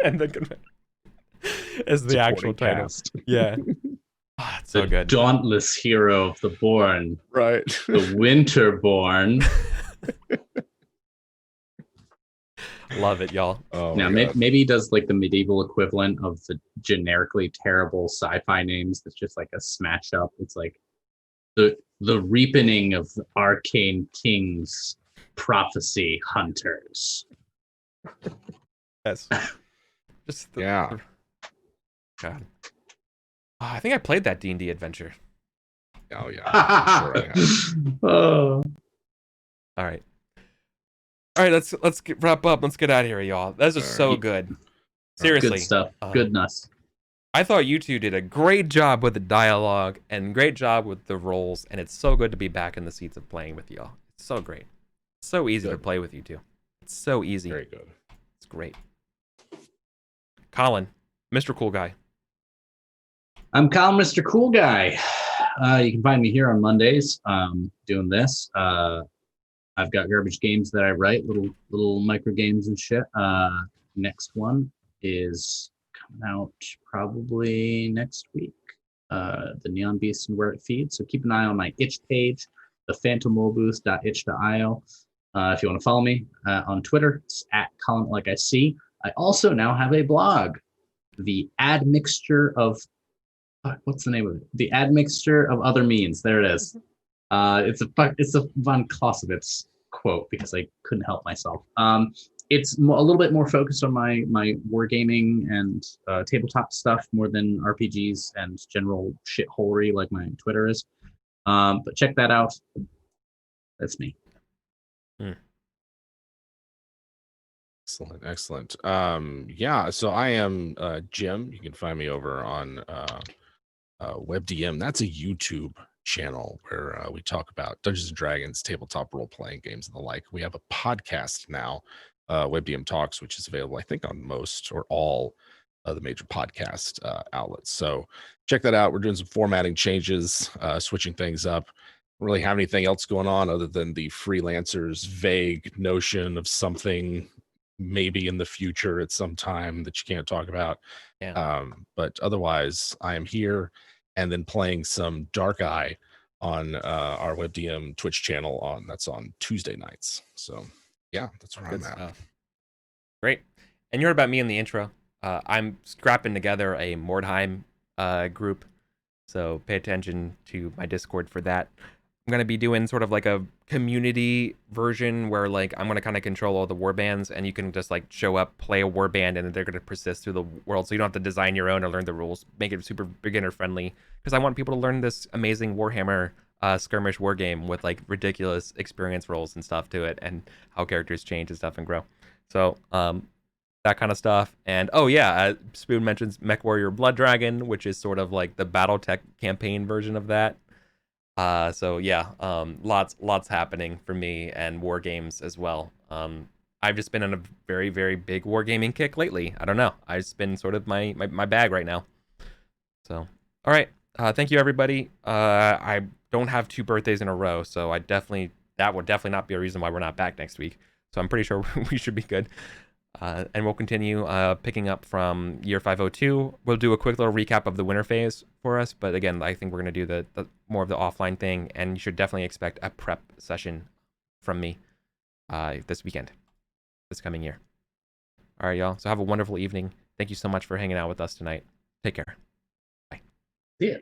And as the actual title. Yeah. Oh, it's so good. Dauntless hero of the Bourne. Right. The Winterborn. Love it, y'all. Oh, now maybe he does like the medieval equivalent of the generically terrible sci-fi names that's just like a smash up. It's like the Reapening of Arcane Kings Prophecy Hunters. Yes. God. I think I played that D&D adventure. Oh yeah. Sure I have. Oh. All right, let's wrap up. Let's get out of here, y'all. That's just so good. Seriously. Good stuff. Goodness. I thought you two did a great job with the dialogue and great job with the roles, and it's so good to be back in the seats of playing with y'all. It's so great. It's so easy to play with you two. It's so easy. Very good. It's great. Colin, Mr. Cool Guy. I'm Colin, Mr. Cool Guy. You can find me here on Mondays doing this. I've got garbage games that I write, little micro games and shit. Next one is coming out probably next week. The Neon Beast and Where It Feeds. So keep an eye on my itch page, the phantommobooth.itch.io. If you want to follow me on Twitter, it's at Colin Like I See. I also now have a blog, the Admixture of what's the name of it? The Admixture of Other Means. There it is. It's a von Clausewitz quote because I couldn't help myself. it's a little bit more focused on my wargaming and tabletop stuff more than RPGs and general shitholery like my Twitter is. But check that out. That's me. Excellent. Yeah, so I am Jim. You can find me over on WebDM. That's a YouTube channel where we talk about Dungeons and Dragons, tabletop role-playing games, and the like. We have a podcast now, WebDM Talks, which is available, I think, on most or all of the major podcast outlets. So check that out. We're doing some formatting changes, switching things up. Don't really have anything else going on other than the freelancers' vague notion of something maybe in the future at some time that you can't talk about. Yeah. But otherwise, I am here and then playing some Dark Eye on our WebDM Twitch channel that's on Tuesday nights. So yeah, that's where I'm at. Great. And you heard about me in the intro. I'm scrapping together a Mordheim group, so pay attention to my Discord for that. I'm going to be doing sort of like a community version where like I'm going to kind of control all the war bands, and you can just like show up, play a war band, and they're going to persist through the world. So you don't have to design your own or learn the rules. Make it super beginner friendly, because I want people to learn this amazing Warhammer skirmish war game with like ridiculous experience rolls and stuff to it, and how characters change and stuff and grow. So that kind of stuff. And oh yeah, Spoon mentions MechWarrior Blood Dragon, which is sort of like the BattleTech campaign version of that. So yeah, lots happening for me, and war games as well. I've just been on a very, very big wargaming kick lately. I don't know. It's been sort of my bag right now. So, all right. Thank you, everybody. I don't have 2 birthdays in a row, so that would definitely not be a reason why we're not back next week. So I'm pretty sure we should be good. And we'll continue picking up from year 502. We'll do a quick little recap of the winter phase for us. But again, I think we're going to do the more of the offline thing. And you should definitely expect a prep session from me this weekend, this coming year. All right, y'all. So have a wonderful evening. Thank you so much for hanging out with us tonight. Take care. Bye. See ya.